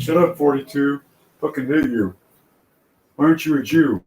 Shut up, 42. Fucking hate you. Why aren't you a Jew?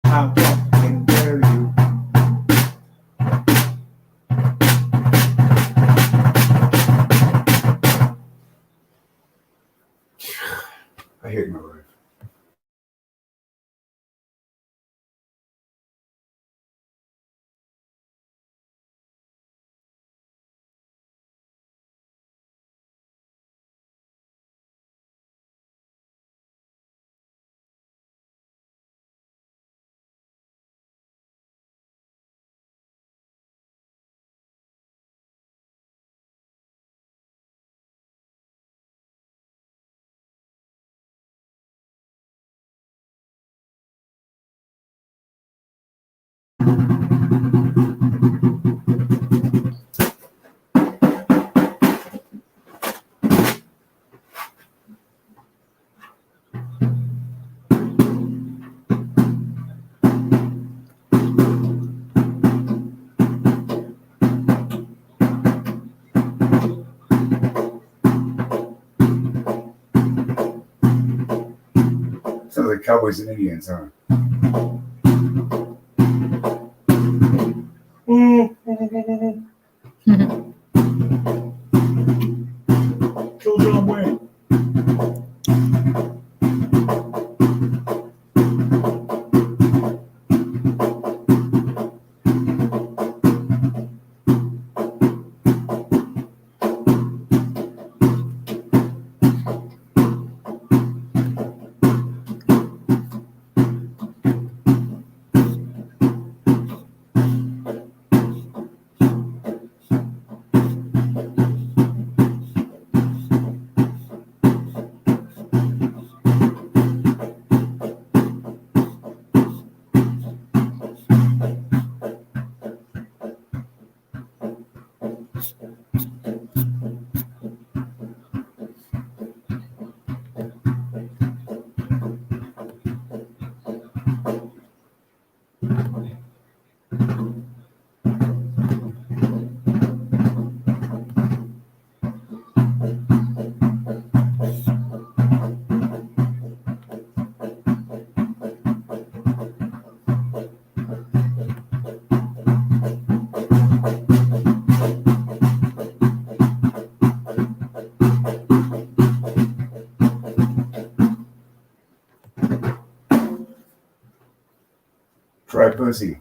How fucking dare you? I hate my life. Sounds like Cowboys and Indians, huh? Kill John Wayne. Try pussy.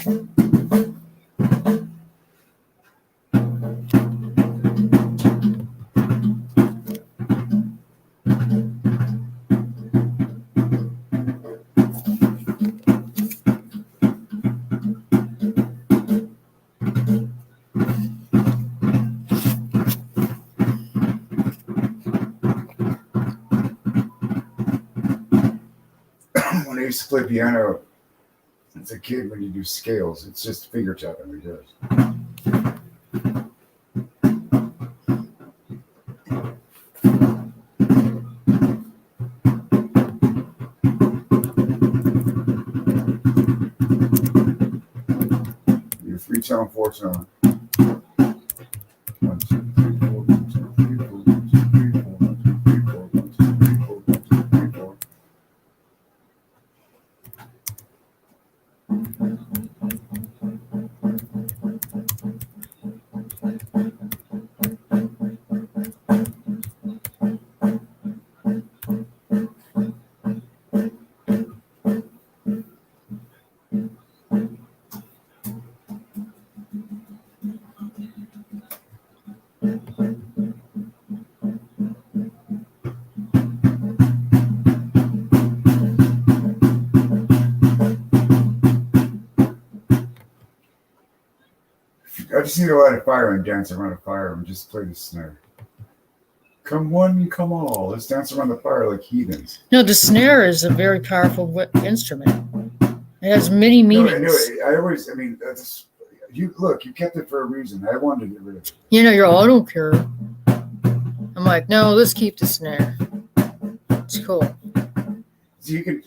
When I used to play piano as a kid, when you do scales, it's just finger tapping. It does. Your 3-tone, 4-tone. 1, 2, 3, 4, 1, 2, 3, 4, 1, 2, 3, 4, 1, 2, 3, 4, 1, 2, 3, 4, 1, 2, 3, 4. I just need to light a fire and dance around a fire and just play the snare. Come one, come all. Let's dance around the fire like heathens. No, the snare is a very powerful instrument. It has many meanings. I mean, that's you. Look, you kept it for a reason. I wanted to get rid of it. You know, you're all, I don't care. I'm like, no, let's keep the snare. It's cool. So you could.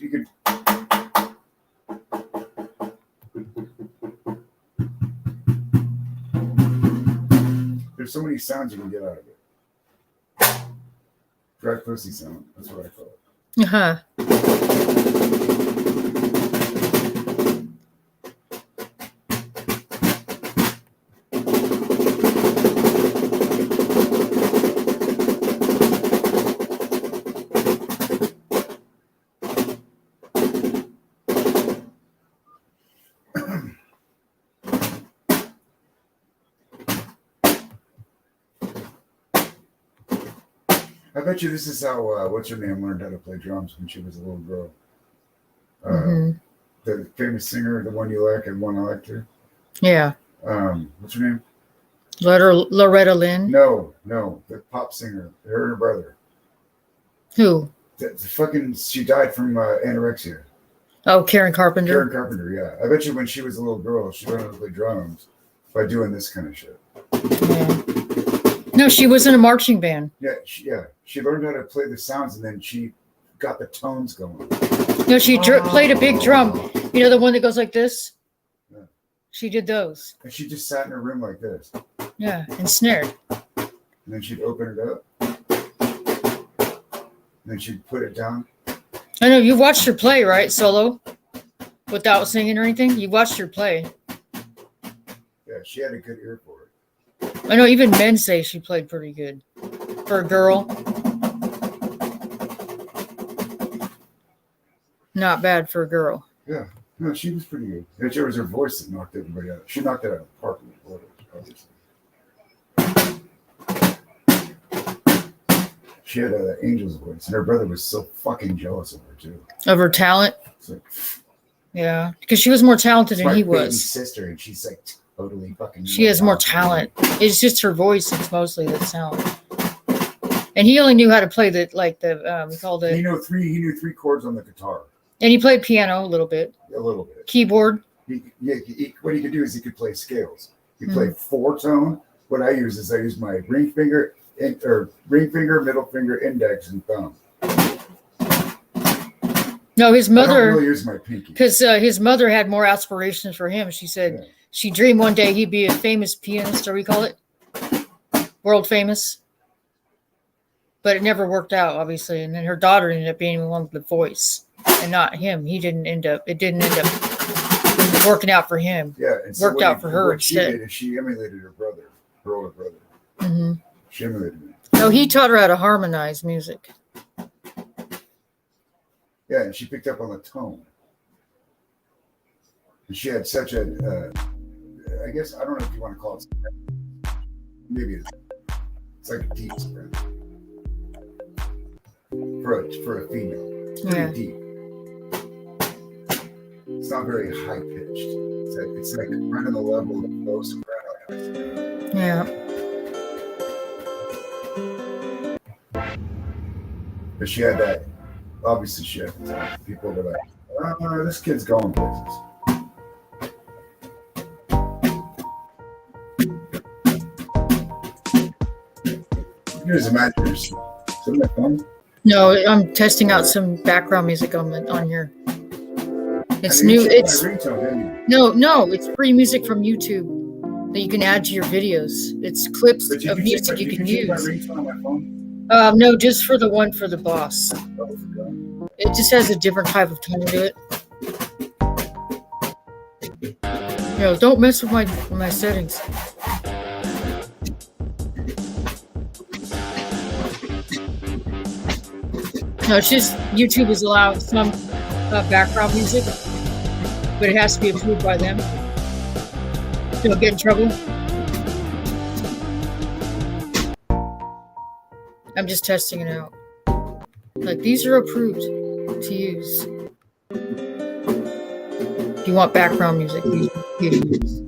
There's so many sounds you can get out of it. Dry pussy sound. That's what I call it. Uh-huh. I bet you this is how what's her name learned how to play drums when she was a little girl. The famous singer, the one you like and one I liked her. Yeah. What's her name? Loretta Lynn. No, the pop singer. Her and her brother. Who? She died from anorexia. Oh, Karen Carpenter. Karen Carpenter, yeah. I bet you when she was a little girl, she learned how to play drums by doing this kind of shit. Yeah. No, she was in a marching band. Yeah. She learned how to play the sounds, and then she got the tones going. No, she played a big drum. You know, the one that goes like this? Yeah. She did those. And she just sat in her room like this. Yeah, and snared. And then she'd open it up. And then she'd put it down. I know, you've watched her play, right? Solo? Without singing or anything? You watched her play. Yeah, she had a good ear for it. I know, even men say she played pretty good. For a girl. Not bad for a girl. Yeah. No, she was pretty good. It was her voice that knocked everybody out. She knocked it out of the park with the obviously. She had an angel's voice, and her brother was so fucking jealous of her too. Of her talent? Like, yeah, because she was more talented than he my baby was. sister, and she's like totally fucking. She has more talent. It's just her voice. It's mostly the talent. And he only knew how to play we called it. He knew three chords on the guitar. And he played piano a little bit. A little bit. Keyboard. What he could do is he could play scales. He played 4-tone. What I use my ring finger, middle finger, index, and thumb. No, his mother. I don't really use my pinky. Because his mother had more aspirations for him. She said she dreamed one day he'd be a famous pianist, or we call it world famous. But it never worked out, obviously. And then her daughter ended up being the one with the voice, and not him. It didn't end up working out for him. Yeah, and so worked out for her instead. She emulated her brother, her older brother. Mm-hmm. She emulated him. No, he taught her how to harmonize music. Yeah, and she picked up on the tone. And she had such a, I guess, I don't know if you want to call it, maybe it's like a deep soprano for a female. It's pretty deep. It's not very high pitched. It's like right on the level of low soprano. Yeah. But she had that. Obviously, she had that. People were like, "Oh, this kid's going places." You can just imagine yourself. Isn't that fun? No, I'm testing out some background music on here. It's I mean, new. you checked It's my ringtone, didn't you? no, it's free music from YouTube that you can add to your videos. It's clips But of music you can check my use. ringtone on my phone? No, just for the one for the boss. Oh, I forgot. It just has a different type of tone to it. Don't mess with my settings. No, it's just YouTube is allowing some background music, but it has to be approved by them. Don't get in trouble. I'm just testing it out. Like, these are approved to use. If you want background music, these you can use.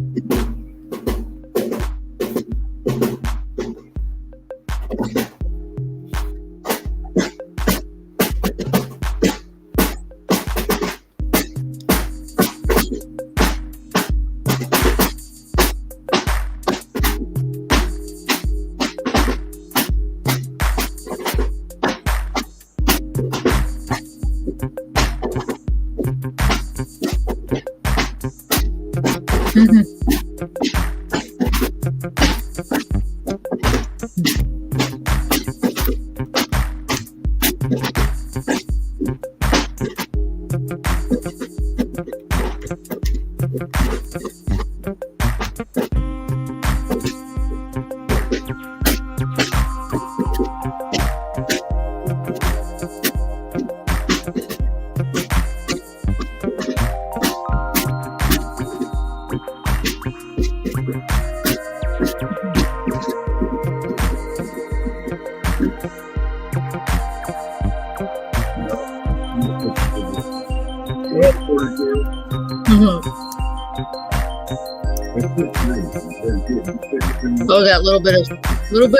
Oh, that little bit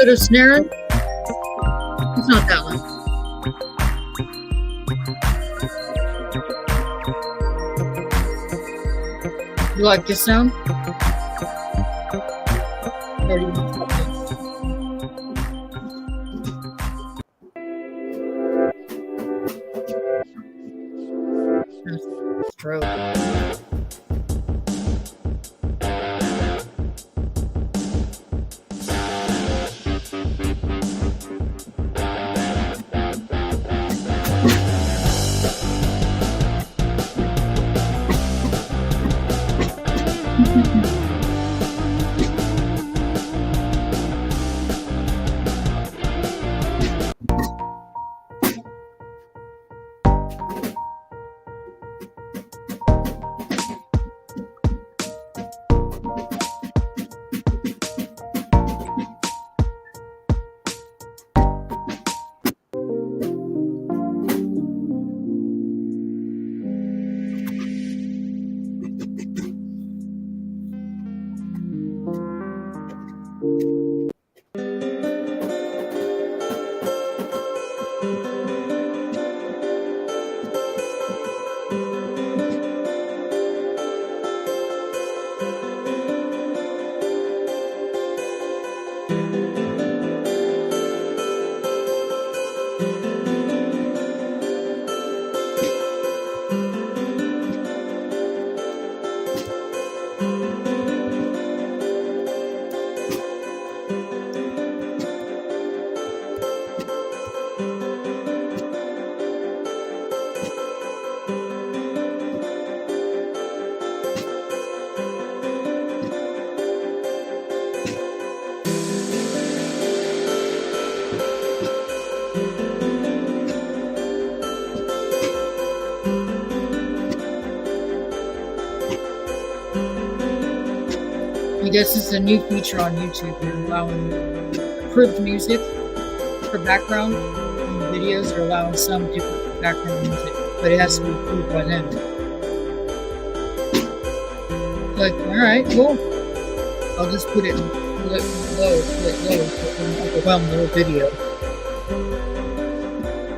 of snaring. It's not that one. You like this sound? Or do you want something? Stroke. I guess it's a new feature on YouTube. They're allowing approved music for background in the videos. They're allowing some different background music, but it has to be approved by them. Like, all right, cool. I'll just put it low, so it doesn't overwhelm the whole video.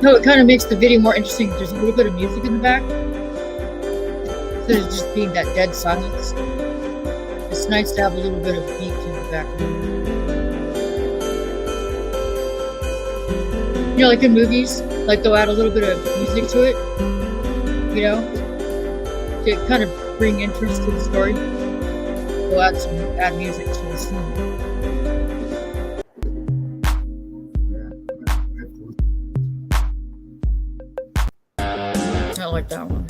No, it kind of makes the video more interesting. There's a little bit of music in the back, instead of just being that dead silence. It's nice to have a little bit of beat in the background. You know, like in movies, like they'll add a little bit of music to it, you know, to kind of bring interest to the story. They'll add music to the scene. I like that one.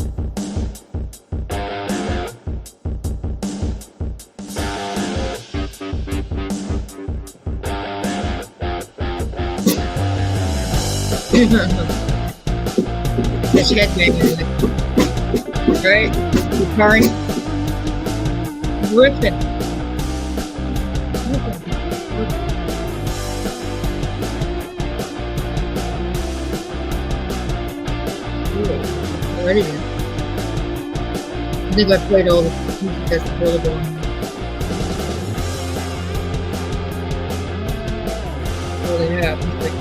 This headbang music, right? Guitaring, riffing. Ready then. I think I played all the music that's available. Oh, they have like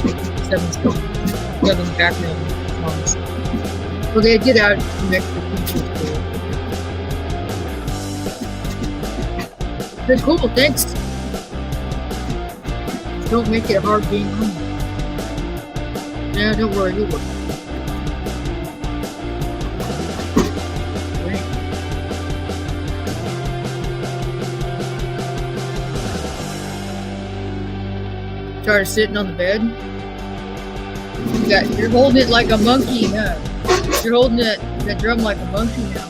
seven background songs. Well, they did add some extra features to it. Good, cool, thanks. Don't make it hard being home. Yeah, don't worry, you will. Tired of sitting on the bed? You're holding it like a monkey, huh? You're holding that drum like a monkey now.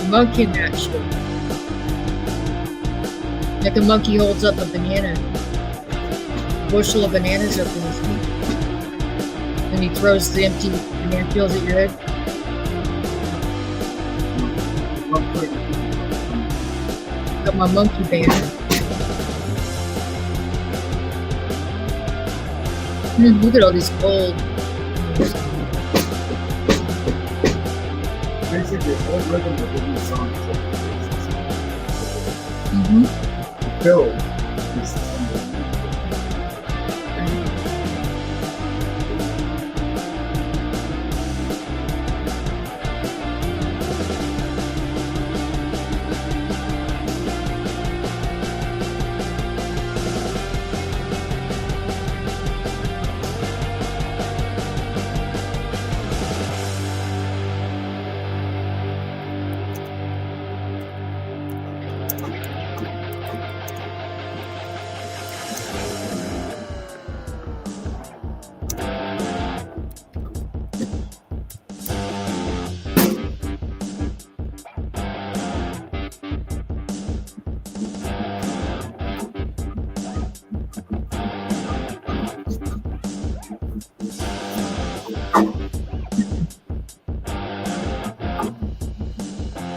Monkey in that shit. Like a monkey holds up a banana. A bushel of bananas up in his feet. And he throws the empty banana peels at your head. Got my monkey band. Look at all these old. Basically, old rhythm of the new songs. Bill is the song.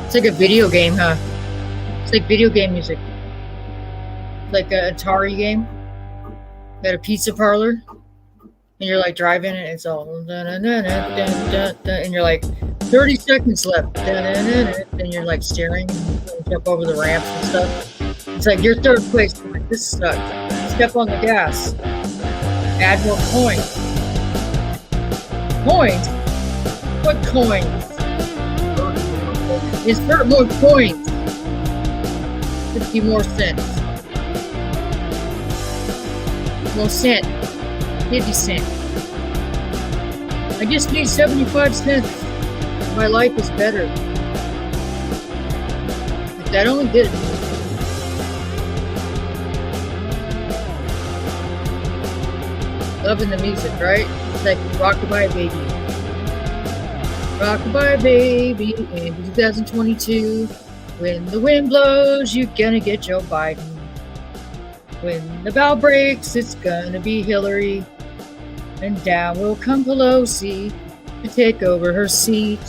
It's like a video game, huh? It's like video game music. Like an Atari game. At a pizza parlor. And you're like driving and it's all and you're like 30 seconds left. And you're like staring and jump over the ramps and stuff. It's like your third place. You're like, this sucks. Step on the gas. Add more coins. Coins? What coins? Insert more coins. 50 more cents. More cent. 50 cents. I just need 75 cents. My life is better. If that only did it. Loving the music, right? It's like Rockabye Baby. Rockabye Baby in 2022. When the wind blows, you're gonna get Joe Biden. When the bow breaks, it's gonna be Hillary. And down will come Pelosi to take over her seat.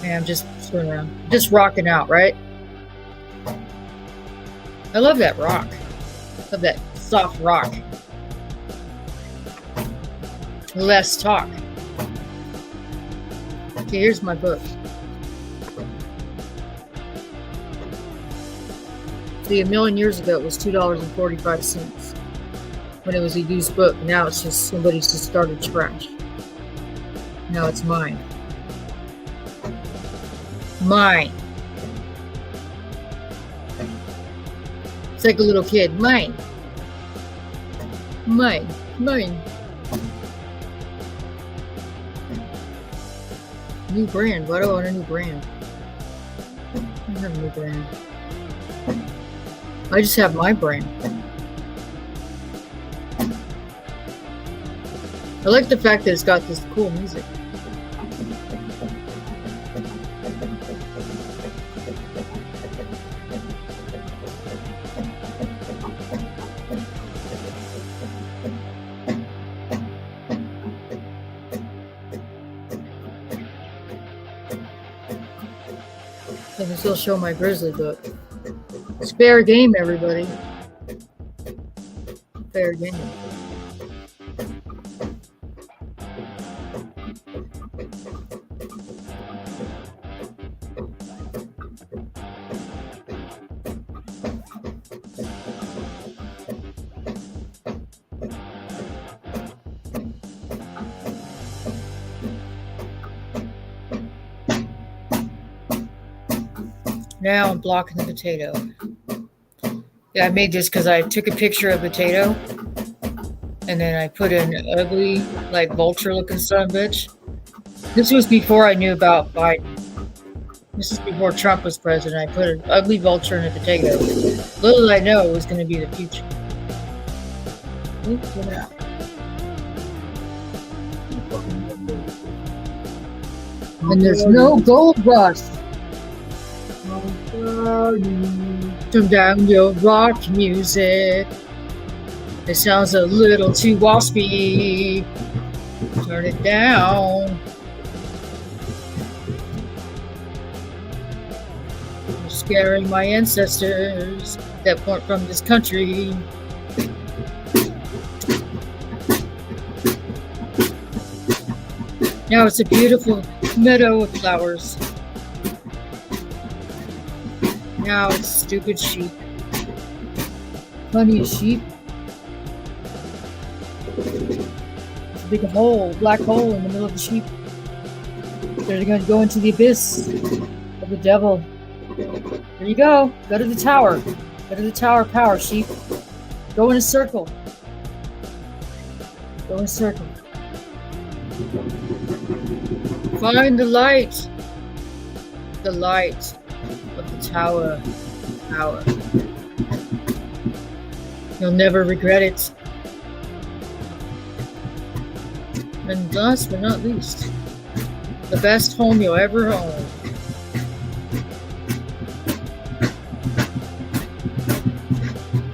Yeah, I'm just screwing around. Just rocking out, right? I love that rock. Love that soft rock. Less talk. Okay, here's my book. See, a million years ago, it was $2.45 when it was a used book. Now it's just somebody's just started trash. Now it's mine. Mine. It's like a little kid. Mine. Mine. Mine. New brand. Why do I want a new brand? I don't have a new brand. I just have my brand. I like the fact that it's got this cool music. I can still show my Grizzly book. It's fair game, everybody. Fair game. Now I'm blocking the potato. Yeah, I made this because I took a picture of a potato and then I put an ugly, like vulture looking son of a bitch. This was before I knew about Biden. This is before Trump was president. I put an ugly vulture in a potato. Little did I know it was going to be the future. Oops, get out. And there's no gold rush. Turn down your rock music. It sounds a little too waspy. Turn it down. You're scaring my ancestors that weren't from this country. Now it's a beautiful meadow with flowers. Now it's stupid sheep. Funny sheep. There's a big hole, black hole in the middle of the sheep. They're going to go into the abyss of the devil. There you go. Go to the tower. Go to the tower of power, sheep. Go in a circle. Go in a circle. Find the light. The light of the tower. Power. You'll never regret it. And last but not least, the best home you'll ever own.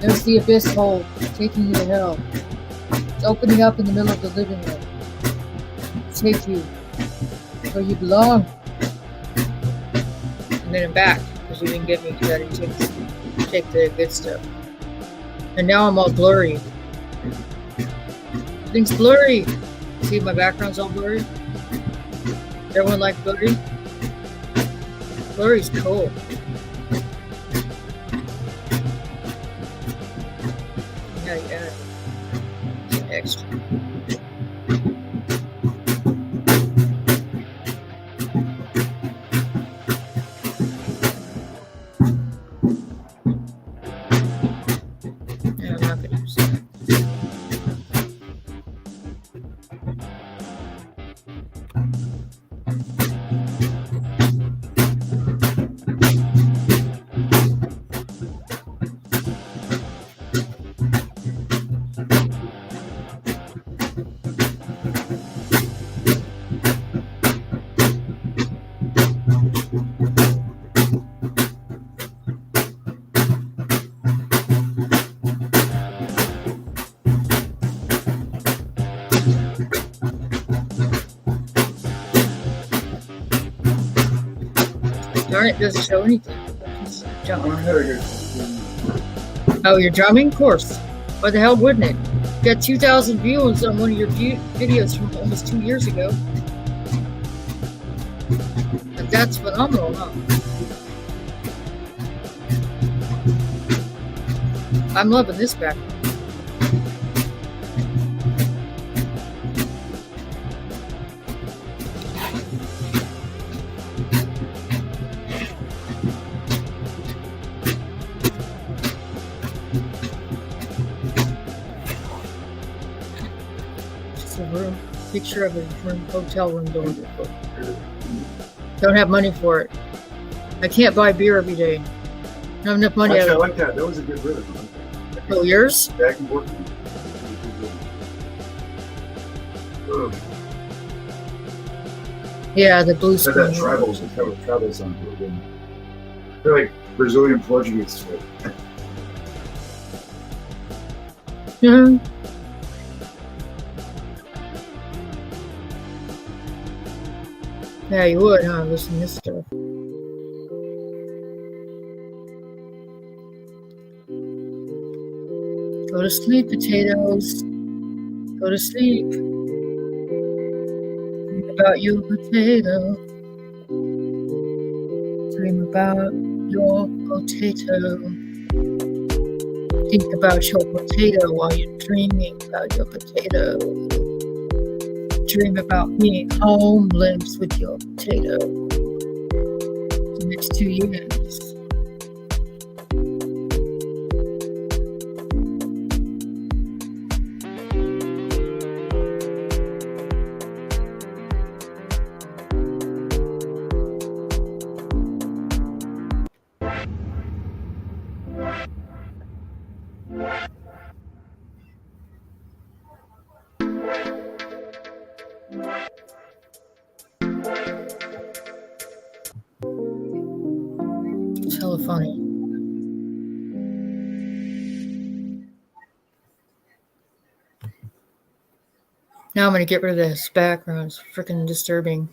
There's the abyss hole taking you to hell. It's opening up in the middle of the living room. Take you where you belong. And then back, because you didn't get me to that. Take the good stuff. And now I'm all blurry. Everything's blurry. See, my background's all blurry. Everyone like blurry? Blurry's cool. Yeah. It's an extra. Yeah, I'm not gonna use that. Darn it, doesn't show anything. Just jump. I'm had a good. Oh, you're drumming? Of course. Why the hell wouldn't it? You got 2,000 views on one of your videos from almost 2 years ago. But that's phenomenal, huh? I'm loving this back. Just a room, picture of a room, hotel room door. Don't have money for it. I can't buy beer every day. Don't have enough money. Actually, I like that. That was a good rhythm. Oh, yours? Back and forth. Yeah, the blue Said screen. that tribal song. They're like Brazilian Portuguese shit. Mhm. Yeah, you would, huh? Listen to this stuff. Go to sleep, potatoes. Go to sleep. Dream about your potato. Dream about your potato. Think about your potato while you're dreaming about your potato. Dream about being homeless with your potato. The next 2 years. It's hella funny. Now I'm gonna get rid of this background. It's freaking disturbing.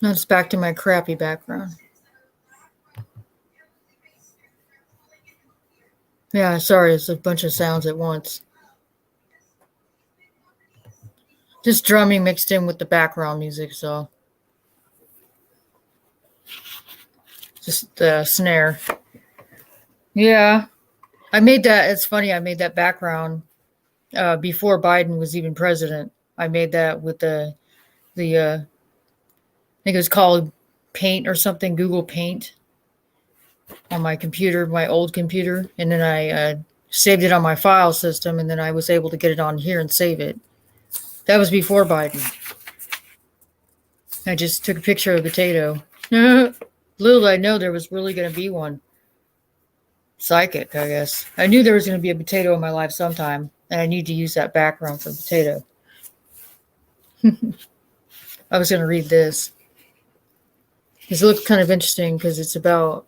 Now it's back to my crappy background. Yeah, sorry, it's a bunch of sounds at once. Just drumming mixed in with the background music, so just the snare. Yeah, I made that. It's funny. I made that background before Biden was even president. I made that with the I think it was called Paint or something, Google Paint, on my computer, my old computer, and then I saved it on my file system, and then I was able to get it on here and save it. That was before Biden. I just took a picture of a potato. Little did I know there was really going to be one. Psychic, I guess. I knew there was going to be a potato in my life sometime, and I need to use that background for the potato. I was going to read this. This looks kind of interesting because it's about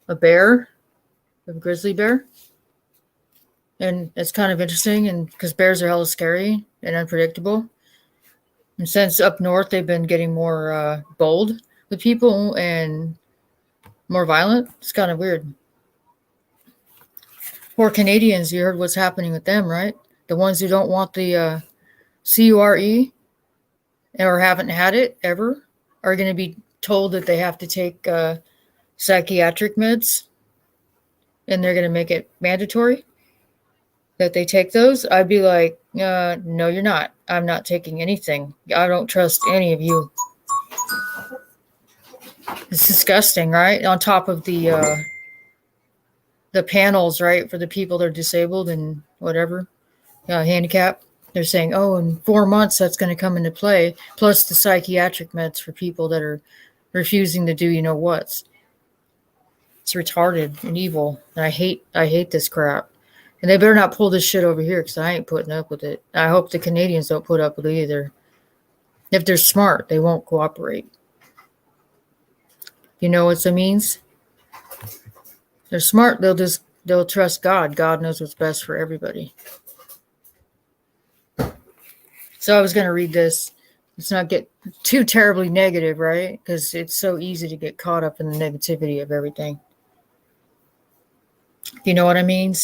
a bear, a grizzly bear. And it's kind of interesting, and because bears are hella scary and unpredictable. And since up north they've been getting more bold with people and more violent, it's kind of weird. Poor Canadians, you heard what's happening with them, right? The ones who don't want the CURE or haven't had it ever are going to be told that they have to take psychiatric meds, and they're going to make it mandatory that they take those. I'd be like, no, you're not. I'm not taking anything. I don't trust any of you. It's disgusting, right? On top of the panels, right, for the people that are disabled and whatever, handicapped. They're saying, oh, in 4 months that's going to come into play, plus the psychiatric meds for people that are refusing to do you-know-whats. It's retarded and evil, and I hate this crap. And they better not pull this shit over here because I ain't putting up with it. I hope the Canadians don't put up with it either. If they're smart, they won't cooperate. You know what that means? They're smart. They'll trust God. God knows what's best for everybody. So I was going to read this. Let's not get too terribly negative, right? Because it's so easy to get caught up in the negativity of everything. You know what I mean?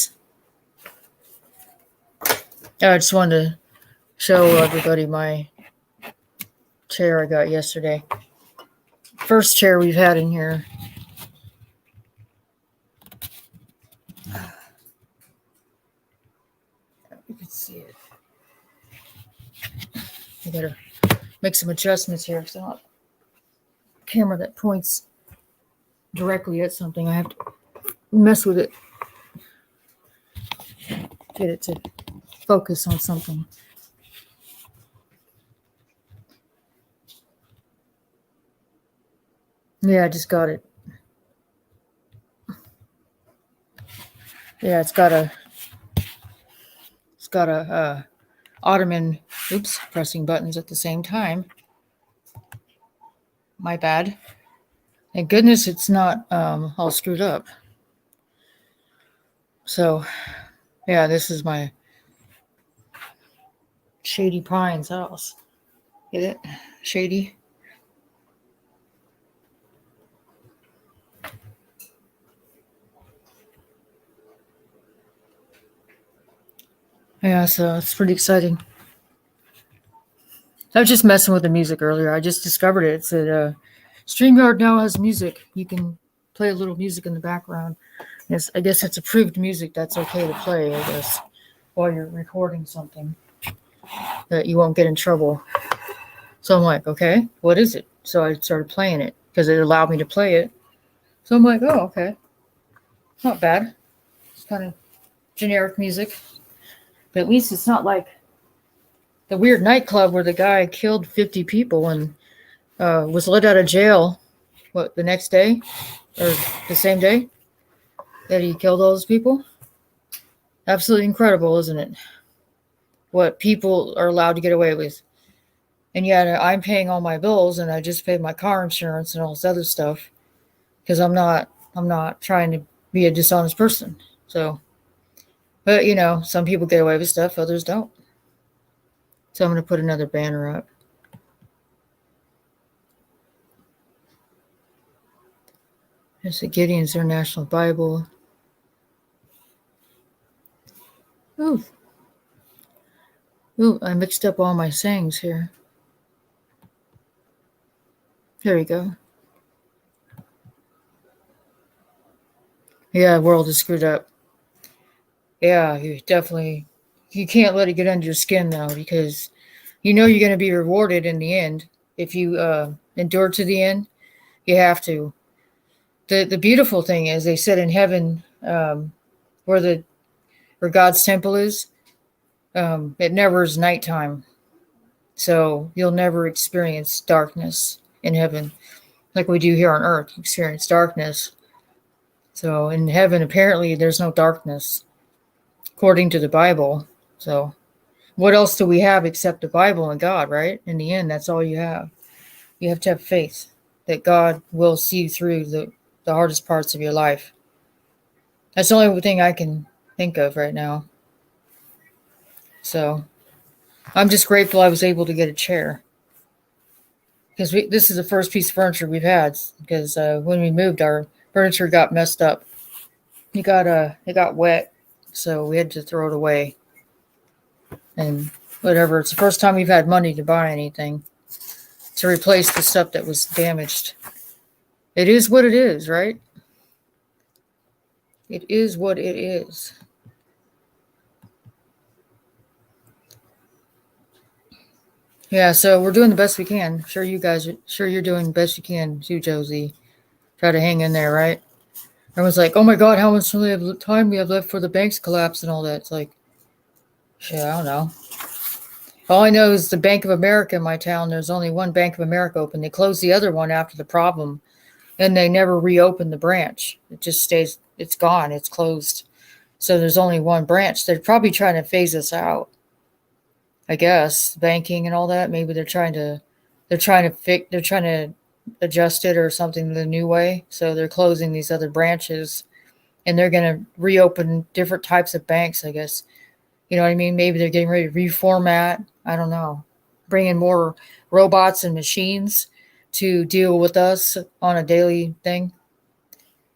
I just wanted to show everybody my chair I got yesterday. First chair we've had in here. You can see it. I gotta make some adjustments here because I don't have a camera that points directly at something. I have to mess with it. Get it to focus on something. Yeah, I just got it. Yeah, it's got a ottoman. Oops, pressing buttons at the same time. My bad. Thank goodness it's not all screwed up. So, yeah, this is my Shady Pines house. Get it? Shady. Yeah, so it's pretty exciting. I was just messing with the music earlier. I just discovered it. It said StreamYard now has music. You can play a little music in the background. Yes, I guess it's approved music that's okay to play, I guess, while you're recording something, that you won't get in trouble. So I'm like, okay, what is it? So I started playing it because it allowed me to play it. So I'm like, oh, okay. Not bad. It's kind of generic music. But at least it's not like the weird nightclub where the guy killed 50 people and was let out of jail, the next day? Or the same day that he killed all those people? Absolutely incredible, isn't it? What people are allowed to get away with. And yet I'm paying all my bills and I just paid my car insurance and all this other stuff because I'm not trying to be a dishonest person. So, but some people get away with stuff, others don't. So I'm going to put another banner up. There's the Gideon's International Bible. Ooh, I mixed up all my sayings here. There we go. Yeah, the world is screwed up. Yeah, you can't let it get under your skin now because you're going to be rewarded in the end. If you endure to the end, you have to. The beautiful thing is they said in heaven, where God's temple is, it never is nighttime. So you'll never experience darkness in heaven like we do here on earth, experience darkness. So in heaven, apparently there's no darkness, according to the Bible. So what else do we have except the Bible and God, right? In the end, that's all you have. You have to have faith that God will see you through the hardest parts of your life. That's the only thing I can think of right now. So I'm just grateful I was able to get a chair. Because this is the first piece of furniture we've had. Because when we moved, our furniture got messed up. It got wet, so we had to throw it away. And whatever, it's the first time we've had money to buy anything to replace the stuff that was damaged. It is what it is, right? It is what it is. Yeah, so we're doing the best we can. Sure you're doing the best you can too, Josie. Try to hang in there, right? Everyone's like, oh my God, how much time we have left for the bank's collapse and all that. It's like, shit, I don't know. All I know is the Bank of America in my town, there's only one Bank of America open. They closed the other one after the problem, and they never reopened the branch. It just stays, it's gone, it's closed. So there's only one branch. They're probably trying to phase us out. I guess banking and all that. Maybe they're trying to adjust it or something the new way. So they're closing these other branches, and they're going to reopen different types of banks, I guess. You know what I mean? Maybe they're getting ready to reformat. I don't know. bringing more robots and machines to deal with us on a daily thing.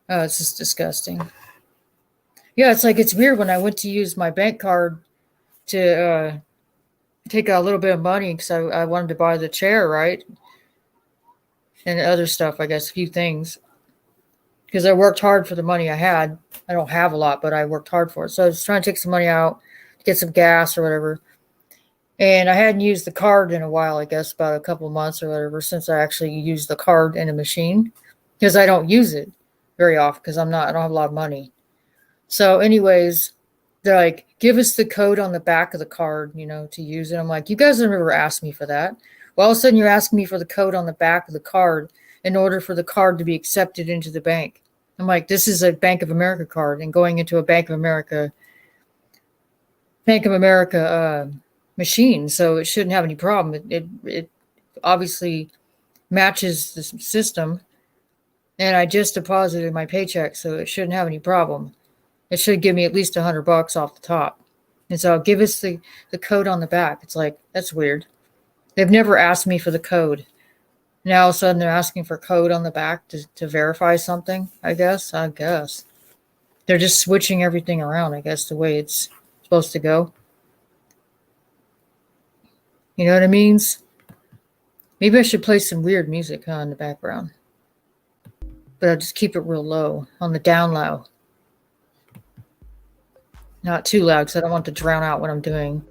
Oh, it's just disgusting. Yeah, it's like it's weird when I went to use my bank card to take out a little bit of money because I wanted to buy the chair, right? And other stuff, I guess, a few things. Because I worked hard for the money I had. I don't have a lot, but I worked hard for it. So I was trying to take some money out to get some gas or whatever. And I hadn't used the card in a while, I guess, about a couple months or whatever, since I actually used the card in a machine. Because I don't use it very often because I don't have a lot of money. So anyways, they're like, give us the code on the back of the card, to use it. I'm like, you guys have never asked me for that. Well, all of a sudden you're asking me for the code on the back of the card in order for the card to be accepted into the bank. I'm like, this is a Bank of America card, and going into a Bank of America machine, so it shouldn't have any problem. It obviously matches the system, and I just deposited my paycheck, so it shouldn't have any problem. It should give me at least $100 off the top. And so give us the code on the back. It's like, that's weird. They've never asked me for the code. Now all of a sudden they're asking for code on the back to verify something, I guess. They're just switching everything around, I guess, the way it's supposed to go. You know what it means? Maybe I should play some weird music in the background. But I'll just keep it real low, on the down low. Not too loud because I don't want to drown out what I'm doing.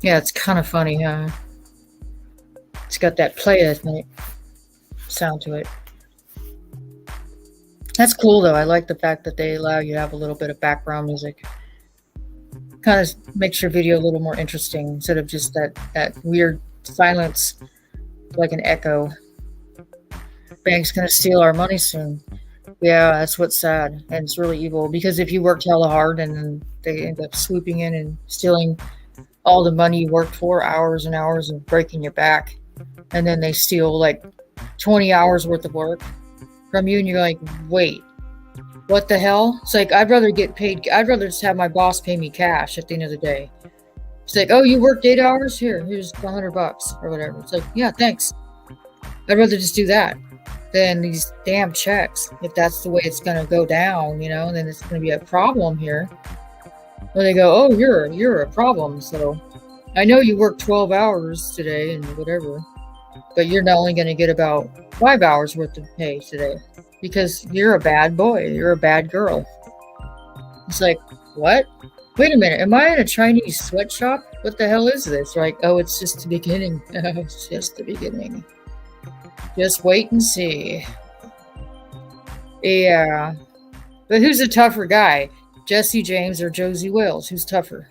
Yeah, it's kind of funny, huh? It's got that play, I think, sound to it. That's cool, though. I like the fact that they allow you to have a little bit of background music. Kind of makes your video a little more interesting instead of just that weird silence, like an echo. Bank's going to steal our money soon. Yeah, that's what's sad, and it's really evil, because if you worked hella hard and then they end up swooping in and stealing all the money you worked for, hours and hours of breaking your back, and then they steal like 20 hours worth of work from you, and you're like, wait, what the hell? It's like, I'd rather get paid. I'd rather just have my boss pay me cash at the end of the day. It's like, oh, you worked 8 hours? Here's $100 or whatever. It's like, yeah, thanks. I'd rather just do that than these damn checks. If that's the way it's going to go down, then it's going to be a problem here. Where they go, oh, you're a problem. So I know you worked 12 hours today and whatever, but you're not only going to get about 5 hours worth of pay today because you're a bad boy. You're a bad girl. It's like, what? Wait a minute. Am I in a Chinese sweatshop? What the hell is this? Like, oh, it's just the beginning. It's just the beginning. Just wait and see. Yeah. But who's a tougher guy? Jesse James or Josie Wales? Who's tougher?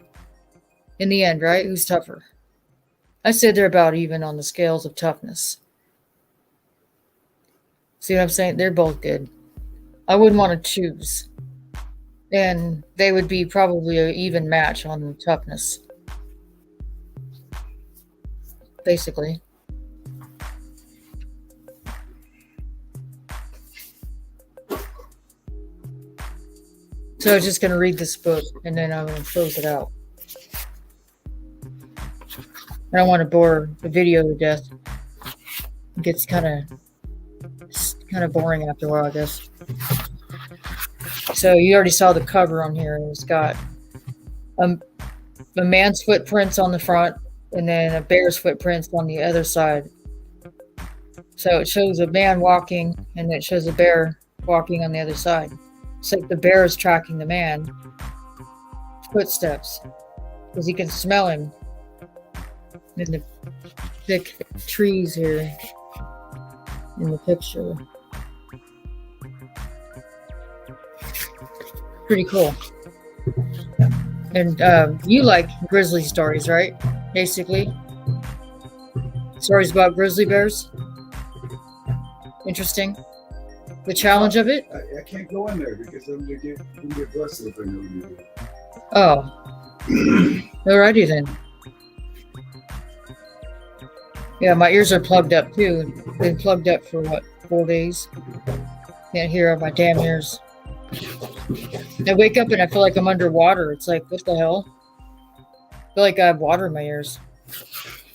In the end, right? Who's tougher? I said they're about even on the scales of toughness. See what I'm saying? They're both good. I wouldn't want to choose. And they would be probably an even match on toughness. Basically. So I was just going to read this book, and then I'm going to close it out. I don't want to bore the video to death. It gets kind of boring after a while, I guess. So you already saw the cover on here. It's got a man's footprints on the front, and then a bear's footprints on the other side. So it shows a man walking, and it shows a bear walking on the other side. It's like the bear is tracking the man's footsteps because he can smell him in the thick trees here in the picture. Pretty cool. And you like grizzly stories, right? Basically. Stories about grizzly bears. Interesting. The challenge of it? I can't go in there because I'm going to get busted if I know you do. Oh. Alrighty then. Yeah, my ears are plugged up too. Been plugged up for 4 days. Can't hear my damn ears. I wake up and I feel like I'm underwater. It's like, what the hell? feel like I have water in my ears.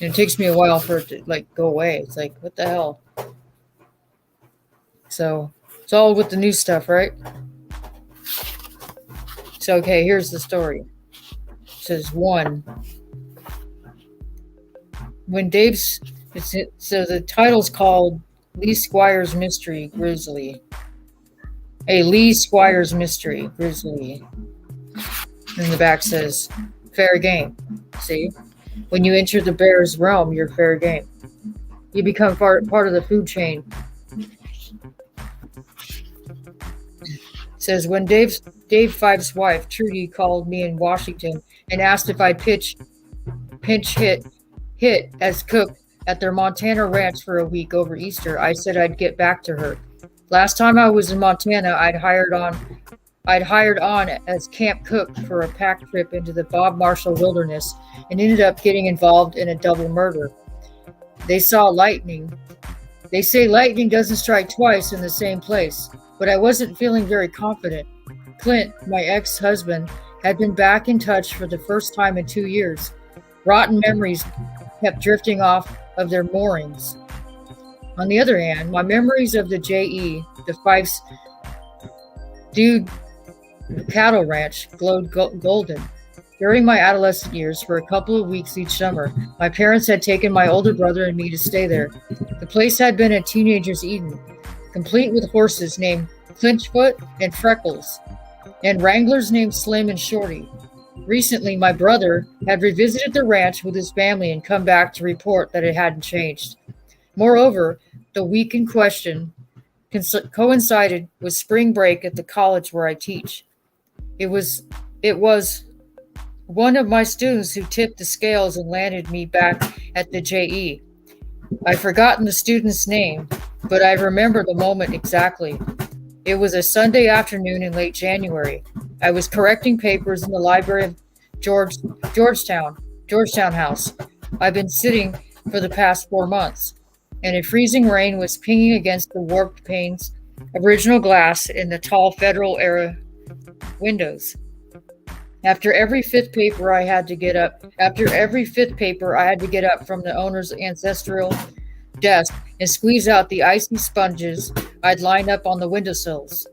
And it takes me a while for it to like go away. It's like, what the hell? So it's all with the new stuff, right? So, okay, here's the story. It says one. When Dave's, so the title's called Lee Squires Mystery Grizzly. A Lee Squires Mystery Grizzly. And the back says, fair game. See? When you enter the bear's realm, you're fair game. You become part of the food chain. It says, when Dave Fife's wife, Trudy, called me in Washington and asked if I'd pinch hit as cook at their Montana ranch for a week over Easter, I said I'd get back to her. Last time I was in Montana, I'd hired on as camp cook for a pack trip into the Bob Marshall Wilderness and ended up getting involved in a double murder. They saw lightning. They say lightning doesn't strike twice in the same place, but I wasn't feeling very confident. Clint, my ex-husband, had been back in touch for the first time in 2 years. Rotten memories kept drifting off of their moorings. On the other hand, my memories of the J.E., the Fifes' Dude cattle ranch, glowed golden. During my adolescent years, for a couple of weeks each summer, my parents had taken my older brother and me to stay there. The place had been a teenager's Eden, complete with horses named Clinchfoot and Freckles, and wranglers named Slim and Shorty. Recently, my brother had revisited the ranch with his family and come back to report that it hadn't changed. Moreover, the week in question coincided with spring break at the college where I teach. It was one of my students who tipped the scales and landed me back at the J.E. I've forgotten the student's name, but I remember the moment exactly. It was a Sunday afternoon in late January. I was correcting papers in the library of Georgetown House. I've been sitting for the past 4 months, and a freezing rain was pinging against the warped panes, original glass in the tall Federal-era windows. After every fifth paper I had to get up from the owner's ancestral desk and squeeze out the icy sponges I'd line up on the windowsills.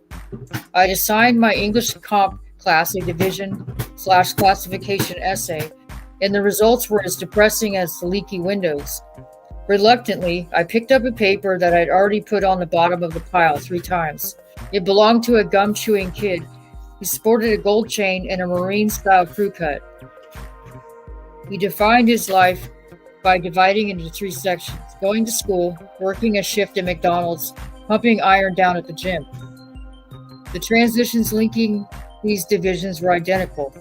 I'd assigned my English comp class a division/classification essay, and the results were as depressing as the leaky windows. Reluctantly, I picked up a paper that I'd already put on the bottom of the pile 3 times. It belonged to a gum-chewing kid. He sported a gold chain and a Marine-style crew cut. He defined his life by dividing into 3 sections: going to school, working a shift at McDonald's, pumping iron down at the gym. The transitions linking these divisions were identical.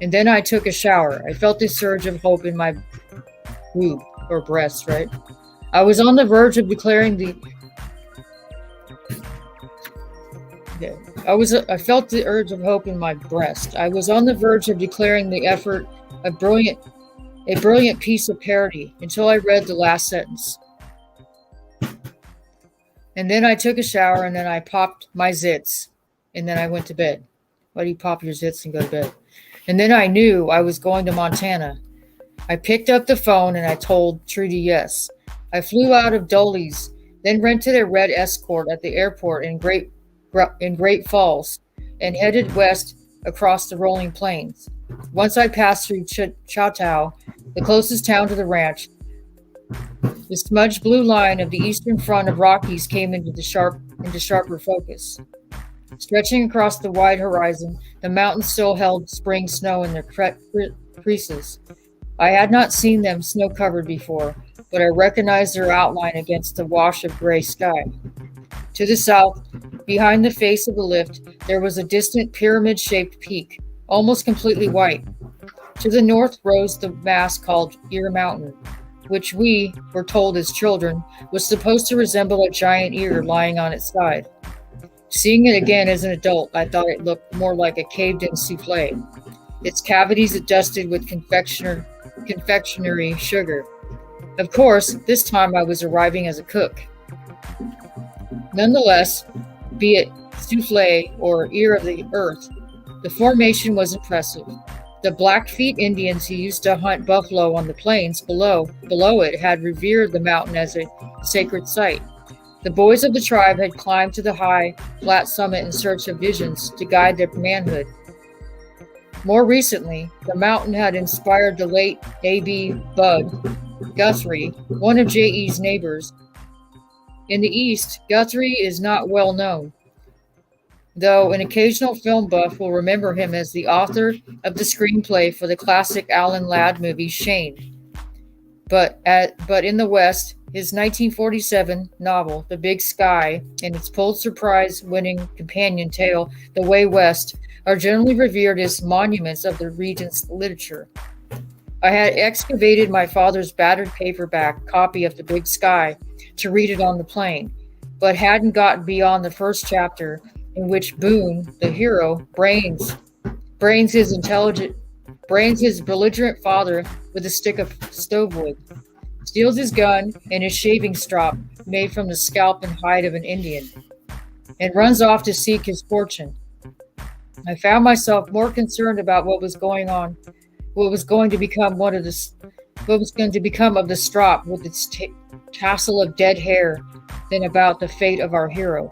And then I took a shower. I felt a surge of hope in my boob, or breast, right? I was on the verge of declaring I felt the urge of hope in my breast. I was on the verge of declaring the effort a brilliant piece of parody until I read the last sentence. And then I took a shower, and then I popped my zits, and then I went to bed. Why do you pop your zits and go to bed? And then I knew I was going to Montana. I picked up the phone and I told Trudy yes. I flew out of Dolly's, then rented a red Escort at the airport in Great Falls and headed west across the rolling plains. Once I passed through Choctaw, the closest town to the ranch, the smudged blue line of the eastern front of Rockies came into sharper focus. Stretching across the wide horizon, the mountains still held spring snow in their creases. I had not seen them snow-covered before, but I recognized their outline against the wash of gray sky. To the south, behind the face of the lift, there was a distant pyramid-shaped peak, almost completely white. To the north rose the mass called Ear Mountain, which we were told as children was supposed to resemble a giant ear lying on its side. Seeing it again as an adult, I thought it looked more like a caved-in souffle, its cavities dusted with confectionery sugar. Of course, this time I was arriving as a cook. Nonetheless, be it souffle or ear of the earth, the formation was impressive. The Blackfeet Indians who used to hunt buffalo on the plains below it had revered the mountain as a sacred site. The boys of the tribe had climbed to the high, flat summit in search of visions to guide their manhood. More recently, the mountain had inspired the late A.B. Bud Guthrie, one of J.E.'s neighbors. In the East, Guthrie is not well known, though an occasional film buff will remember him as the author of the screenplay for the classic Alan Ladd movie Shane. But in the West, his 1947 novel, The Big Sky, and its Pulitzer Prize-winning companion tale, The Way West, are generally revered as monuments of the region's literature. I had excavated my father's battered paperback copy of The Big Sky to read it on the plane, but hadn't gotten beyond the first chapter, in which Boone, the hero, brains his belligerent father with a stick of stovewood, steals his gun and his shaving strop made from the scalp and hide of an Indian, and runs off to seek his fortune. I found myself more concerned about what was going to become of the strop with its tassel of dead hair than about the fate of our hero.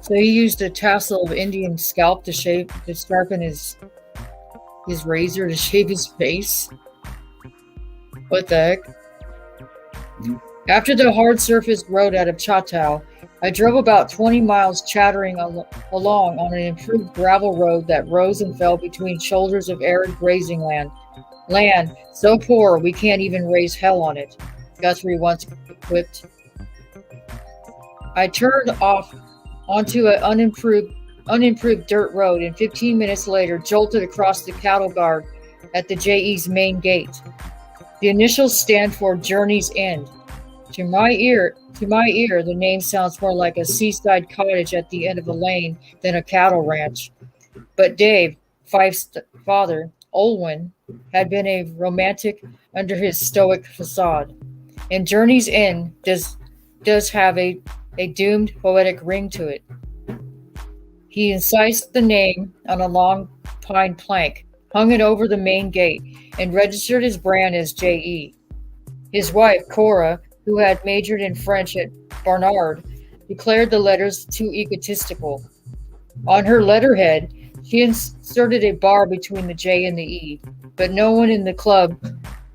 So he used a tassel of Indian scalp to sharpen his razor to shave his face. What the heck? After the hard surface road out of Chautau, I drove about 20 miles chattering along on an improved gravel road that rose and fell between shoulders of arid grazing land. Land so poor we can't even raise hell on it, Guthrie once quipped. I turned off onto an unimproved dirt road and 15 minutes later jolted across the cattle guard at the J.E.'s main gate. The initials stand for Journey's End. To my ear, the name sounds more like a seaside cottage at the end of a lane than a cattle ranch. But Dave, Fife's father, Olwen, had been a romantic under his stoic facade, and Journey's End does have a doomed poetic ring to it. He incised the name on a long pine plank, hung it over the main gate, and registered his brand as J.E. His wife, Cora, who had majored in French at Barnard, declared the letters too egotistical. On her letterhead, she inserted a bar between the J and the E, but no one in the club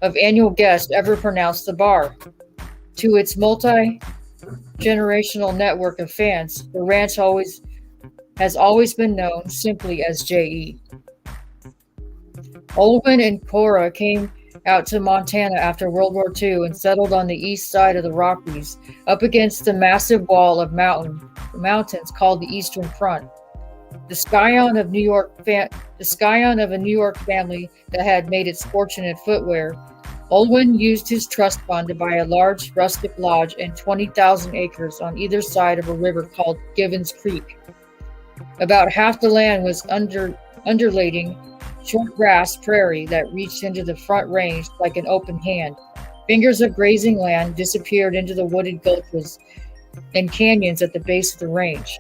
of annual guests ever pronounced the bar. To its multi-generational network of fans, the ranch has always been known simply as J.E. Olwen and Cora came out to Montana after World War II and settled on the east side of the Rockies, up against the massive wall of mountains called the Eastern Front. The scion of a New York family that had made its fortune in footwear, Olwen used his trust fund to buy a large rustic lodge and 20,000 acres on either side of a river called Givens Creek. About half the land was undulating short grass prairie that reached into the Front Range like an open hand. Fingers of grazing land disappeared into the wooded gulches and canyons at the base of the range.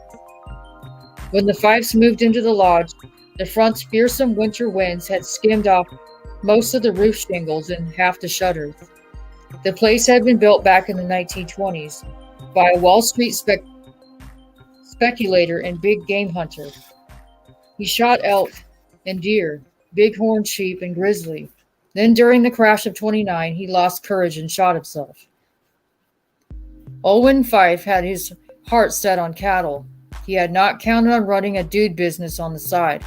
When the Fifes moved into the lodge, the Front's fearsome winter winds had skimmed off most of the roof shingles and half the shutters. The place had been built back in the 1920s by a Wall Street speculator and big game hunter. He shot elk and deer, bighorn sheep, and grizzly. Then during the crash of 29, he lost courage and shot himself. Olwen Fife had his heart set on cattle. He had not counted on running a dude business on the side.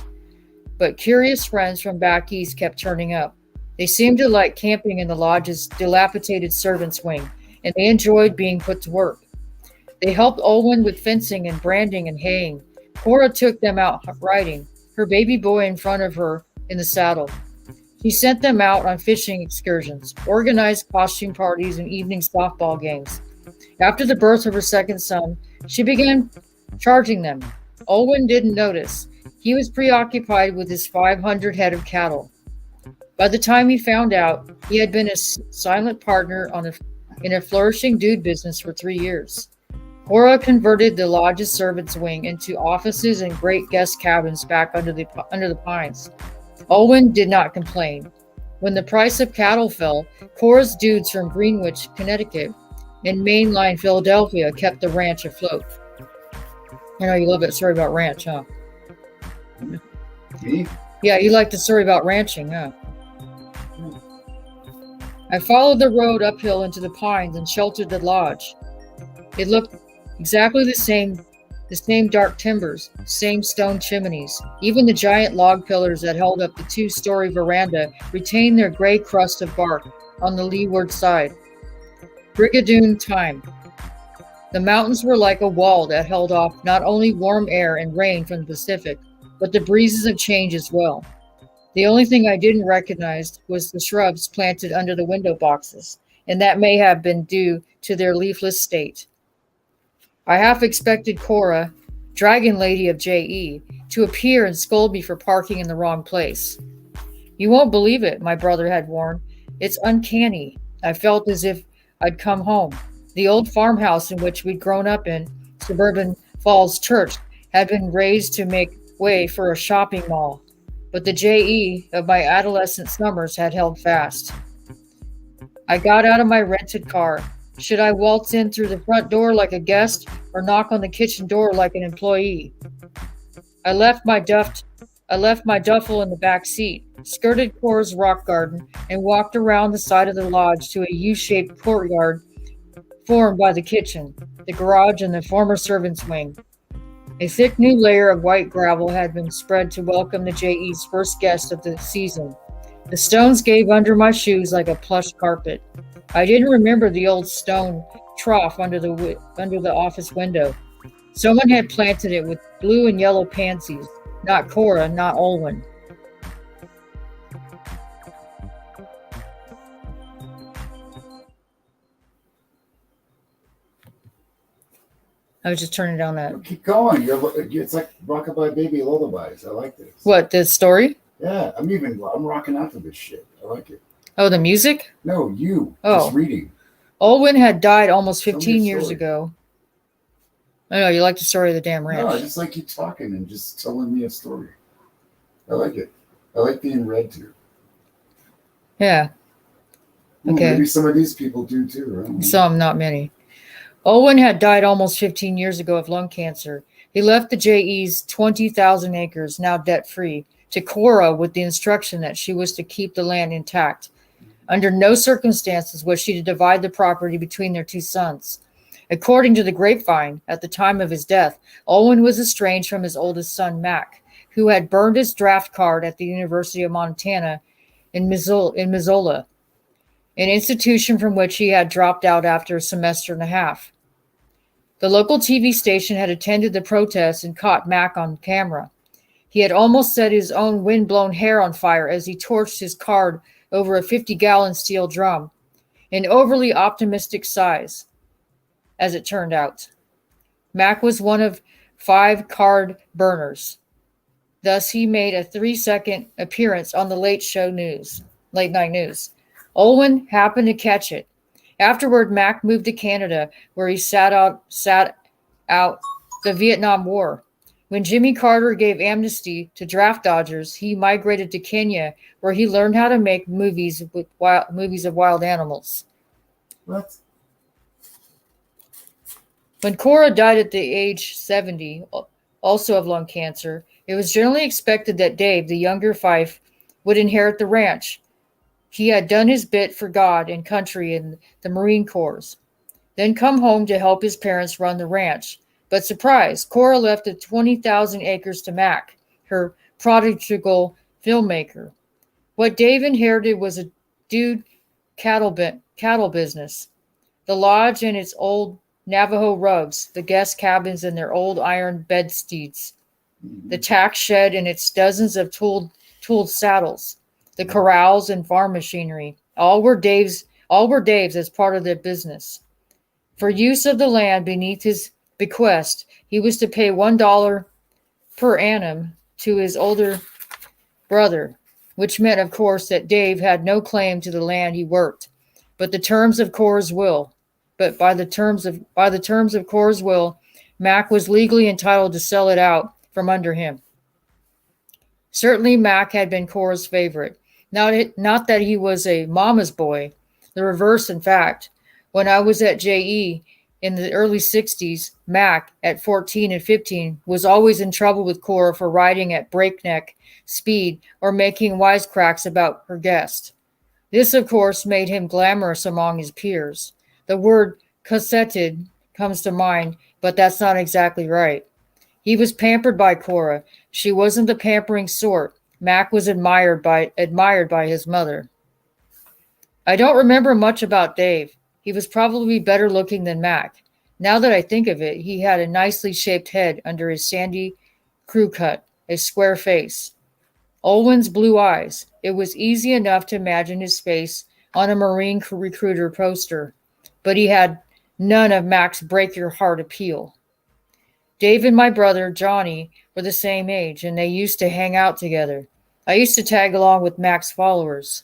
But curious friends from back east kept turning up. They seemed to like camping in the lodge's dilapidated servants' wing, and they enjoyed being put to work. They helped Olwen with fencing and branding and haying. Cora took them out riding, her baby boy in front of her in the saddle. She sent them out on fishing excursions, organized costume parties, and evening softball games. After the birth of her second son, she began charging them. Olwen didn't notice. He was preoccupied with his 500 head of cattle. By the time he found out, he had been a silent partner in a flourishing dude business for 3 years. Cora converted the lodge's servants' wing into offices and great guest cabins back under the pines. Olwen did not complain. When the price of cattle fell, Cora's dudes from Greenwich, Connecticut, and mainline Philadelphia kept the ranch afloat. I know you love that story about ranch, huh? Me? Yeah, you like the story about ranching, huh? I followed the road uphill into the pines and sheltered the lodge. It looked exactly the same dark timbers, same stone chimneys. Even the giant log pillars that held up the two-story veranda retained their gray crust of bark on the leeward side. Brigadoon time. The mountains were like a wall that held off not only warm air and rain from the Pacific, but the breezes of change as well. The only thing I didn't recognize was the shrubs planted under the window boxes, and that may have been due to their leafless state. I half expected Cora, Dragon Lady of J.E., to appear and scold me for parking in the wrong place. You won't believe it, my brother had warned. It's uncanny. I felt as if I'd come home. The old farmhouse in which we'd grown up in, Suburban Falls Church, had been raised to make way for a shopping mall, but the J.E. of my adolescent summers had held fast. I got out of my rented car. Should I waltz in through the front door like a guest or knock on the kitchen door like an employee? I left my duffel in the back seat, skirted Cora's rock garden, and walked around the side of the lodge to a U-shaped courtyard formed by the kitchen, the garage, and the former servants' wing. A thick new layer of white gravel had been spread to welcome the J.E.'s first guest of the season. The stones gave under my shoes like a plush carpet. I didn't remember the old stone trough under the office window. Someone had planted it with blue and yellow pansies. Not Cora, not Olwen. I was just turning down that. Keep going. It's like Rockabye Baby Lullabies. I like this. What, the story? Yeah, I'm rocking out to this shit. I like it. Oh, the music? No, you. Oh. Just reading. Olwen had died almost 15 Tell me a years story. ago. I know, you like the story of the damn ranch. No, I just like you talking and just telling me a story. I like it. I like being read to. Yeah, Ooh, okay. Maybe some of these people do too. I don't know. Some, not many. Olwen had died almost 15 years ago of lung cancer. He left the J.E.'s 20,000 acres, now debt-free, to Cora with the instruction that she was to keep the land intact. Under no circumstances was she to divide the property between their two sons. According to the grapevine, at the time of his death, Olwen was estranged from his oldest son, Mac, who had burned his draft card at the University of Montana in Missoula, an institution from which he had dropped out after a semester and a half. The local TV station had attended the protests and caught Mac on camera. He had almost set his own wind-blown hair on fire as he torched his card over a 50-gallon steel drum, an overly optimistic size, as it turned out. Mac was one of 5 card burners. Thus, he made a 3-second appearance on the late night news. Olwen happened to catch it. Afterward, Mac moved to Canada, where he sat out the Vietnam War. When Jimmy Carter gave amnesty to draft dodgers, he migrated to Kenya, where he learned how to make movies of wild animals. What? When Cora died at the age 70, also of lung cancer, it was generally expected that Dave, the younger Fife, would inherit the ranch. He had done his bit for God and country in the Marine Corps, then come home to help his parents run the ranch. But surprise, Cora left the 20,000 acres to Mac, her prodigal filmmaker. What Dave inherited was a dude cattle business. The lodge and its old Navajo rugs, the guest cabins and their old iron bedsteads, the tack shed and its dozens of tooled saddles, the corrals and farm machinery, all were Dave's as part of their business. For use of the land beneath his bequest, he was to pay $1 per annum to his older brother, which meant, of course, that Dave had no claim to the land he worked. But by the terms of Cora's will, Mac was legally entitled to sell it out from under him. Certainly, Mac had been Cora's favorite. Not that he was a mama's boy. The reverse, in fact. When I was at JE in the early 60s, Mac, at 14 and 15, was always in trouble with Cora for riding at breakneck speed or making wisecracks about her guest. This, of course, made him glamorous among his peers. The word cosseted comes to mind, but that's not exactly right. He was pampered by Cora. She wasn't the pampering sort. Mac was admired by his mother. I don't remember much about Dave. He was probably better looking than Mac. Now that I think of it, he had a nicely shaped head under his sandy crew cut, a square face. Olwen's blue eyes. It was easy enough to imagine his face on a Marine recruiter poster, but he had none of Mac's break your heart appeal. Dave and my brother, Johnny, were the same age, and they used to hang out together. I used to tag along with Mac's followers.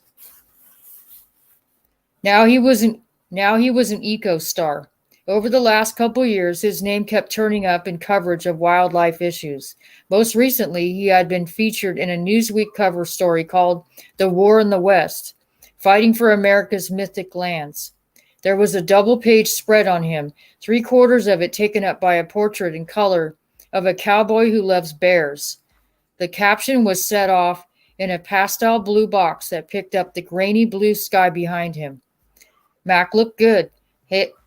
Now he was an eco star. Over the last couple years, his name kept turning up in coverage of wildlife issues. Most recently, he had been featured in a Newsweek cover story called The War in the West, Fighting for America's Mythic Lands. There was a double-page spread on him, 3/4 of it taken up by a portrait in color of a cowboy who loves bears. The caption was set off in a pastel blue box that picked up the grainy blue sky behind him. Mac looked good.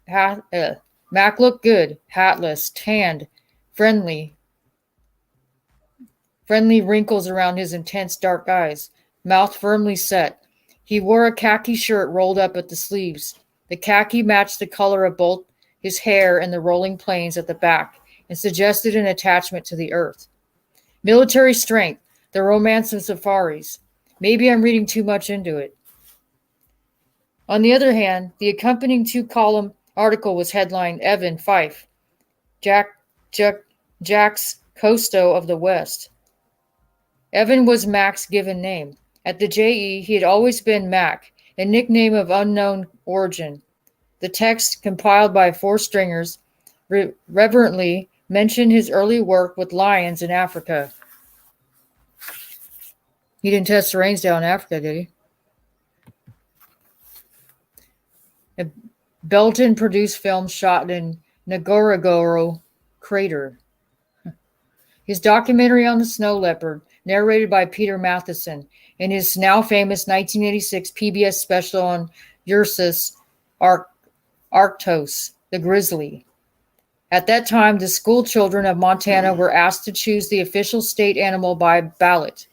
Mac looked good, hatless, tanned, friendly wrinkles around his intense dark eyes, mouth firmly set. He wore a khaki shirt rolled up at the sleeves. The khaki matched the color of both his hair and the rolling plains at the back and suggested an attachment to the earth. Military strength, the romance of safaris. Maybe I'm reading too much into it. On the other hand, the accompanying 2-column article was headlined Evan Fife, Jack's Costo of the West. Evan was Mac's given name. At the JE, he had always been Mac, a nickname of unknown origin. The text, compiled by 4 stringers, reverently mentioned his early work with lions in Africa. He didn't test the reins down in Africa, did he? A Belgian-produced film shot in Ngorongoro Crater. His documentary on the snow leopard, narrated by Peter Matheson, and his now famous 1986 PBS special on Ursus arctos, the grizzly. At that time, the school children of Montana were asked to choose the official state animal by ballot.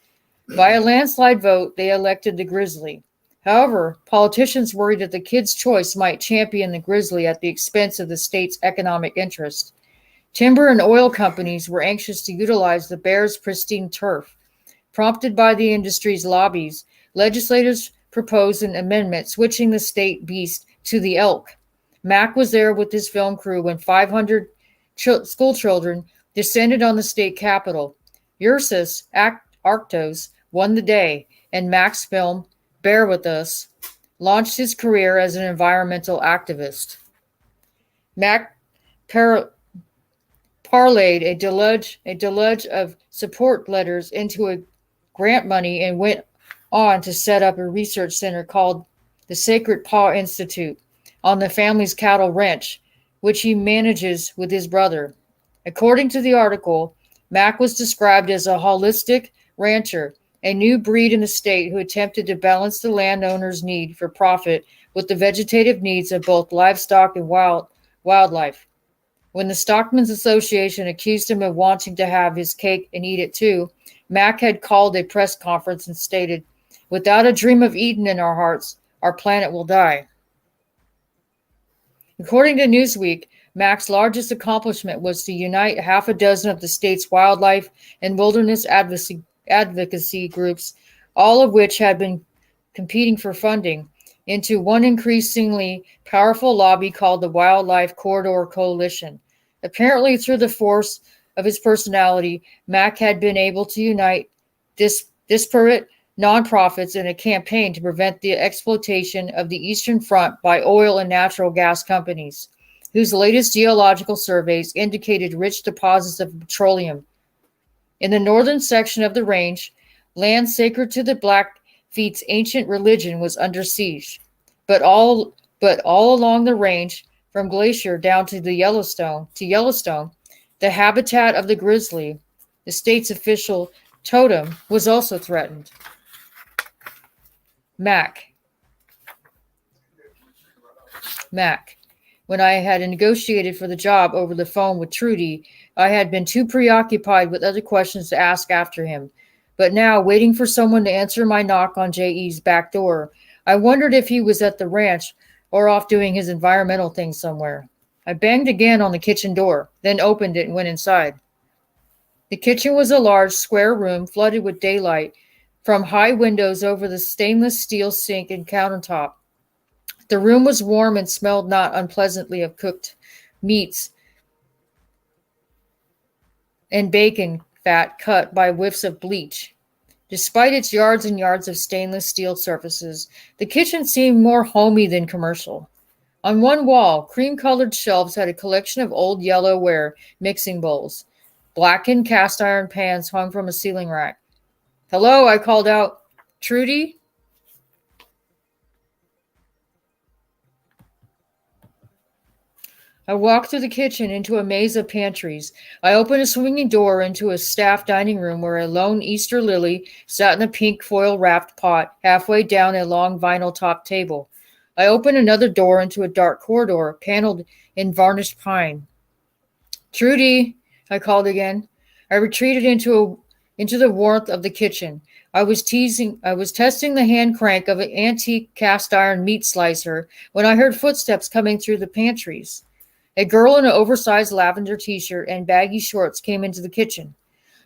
By a landslide vote, they elected the grizzly. However, politicians worried that the kids' choice might champion the grizzly at the expense of the state's economic interest. Timber and oil companies were anxious to utilize the bear's pristine turf. Prompted by the industry's lobbies, legislators proposed an amendment switching the state beast to the elk. Mac was there with his film crew when 500 school children descended on the state capitol. Ursus arctos won the day, and Mac's film, Bear With Us, launched his career as an environmental activist. Mac parlayed a deluge of support letters into a grant money and went on to set up a research center called the Sacred Paw Institute on the family's cattle ranch, which he manages with his brother. According to the article, Mac was described as a holistic rancher, a new breed in the state who attempted to balance the landowner's need for profit with the vegetative needs of both livestock and wildlife. When the Stockmen's Association accused him of wanting to have his cake and eat it too, Mac had called a press conference and stated, "Without a dream of Eden in our hearts, our planet will die." According to Newsweek, Mac's largest accomplishment was to unite 6 of the state's wildlife and wilderness advocacy groups, all of which had been competing for funding, into one increasingly powerful lobby called the Wildlife Corridor Coalition. Apparently, through the force of his personality, Mac had been able to unite disparate nonprofits in a campaign to prevent the exploitation of the Eastern Front by oil and natural gas companies, whose latest geological surveys indicated rich deposits of petroleum. In the northern section of the range, Land sacred to the Blackfeet's ancient religion was under siege. But all along the range, from Glacier down to Yellowstone, the habitat of the grizzly, the state's official totem, was also threatened. Mac. When I had negotiated for the job over the phone with Trudy, I had been too preoccupied with other questions to ask after him. But now, waiting for someone to answer my knock on J.E.'s back door, I wondered if he was at the ranch or off doing his environmental thing somewhere. I banged again on the kitchen door, then opened it and went inside. The kitchen was a large, square room flooded with daylight from high windows over the stainless steel sink and countertop. The room was warm and smelled not unpleasantly of cooked meats and bacon fat cut by whiffs of bleach. Despite its yards and yards of stainless steel surfaces, the kitchen seemed more homey than commercial. On one wall, cream-colored shelves had a collection of old yellowware mixing bowls. Blackened cast iron pans hung from a ceiling rack. "Hello," I called out. "Trudy?" I walked through the kitchen into a maze of pantries. I opened a swinging door into a staff dining room where a lone Easter lily sat in a pink foil-wrapped pot halfway down a long vinyl-topped table. I opened another door into a dark corridor paneled in varnished pine. "Trudy," I called again. I retreated into the warmth of the kitchen. I was testing the hand crank of an antique cast iron meat slicer when I heard footsteps coming through the pantries. A girl in an oversized lavender t-shirt and baggy shorts came into the kitchen.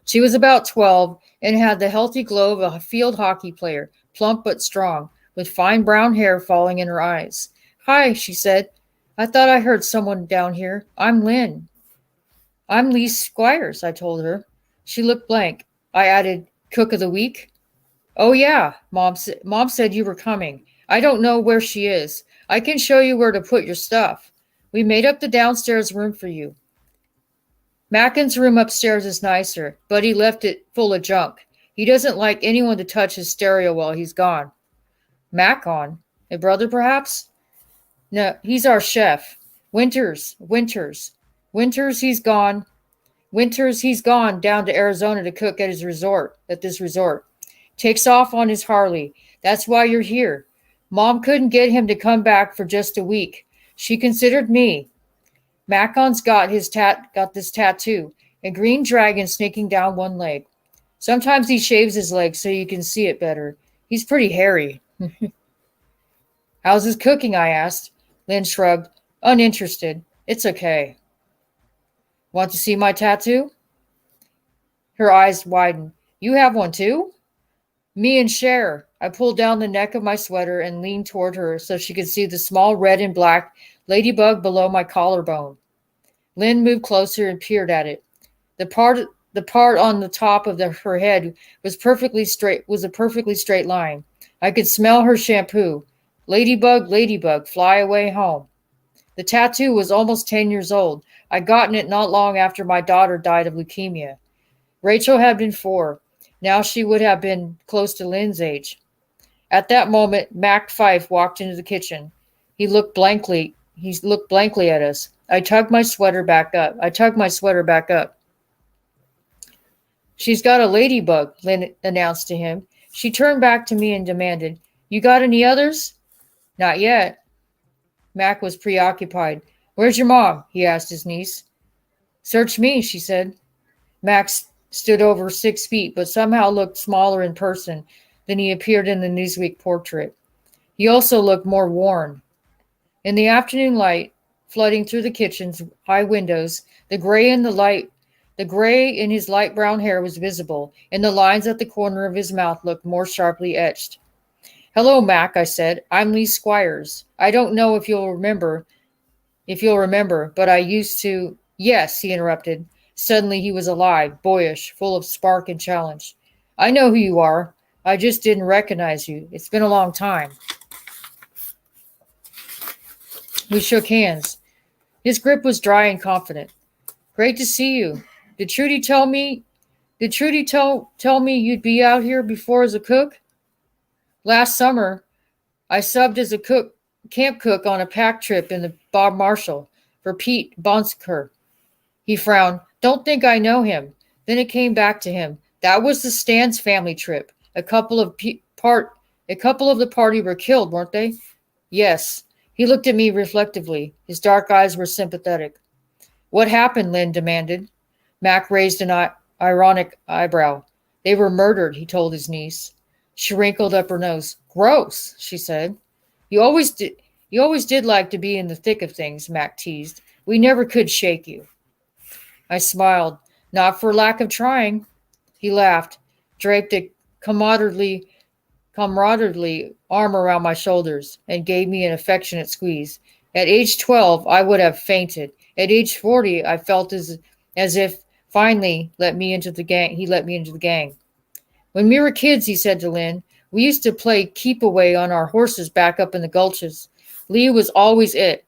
She was about 12 and had the healthy glow of a field hockey player, plump but strong, with fine brown hair falling in her eyes. "Hi," she said. "I thought I heard someone down here. I'm Lynn." "I'm Lee Squires," I told her. She looked blank. I added, "Cook of the week?" "Oh, yeah, Mom said you were coming. I don't know where she is. I can show you where to put your stuff. We made up the downstairs room for you. Mackin's room upstairs is nicer, but he left it full of junk. He doesn't like anyone to touch his stereo while he's gone." "Mac on? A brother, perhaps?" "No, he's our chef. Winters, he's gone. Winters, he's gone down to Arizona to cook at this resort. Takes off on his Harley. That's why you're here. Mom couldn't get him to come back for just a week. She considered me. Macon's got this tattoo, a green dragon snaking down one leg. Sometimes he shaves his legs so you can see it better. He's pretty hairy." "How's his cooking?" I asked. Lynn shrugged. "Uninterested. It's okay." "Want to see my tattoo?" Her eyes widened. "You have one too?" "Me and Cher." I pulled down the neck of my sweater and leaned toward her so she could see the small red and black ladybug below my collarbone. Lynn moved closer and peered at it. The part on the top of her head was a perfectly straight line. I could smell her shampoo. "Ladybug, ladybug, fly away home." The tattoo was almost 10 years old. I'd gotten it not long after my daughter died of leukemia. Rachel had been 4. Now she would have been close to Lynn's age. At that moment, Mac Fife walked into the kitchen. He looked blankly at us. I tugged my sweater back up. "She's got a ladybug," Lynn announced to him. She turned back to me and demanded, "You got any others?" "Not yet." Mac was preoccupied. "Where's your mom?" he asked his niece. "Search me," she said. Max stood over 6 feet, but somehow looked smaller in person than he appeared in the Newsweek portrait. He also looked more worn. In the afternoon light, flooding through the kitchen's high windows, the gray in his light brown hair was visible, and the lines at the corner of his mouth looked more sharply etched. "Hello, Mac," I said. "I'm Lee Squires. I don't know if you'll remember, but I used to—" "Yes," he interrupted. Suddenly he was alive, boyish, full of spark and challenge. "I know who you are. I just didn't recognize you. It's been a long time." We shook hands. His grip was dry and confident. "Great to see you. Did Trudy tell me Did Trudy tell me you'd be out here before as a cook? Last summer, I subbed as a camp cook on a pack trip in the Bob Marshall for Pete Bonsker. He frowned. Don't think I know him. Then it came back to him. That was the Stans family trip. A couple of the party were killed, weren't they? Yes. He looked at me reflectively. His dark eyes were sympathetic. What happened? Lynn demanded. Mac raised an ironic eyebrow. They were murdered, he told his niece. She wrinkled up her nose. Gross, she said. You always did like to be in the thick of things, Mac teased. We never could shake you. I smiled. Not for lack of trying. He laughed, draped a camaraderie arm around my shoulders, and gave me an affectionate squeeze. At age 12, I would have fainted. At age 40, I felt as if finally he let me into the gang. When we were kids, he said to Lynn, we used to play keep away on our horses back up in the gulches. Lee was always it.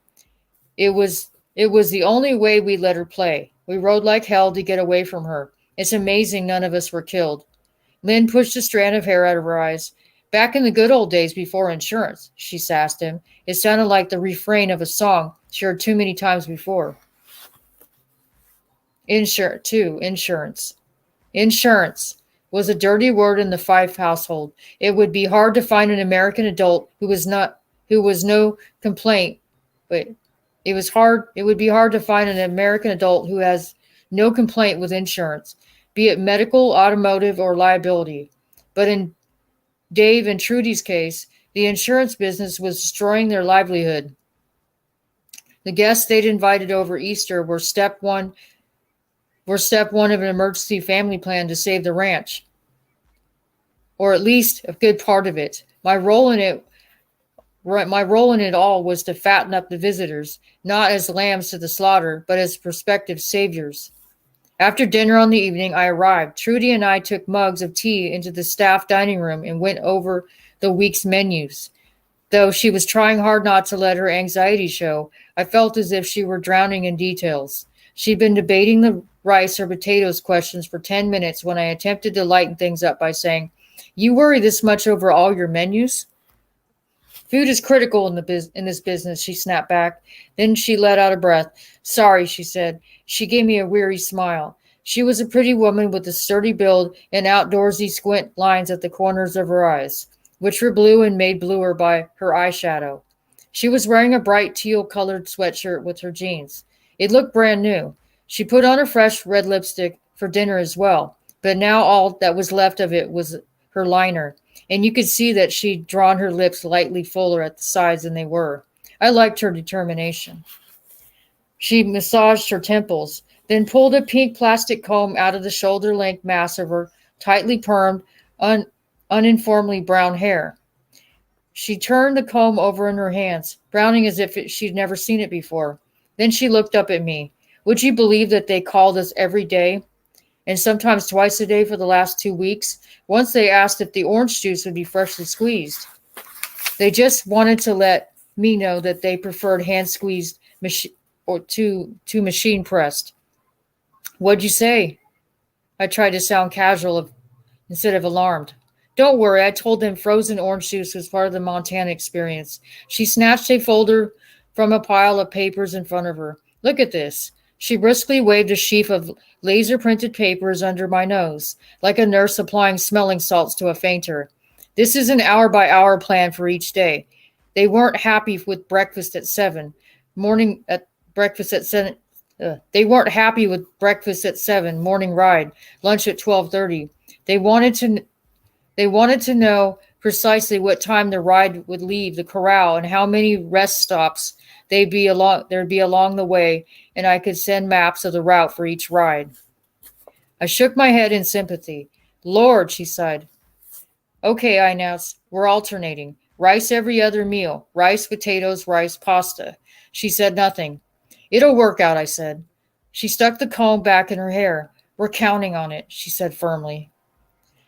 It was the only way we let her play. We rode like hell to get away from her. It's amazing none of us were killed. Lynn pushed a strand of hair out of her eyes. Back in the good old days before insurance, she sassed him. It sounded like the refrain of a song she heard too many times before. Insurance. Insurance was a dirty word in the Fife household. It would be hard to find an American adult who was no complaint, but it would be hard to find an American adult who has no complaint with insurance, be it medical, automotive, or liability. But in Dave and Trudy's case, the insurance business was destroying their livelihood. The guests they'd invited over Easter were step one of an emergency family plan to save the ranch, or at least a good part of it. My role in it all was to fatten up the visitors, not as lambs to the slaughter, but as prospective saviors. After dinner on the evening, I arrived. Trudy and I took mugs of tea into the staff dining room and went over the week's menus. Though she was trying hard not to let her anxiety show, I felt as if she were drowning in details. She'd been debating the rice or potatoes questions for 10 minutes when I attempted to lighten things up by saying, "You worry this much over all your menus?" "Food is critical in this business," she snapped back. Then she let out a breath. "Sorry," she said. She gave me a weary smile. She was a pretty woman with a sturdy build and outdoorsy squint lines at the corners of her eyes, which were blue and made bluer by her eyeshadow. She was wearing a bright teal-colored sweatshirt with her jeans. It looked brand new. She put on a fresh red lipstick for dinner as well, but now all that was left of it was her liner, and you could see that she'd drawn her lips lightly fuller at the sides than they were. I liked her determination. She massaged her temples, then pulled a pink plastic comb out of the shoulder-length mass of her tightly permed, uniformly brown hair. She turned the comb over in her hands, browning as if she'd never seen it before. Then she looked up at me. Would you believe that they called us every day, and sometimes twice a day for the last 2 weeks? Once they asked if the orange juice would be freshly squeezed. They just wanted to let me know that they preferred hand-squeezed to machine pressed. What'd you say? I tried to sound casual instead of alarmed. Don't worry, I told them frozen orange juice was part of the Montana experience. She snatched a folder from a pile of papers in front of her. Look at this. She briskly waved a sheaf of laser-printed papers under my nose, like a nurse applying smelling salts to a fainter. This is an hour-by-hour plan for each day. They weren't happy with breakfast at 7. They weren't happy with breakfast at 7, morning ride, lunch at 12:30. They wanted to know precisely what time the ride would leave the corral and how many rest stops there'd be along the way, and I could send maps of the route for each ride. I shook my head in sympathy. Lord, she sighed. Okay, I announced. We're alternating. Rice every other meal. Rice, potatoes, rice, pasta. She said nothing. It'll work out, I said. She stuck the comb back in her hair. We're counting on it, she said firmly.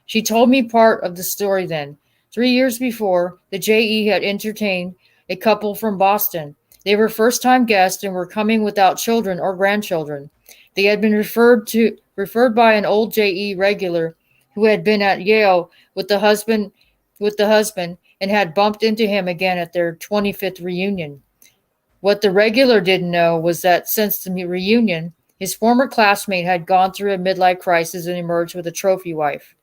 She told me part of the story then. 3 years before, the JE had entertained a couple from Boston. They were first-time guests and were coming without children or grandchildren. They had been referred by an old JE regular who had been at Yale with the husband and had bumped into him again at their 25th reunion. What the regular didn't know was that since the reunion, his former classmate had gone through a midlife crisis and emerged with a trophy wife.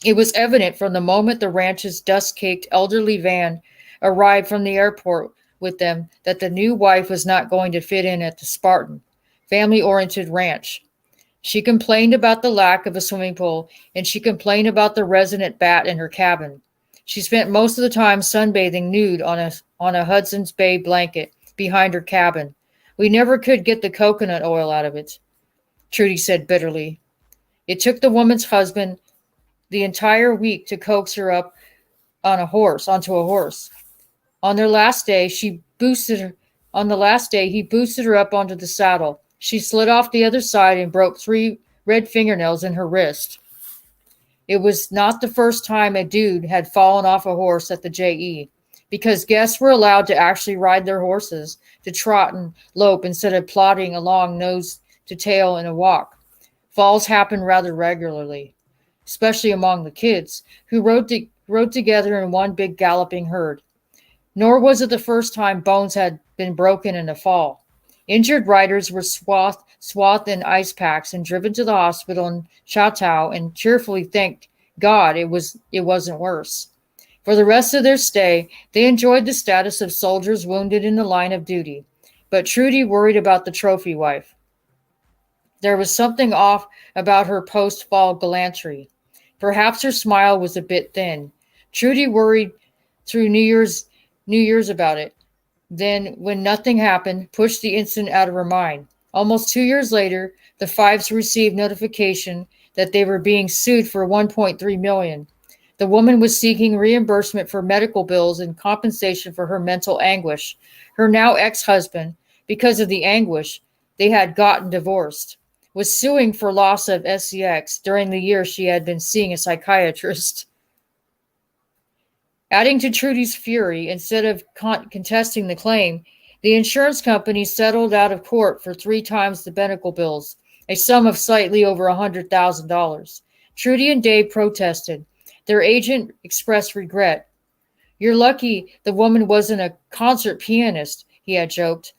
It was evident from the moment the ranch's dust-caked elderly van arrived from the airport with them that the new wife was not going to fit in at the Spartan, family-oriented ranch. She complained about the lack of a swimming pool, and she complained about the resident bat in her cabin. She spent most of the time sunbathing nude on a Hudson's Bay blanket behind her cabin. We never could get the coconut oil out of it, Trudy said bitterly. It took the woman's husband the entire week to coax her up onto a horse. On the last day, he boosted her up onto the saddle. She slid off the other side and broke 3 red fingernails in her wrist. It was not the first time a dude had fallen off a horse at the JE, because guests were allowed to actually ride their horses, to trot and lope instead of plodding along nose to tail in a walk. Falls happened rather regularly, especially among the kids, who rode together in one big galloping herd. Nor was it the first time bones had been broken in a fall. Injured riders were swathed in ice packs and driven to the hospital in Chateau and cheerfully thanked God it wasn't worse. For the rest of their stay, they enjoyed the status of soldiers wounded in the line of duty, but Trudy worried about the trophy wife. There was something off about her post-fall gallantry. Perhaps her smile was a bit thin. Trudy worried through New Year's about it. Then, when nothing happened, pushed the incident out of her mind. Almost 2 years later, the Fives received notification that they were being sued for $1.3 million. The woman was seeking reimbursement for medical bills and compensation for her mental anguish. Her now ex-husband, because of the anguish, they had gotten divorced, was suing for loss of SEX during the year she had been seeing a psychiatrist. Adding to Trudy's fury, instead of contesting the claim, the insurance company settled out of court for 3 times the medical bills, a sum of slightly over $100,000. Trudy and Dave protested. Their agent expressed regret. "You're lucky the woman wasn't a concert pianist," he had joked.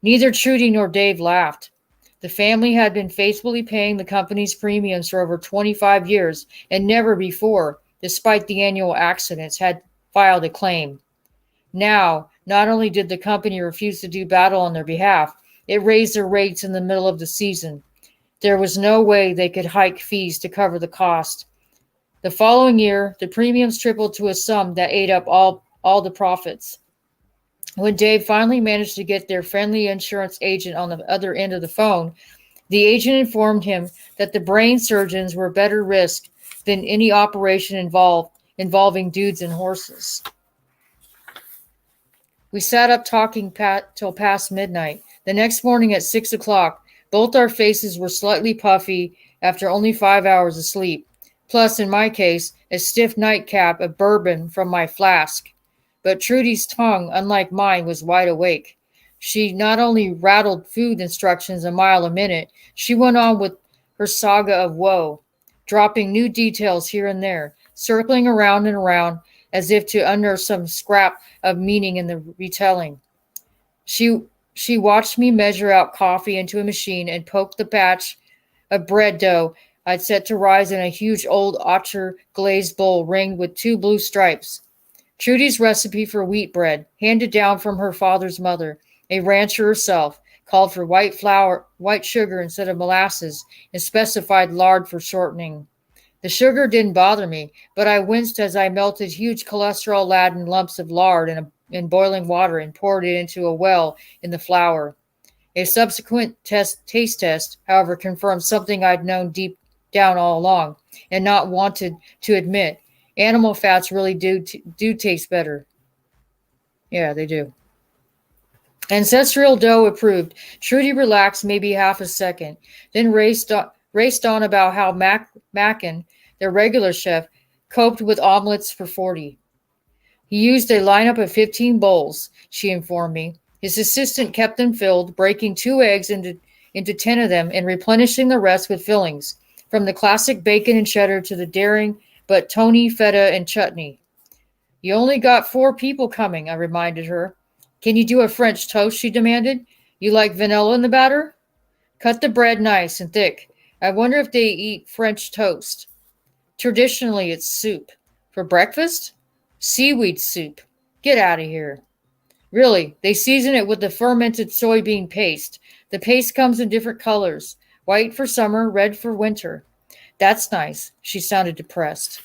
Neither Trudy nor Dave laughed. The family had been faithfully paying the company's premiums for over 25 years and never before, despite the annual accidents, had filed a claim. Now, not only did the company refuse to do battle on their behalf, it raised their rates in the middle of the season. There was no way they could hike fees to cover the cost. The following year, the premiums tripled to a sum that ate up all the profits. When Dave finally managed to get their friendly insurance agent on the other end of the phone, the agent informed him that the brain surgeons were better risk than any operation involving dudes and horses. We sat up talking till past midnight. The next morning at 6 o'clock, both our faces were slightly puffy after only 5 hours of sleep. Plus, in my case, a stiff nightcap of bourbon from my flask. But Trudy's tongue, unlike mine, was wide awake. She not only rattled food instructions a mile a minute, she went on with her saga of woe, dropping new details here and there, circling around and around as if to unearth some scrap of meaning in the retelling. She watched me measure out coffee into a machine and poke the batch of bread dough I'd set to rise in a huge old Ocher glazed bowl ringed with 2 blue stripes. Trudy's recipe for wheat bread, handed down from her father's mother, a rancher herself, called for white sugar instead of molasses, and specified lard for shortening. The sugar didn't bother me, but I winced as I melted huge cholesterol-laden lumps of lard in boiling water and poured it into a well in the flour. A subsequent taste test, however, confirmed something I'd known deep down all along and not wanted to admit. Animal fats really do taste better. Yeah, they do. Ancestral dough approved. Trudy relaxed maybe half a second, then raced on about how Mackin, their regular chef, coped with omelets for 40. He used a lineup of 15 bowls, she informed me. His assistant kept them filled, breaking 2 eggs into into 10 of them and replenishing the rest with fillings, from the classic bacon and cheddar to the daring but Tony, feta, and chutney. You only got 4 people coming, I reminded her. Can you do a French toast, she demanded. You like vanilla in the batter? Cut the bread nice and thick. I wonder if they eat French toast. Traditionally, it's soup. For breakfast? Seaweed soup. Get out of here. Really, they season it with the fermented soybean paste. The paste comes in different colors. White for summer, red for winter. That's nice. She sounded depressed.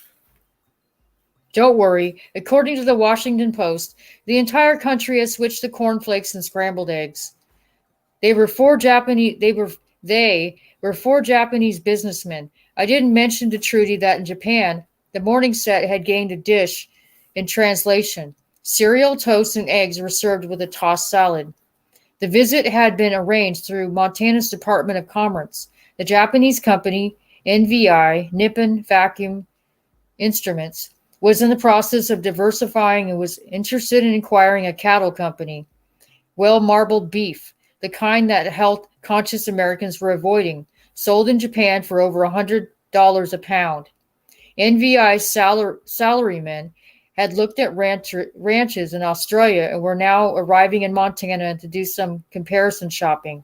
Don't worry. According to the Washington Post, the entire country has switched to cornflakes and scrambled eggs. They were 4 Japanese businessmen. I didn't mention to Trudy that in Japan, the morning set had gained a dish in translation. Cereal, toast, and eggs were served with a tossed salad. The visit had been arranged through Montana's Department of Commerce. The Japanese company, NVI, Nippon Vacuum Instruments, was in the process of diversifying and was interested in acquiring a cattle company. Well-marbled beef, the kind that health-conscious Americans were avoiding, sold in Japan for over $100 a pound. NVI's salarymen had looked at ranches in Australia and were now arriving in Montana to do some comparison shopping.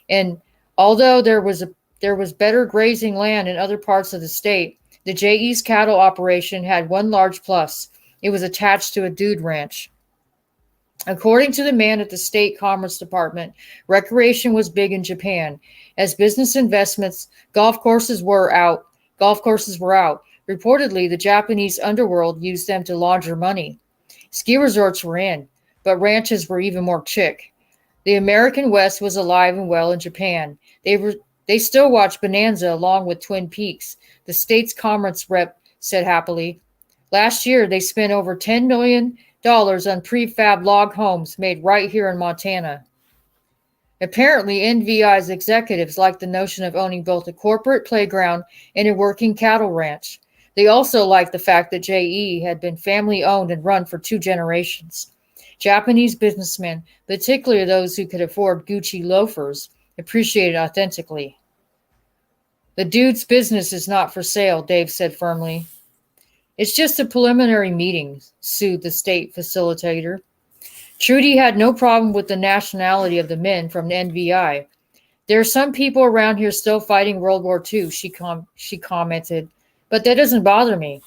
And although there was better grazing land in other parts of the state, the JE's cattle operation had one large plus. It was attached to a dude ranch. According to the man at the State Commerce Department, recreation was big in Japan. As business investments, golf courses were out. Reportedly, the Japanese underworld used them to launder money. Ski resorts were in, but ranches were even more chic. The American West was alive and well in Japan. They still watch Bonanza along with Twin Peaks, the state's commerce rep said happily. Last year, they spent over $10 million on prefab log homes made right here in Montana. Apparently, NVI's executives liked the notion of owning both a corporate playground and a working cattle ranch. They also liked the fact that JE had been family-owned and run for 2 generations. Japanese businessmen, particularly those who could afford Gucci loafers, appreciated authentically. The dude's business is not for sale, Dave said firmly. It's just a preliminary meeting, soothed the state facilitator. Trudy had no problem with the nationality of the men from NVI. There are some people around here still fighting World War II, she commented, but that doesn't bother me.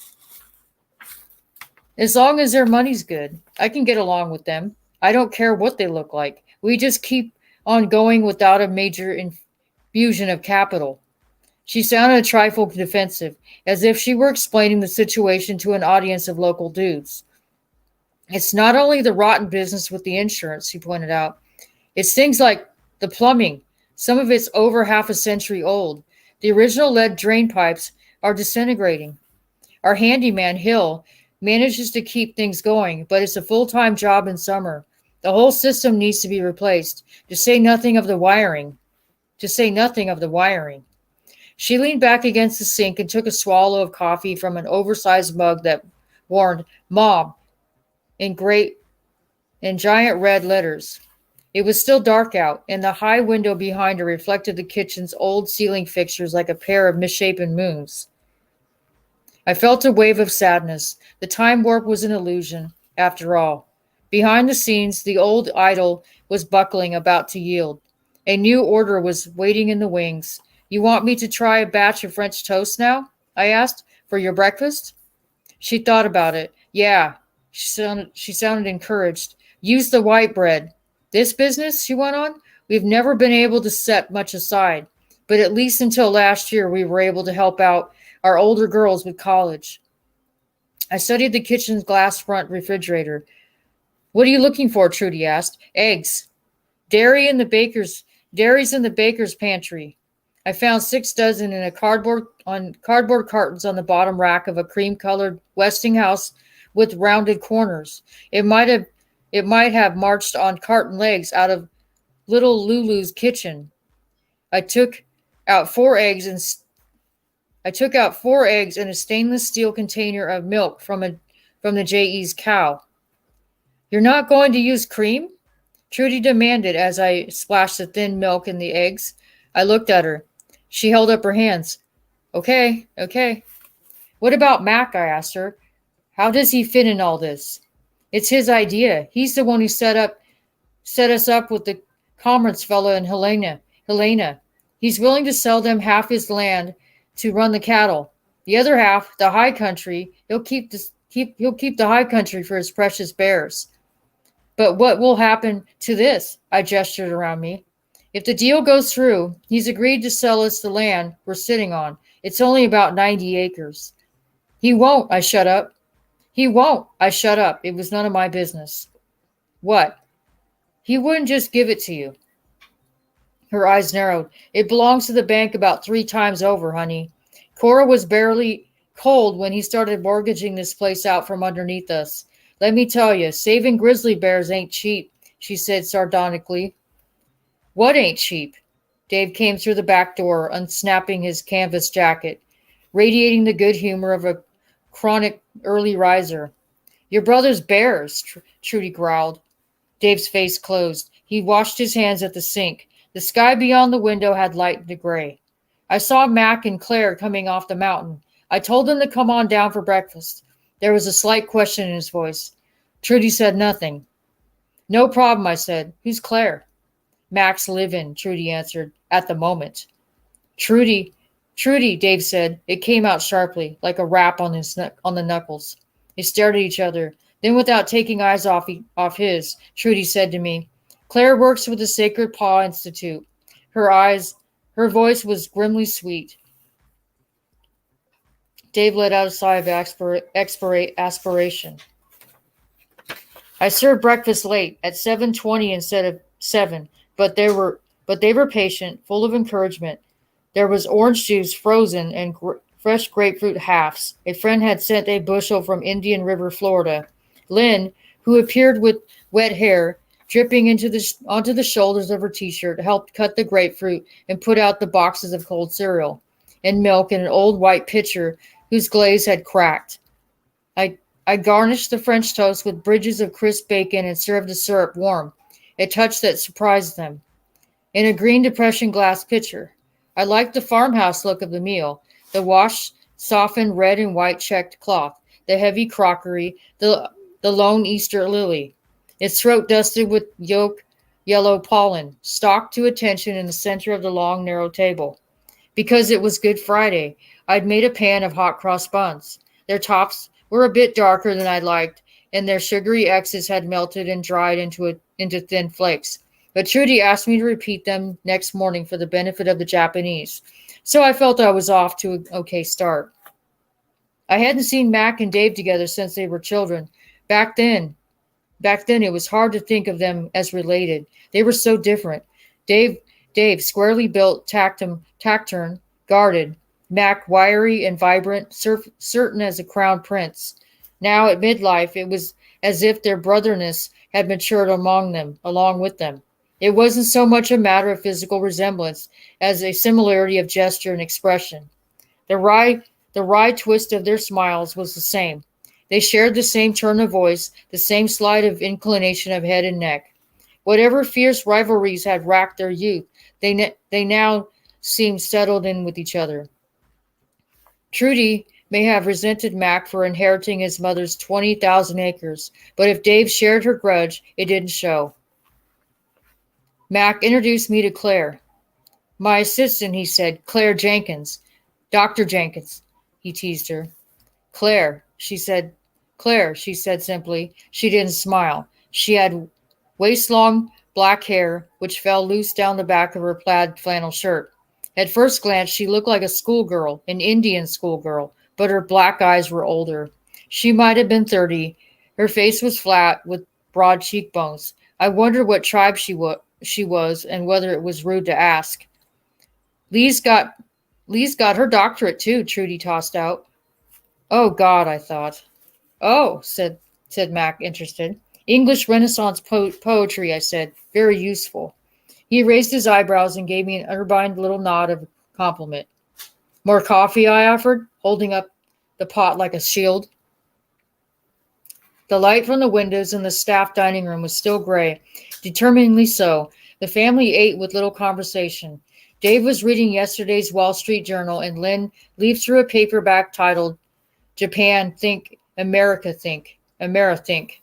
As long as their money's good, I can get along with them. I don't care what they look like. We just keep on going without a major infusion of capital. She sounded a trifle defensive, as if she were explaining the situation to an audience of local dudes. It's not only the rotten business with the insurance, she pointed out. It's things like the plumbing. Some of it's over half a century old. The original lead drain pipes are disintegrating. Our handyman, Hill, manages to keep things going, but it's a full-time job in summer. The whole system needs to be replaced, to say nothing of the wiring. She leaned back against the sink and took a swallow of coffee from an oversized mug that warned "Mom" in giant red letters. It was still dark out, and the high window behind her reflected the kitchen's old ceiling fixtures like a pair of misshapen moons. I felt a wave of sadness. The time warp was an illusion, after all. Behind the scenes, the old idol was buckling, about to yield. A new order was waiting in the wings. You want me to try a batch of French toast now? I asked. For your breakfast? She thought about it. Yeah. She sounded encouraged. Use the white bread. This business, she went on, we've never been able to set much aside. But at least until last year, we were able to help out our older girls with college. I studied the kitchen's glass front refrigerator. What are you looking for? Trudy asked. Eggs. Dairy's in the baker's pantry. I found 6 dozen in cardboard cartons on the bottom rack of a cream-colored Westinghouse with rounded corners. It might have marched on carton legs out of little Lulu's kitchen. I took out 4 eggs and a stainless steel container of milk from the JE's cow. You're not going to use cream? Trudy demanded as I splashed the thin milk in the eggs. I looked at her. She held up her hands. Okay, okay. What about Mac? I asked her. How does he fit in all this? It's his idea. He's the one who set us up with the Commerce fella and Helena. He's willing to sell them half his land to run the cattle. The other half, the high country, he'll keep the high country for his precious bears. But what will happen to this? I gestured around me. If the deal goes through, he's agreed to sell us the land we're sitting on. It's only about 90 acres. He won't, I shut up. He won't, I shut up. It was none of my business. What? He wouldn't just give it to you. Her eyes narrowed. It belongs to the bank about 3 times over, honey. Cora was barely cold when he started mortgaging this place out from underneath us. Let me tell you, saving grizzly bears ain't cheap, she said sardonically. What ain't cheap? Dave came through the back door, unsnapping his canvas jacket, radiating the good humor of a chronic early riser. Your brother's bears, Trudy growled. Dave's face closed. He washed his hands at the sink. The sky beyond the window had lightened to gray. I saw Mac and Claire coming off the mountain. I told them to come on down for breakfast. There was a slight question in his voice. Trudy said nothing. No problem, I said. Who's Claire? Mac's live-in, Trudy answered, at the moment. Trudy, Dave said. It came out sharply, like a rap on the knuckles. They stared at each other. Then, without taking eyes off his, Trudy said to me, Claire works with the Sacred Paw Institute. Her voice was grimly sweet. Dave let out a sigh of aspiration. I served breakfast late, at 7:20 instead of 7, but they were patient, full of encouragement. There was orange juice frozen and fresh grapefruit halves. A friend had sent a bushel from Indian River, Florida. Lynn, who appeared with wet hair dripping onto the shoulders of her t-shirt, helped cut the grapefruit and put out the boxes of cold cereal and milk in an old white pitcher whose glaze had cracked. I garnished the French toast with bridges of crisp bacon and served the syrup warm, a touch that surprised them. In a green depression glass pitcher. I liked the farmhouse look of the meal, the washed, softened red and white checked cloth, the heavy crockery, the lone Easter lily, its throat dusted with yellow pollen, stalked to attention in the center of the long, narrow table. Because it was Good Friday, I'd made a pan of hot cross buns. Their tops were a bit darker than I'd liked, and their sugary X's had melted and dried into thin flakes. But Trudy asked me to repeat them next morning for the benefit of the Japanese, so I felt I was off to an okay start. I hadn't seen Mac and Dave together since they were children. Back then, it was hard to think of them as related. They were so different. Dave, squarely built, taciturn, guarded. Mac, wiry and vibrant, certain as a crown prince. Now at midlife, it was as if their brotherness had matured along with them. It wasn't so much a matter of physical resemblance as a similarity of gesture and expression. The wry twist of their smiles was the same. They shared the same turn of voice, the same slight of inclination of head and neck. Whatever fierce rivalries had racked their youth, they now seemed settled in with each other. Trudy may have resented Mac for inheriting his mother's 20,000 acres, but if Dave shared her grudge, it didn't show. Mac introduced me to Claire. My assistant, he said, Claire Jenkins. Dr. Jenkins, he teased her. Claire, she said simply. She didn't smile. She had waist-long black hair, which fell loose down the back of her plaid flannel shirt. At first glance, she looked like a schoolgirl, an Indian schoolgirl, but her black eyes were older. She might have been 30. Her face was flat, with broad cheekbones. I wondered what tribe she was and whether it was rude to ask. Lee's got her doctorate too, Trudy tossed out. Oh, God, I thought. Oh, said Mac, interested. English Renaissance poetry, I said. Very useful. He raised his eyebrows and gave me an urbane little nod of compliment. More coffee, I offered, holding up the pot like a shield. The light from the windows in the staff dining room was still gray, determinedly so. The family ate with little conversation. Dave was reading yesterday's Wall Street Journal, and Lynn leafed through a paperback titled Japan Think, America Think, America Think.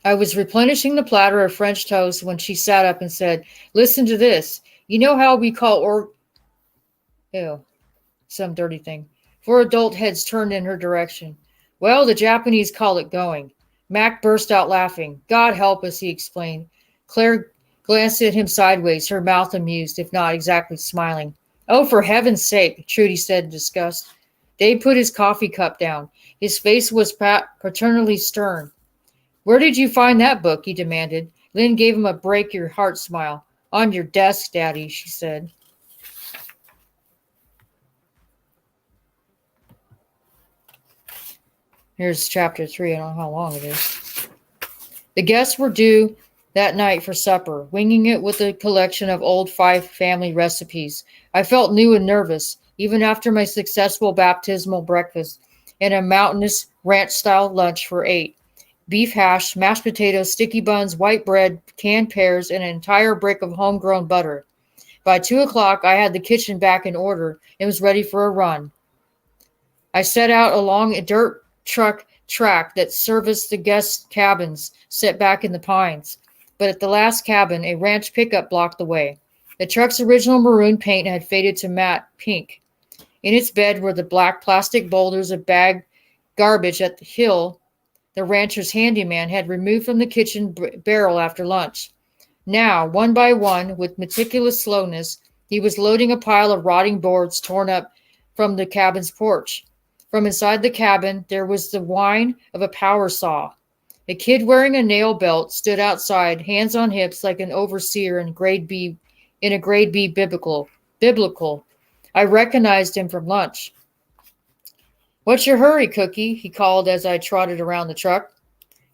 I was replenishing the platter of French toast when she sat up and said, "Listen to this. You know how we call ew, some dirty thing." Four adult heads turned in her direction. "Well, the Japanese call it going." Mac burst out laughing. "God help us," he explained. Claire glanced at him sideways, her mouth amused, if not exactly smiling. "Oh, for heaven's sake," Trudy said in disgust. Dave put his coffee cup down. His face was paternally stern. "Where did you find that book?" he demanded. Lynn gave him a break-your-heart smile. "On your desk, Daddy," she said. Here's chapter 3. I don't know how long it is. The guests were due that night for supper, winging it with a collection of old Fife family recipes. I felt new and nervous, even after my successful baptismal breakfast and a mountainous ranch-style lunch for 8. Beef hash, mashed potatoes, sticky buns, white bread, canned pears, and an entire brick of homegrown butter. By 2 o'clock, I had the kitchen back in order and was ready for a run. I set out along a dirt truck track that serviced the guest cabins set back in the pines. But at the last cabin, a ranch pickup blocked the way. The truck's original maroon paint had faded to matte pink. In its bed were the black plastic boulders of bagged garbage at the hill the rancher's handyman had removed from the kitchen barrel after lunch. Now, one by one, with meticulous slowness, he was loading a pile of rotting boards torn up from the cabin's porch. From inside the cabin, there was the whine of a power saw. A kid wearing a nail belt stood outside, hands on hips like an overseer in a grade B biblical. I recognized him from lunch. "What's your hurry, Cookie?" he called as I trotted around the truck.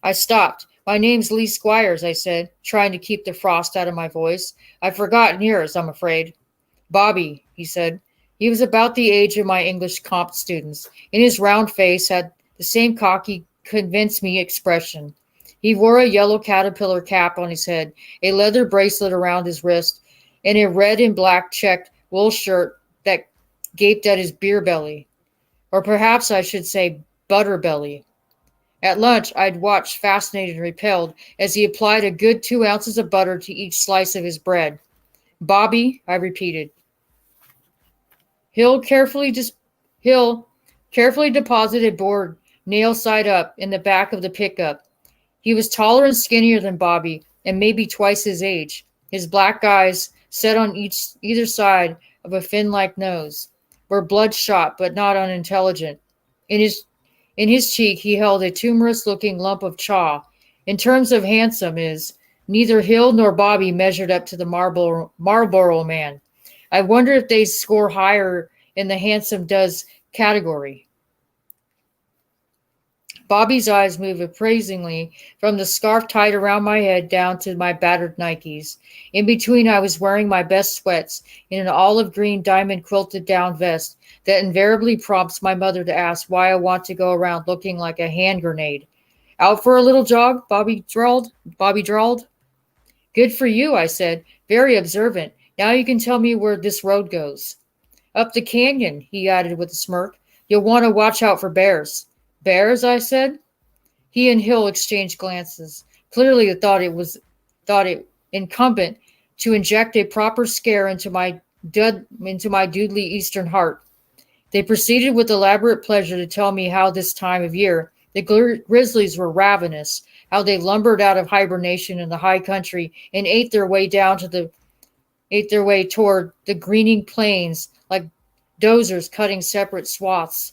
I stopped. "My name's Lee Squires," I said, trying to keep the frost out of my voice. "I've forgotten yours, I'm afraid." "Bobby," he said. He was about the age of my English comp students, and his round face had the same cocky, convince-me expression. He wore a yellow caterpillar cap on his head, a leather bracelet around his wrist, and a red and black checked wool shirt that gaped at his beer belly. Or perhaps I should say butter belly. At lunch, I'd watched fascinated and repelled as he applied a good 2 ounces of butter to each slice of his bread. "Bobby," I repeated. Hill carefully deposited board, nail side up, in the back of the pickup. He was taller and skinnier than Bobby, and maybe twice his age. His black eyes, set on either side of a fin-like nose, were bloodshot but not unintelligent. In his cheek, he held a tumorous-looking lump of chaw. In terms of handsome, neither Hill nor Bobby measured up to the Marlboro Man. I wonder if they score higher in the handsome does category. Bobby's eyes moved appraisingly from the scarf tied around my head down to my battered Nikes. In between, I was wearing my best sweats in an olive green diamond quilted down vest that invariably prompts my mother to ask why I want to go around looking like a hand grenade. "Out for a little jog?" Bobby drawled. "Good for you," I said. "Very observant. Now you can tell me where this road goes." "Up the canyon," he added with a smirk. "You'll want to watch out for bears." "Bears?" I said. He and Hill exchanged glances. Clearly they thought it incumbent to inject a proper scare into my doodly eastern heart. They proceeded with elaborate pleasure to tell me how this time of year the grizzlies were ravenous, how they lumbered out of hibernation in the high country and ate their way toward the greening plains like dozers cutting separate swaths.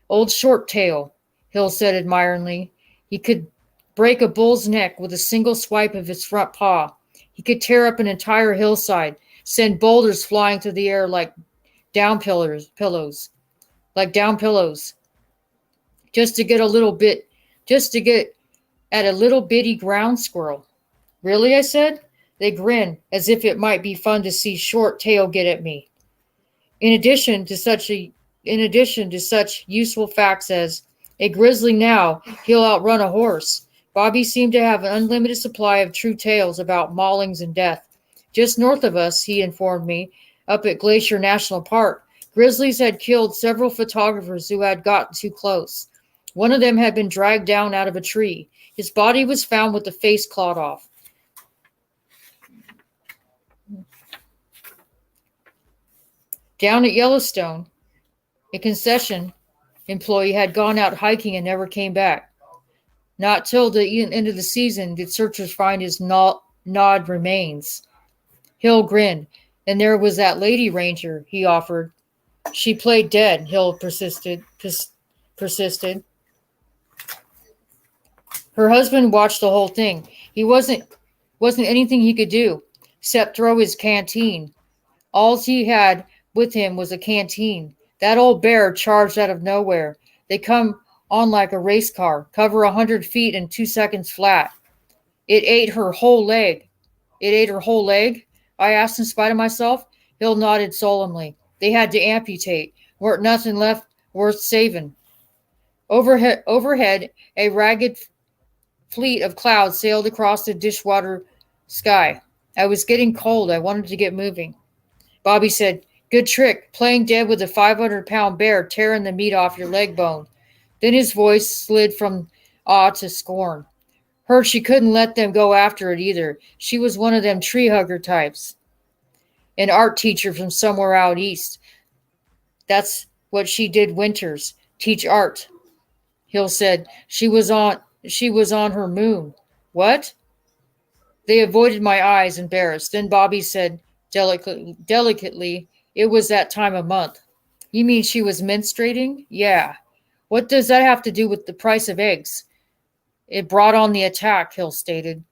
"Old Short Tail," Hill said admiringly. "He could break a bull's neck with a single swipe of his front paw. He could tear up an entire hillside, send boulders flying through the air like down pillows, just to get at a little bitty ground squirrel." "Really?" I said. They grinned, as if it might be fun to see Short Tail get at me. In addition to such useful facts as a grizzly now, he'll outrun a horse. Bobby seemed to have an unlimited supply of true tales about maulings and death. Just north of us, he informed me, up at Glacier National Park, grizzlies had killed several photographers who had gotten too close. One of them had been dragged down out of a tree. His body was found with the face clawed off. Down at Yellowstone, a concession employee had gone out hiking and never came back. Not till the end of the season did searchers find his gnawed remains. Hill grinned. And there was that lady ranger, he offered. She played dead, Hill persisted. Her husband watched the whole thing. He wasn't anything he could do, except throw his canteen. All he had with him was a canteen. That old bear charged out of nowhere. They come on like a race car, cover 100 feet in 2 seconds flat. It ate her whole leg. It ate her whole leg? I asked in spite of myself. Hill nodded solemnly. They had to amputate. Weren't nothing left worth saving. Overhead, a ragged fleet of clouds sailed across the dishwater sky. I was getting cold. I wanted to get moving. Bobby said, "Good trick, playing dead with a 500-pound bear tearing the meat off your leg bone." Then his voice slid from awe to scorn. Heard she couldn't let them go after it either. She was one of them tree hugger types. An art teacher from somewhere out east. That's what she did winters, teach art. Hill said, she was on her moon. What? They avoided my eyes, embarrassed. Then Bobby said delicately, it was that time of month. You mean she was menstruating? Yeah. What does that have to do with the price of eggs? It brought on the attack, Hill stated.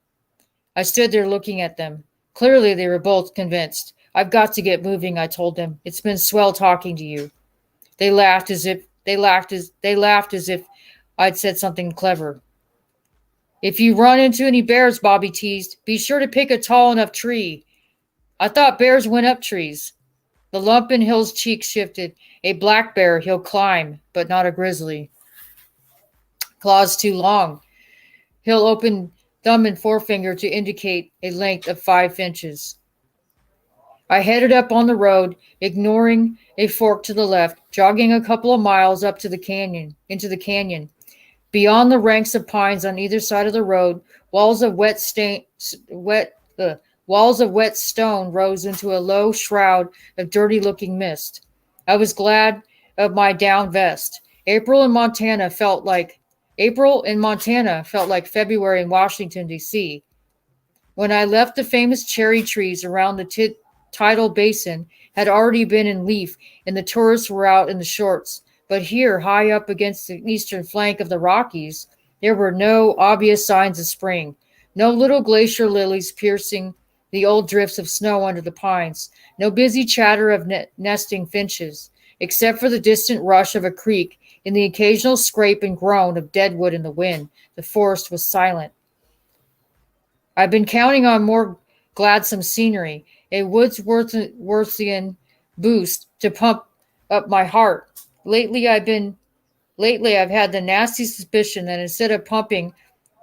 I stood there looking at them. Clearly they were both convinced. I've got to get moving, I told them. It's been swell talking to you. They laughed as if I'd said something clever. If you run into any bears, Bobby teased, be sure to pick a tall enough tree. I thought bears went up trees. The lump in Hill's cheek shifted. A black bear he'll climb, but not a grizzly. Claws too long. Hill opened thumb and forefinger to indicate a length of 5 inches. I headed up on the road, ignoring a fork to the left, jogging a couple of miles up to the canyon, into the canyon. Beyond the ranks of pines on either side of the road, walls of wet stone rose into a low shroud of dirty-looking mist. I was glad of my down vest. April in Montana felt like February in Washington, D.C. When I left, the famous cherry trees around the tidal basin had already been in leaf, and the tourists were out in the shorts. But here, high up against the eastern flank of the Rockies, there were no obvious signs of spring. No little glacier lilies piercing the old drifts of snow under the pines. No busy chatter of nesting finches, except for the distant rush of a creek and the occasional scrape and groan of deadwood in the wind. The forest was silent. I've been counting on more gladsome scenery, a Wordsworthian boost to pump up my heart. Lately, I've had the nasty suspicion that instead of pumping,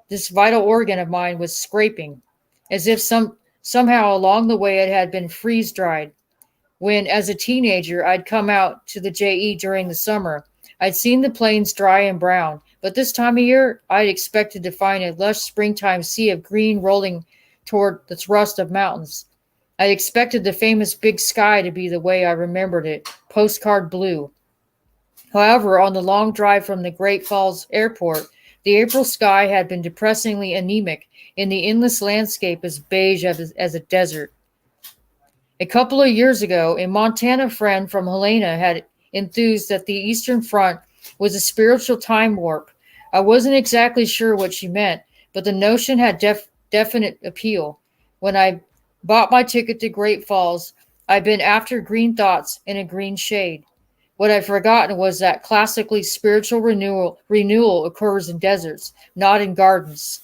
this vital organ of mine was scraping, as if somehow along the way it had been freeze-dried. When, as a teenager, I'd come out to the JE during the summer, I'd seen the plains dry and brown, but this time of year, I'd expected to find a lush springtime sea of green rolling toward the thrust of mountains. I expected the famous big sky to be the way I remembered it, postcard blue. However, on the long drive from the Great Falls Airport, the April sky had been depressingly anemic, and the endless landscape as beige as a desert. A couple of years ago, a Montana friend from Helena had enthused that the Eastern Front was a spiritual time warp. I wasn't exactly sure what she meant, but the notion had definite appeal. When I bought my ticket to Great Falls, I'd been after green thoughts in a green shade. What I'd forgotten was that classically spiritual renewal occurs in deserts, not in gardens.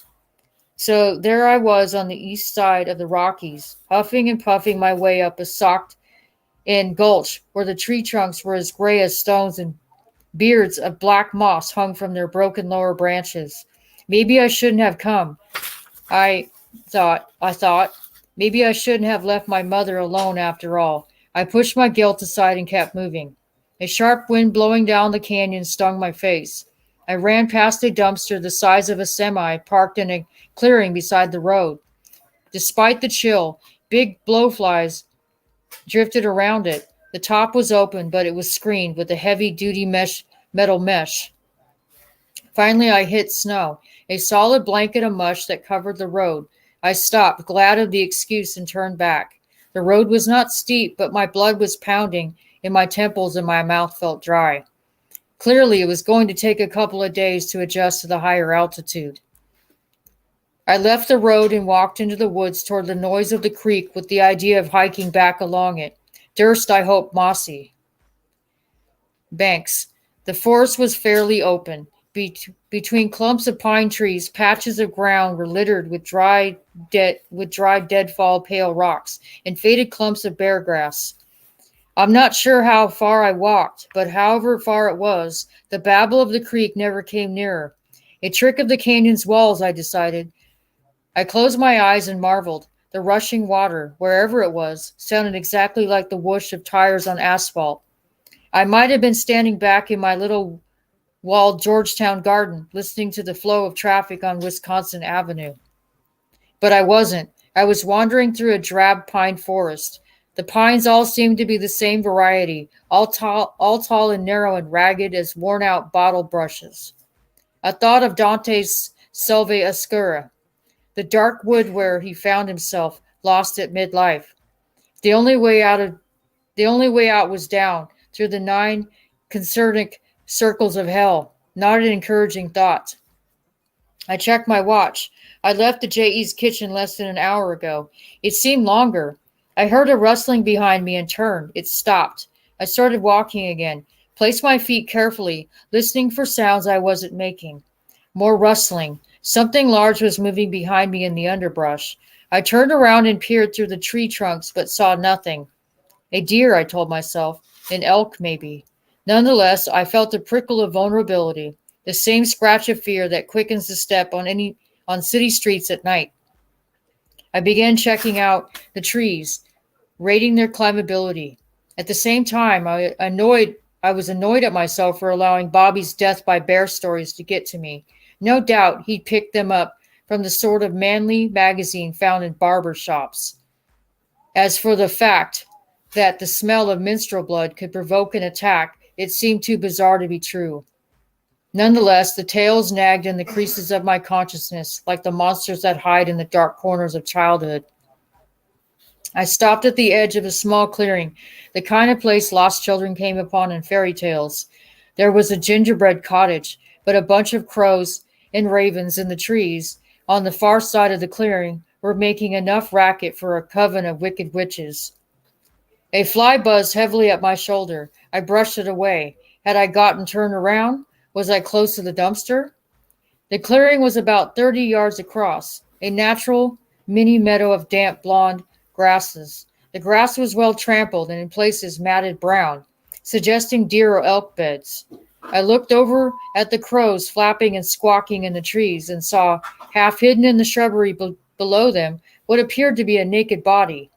So there I was on the east side of the Rockies, huffing and puffing my way up a socked-in gulch where the tree trunks were as gray as stones and beards of black moss hung from their broken lower branches. Maybe I shouldn't have come. I thought, maybe I shouldn't have left my mother alone after all. I pushed my guilt aside and kept moving. A sharp wind blowing down the canyon stung my face. I ran past a dumpster the size of a semi parked in a clearing beside the road. Despite the chill, big blowflies drifted around it. The top was open, but it was screened with a heavy-duty metal mesh. Finally, I hit snow, a solid blanket of mush that covered the road. I stopped, glad of the excuse, and turned back. The road was not steep, but my blood was pounding in my temples and my mouth felt dry. Clearly, it was going to take a couple of days to adjust to the higher altitude. I left the road and walked into the woods toward the noise of the creek with the idea of hiking back along it. Durst, I hope, mossy banks. The forest was fairly open. Between clumps of pine trees, patches of ground were littered with dried deadfall pale rocks and faded clumps of bear grass. I'm not sure how far I walked, but however far it was, the babble of the creek never came nearer. A trick of the canyon's walls, I decided. I closed my eyes and marveled. The rushing water, wherever it was, sounded exactly like the whoosh of tires on asphalt. I might have been standing back in my little walled Georgetown garden, listening to the flow of traffic on Wisconsin Avenue. But I wasn't. I was wandering through a drab pine forest. The pines all seemed to be the same variety, all tall and narrow and ragged as worn-out bottle brushes. I thought of Dante's Selve Oscura, the dark wood where he found himself lost at midlife. The only way out was down through the 9 concentric circles of hell. Not an encouraging thought. I checked my watch. I left the J.E.'s kitchen less than an hour ago. It seemed longer. I heard a rustling behind me and turned. It stopped. I started walking again, placed my feet carefully, listening for sounds I wasn't making. More rustling. Something large was moving behind me in the underbrush. I turned around and peered through the tree trunks, but saw nothing. A deer, I told myself. An elk, maybe. Nonetheless, I felt a prickle of vulnerability, the same scratch of fear that quickens the step on city streets at night. I began checking out the trees, rating their climbability. At the same time, I was annoyed at myself for allowing Bobby's death by bear stories to get to me. No doubt he'd picked them up from the sort of manly magazine found in barber shops. As for the fact that the smell of minstrel blood could provoke an attack, it seemed too bizarre to be true. Nonetheless, the tales nagged in the creases of my consciousness, like the monsters that hide in the dark corners of childhood. I stopped at the edge of a small clearing, the kind of place lost children came upon in fairy tales. There was a gingerbread cottage, but a bunch of crows and ravens in the trees on the far side of the clearing were making enough racket for a coven of wicked witches. A fly buzzed heavily at my shoulder. I brushed it away. Had I turned around? Was I close to the dumpster? The clearing was about 30 yards across, a natural mini meadow of damp blonde grasses. The grass was well trampled and in places matted brown, suggesting deer or elk beds. I looked over at the crows flapping and squawking in the trees and saw, half hidden in the shrubbery below them, what appeared to be a naked body.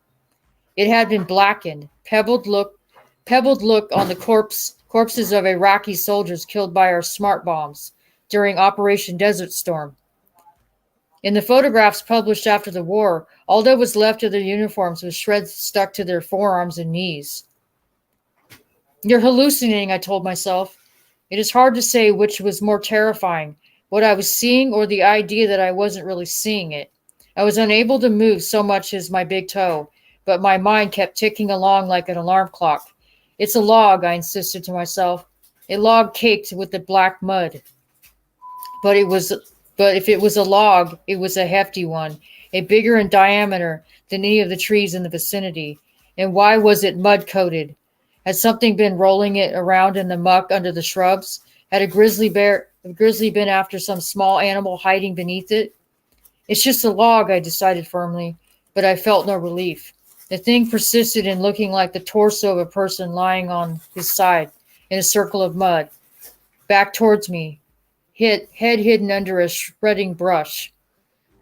It had been blackened, pebbled look on the corpses of Iraqi soldiers killed by our smart bombs during Operation Desert Storm. In the photographs published after the war, all that was left of their uniforms was shreds stuck to their forearms and knees. You're hallucinating, I told myself. It is hard to say which was more terrifying, what I was seeing or the idea that I wasn't really seeing it. I was unable to move so much as my big toe, but my mind kept ticking along like an alarm clock. It's a log, I insisted to myself, a log caked with the black mud. But if it was a log, it was a hefty one, a bigger in diameter than any of the trees in the vicinity. And why was it mud-coated? Had something been rolling it around in the muck under the shrubs? Had a grizzly been after some small animal hiding beneath it? It's just a log, I decided firmly, but I felt no relief. The thing persisted in looking like the torso of a person lying on his side in a circle of mud, back towards me. head hidden under a spreading brush.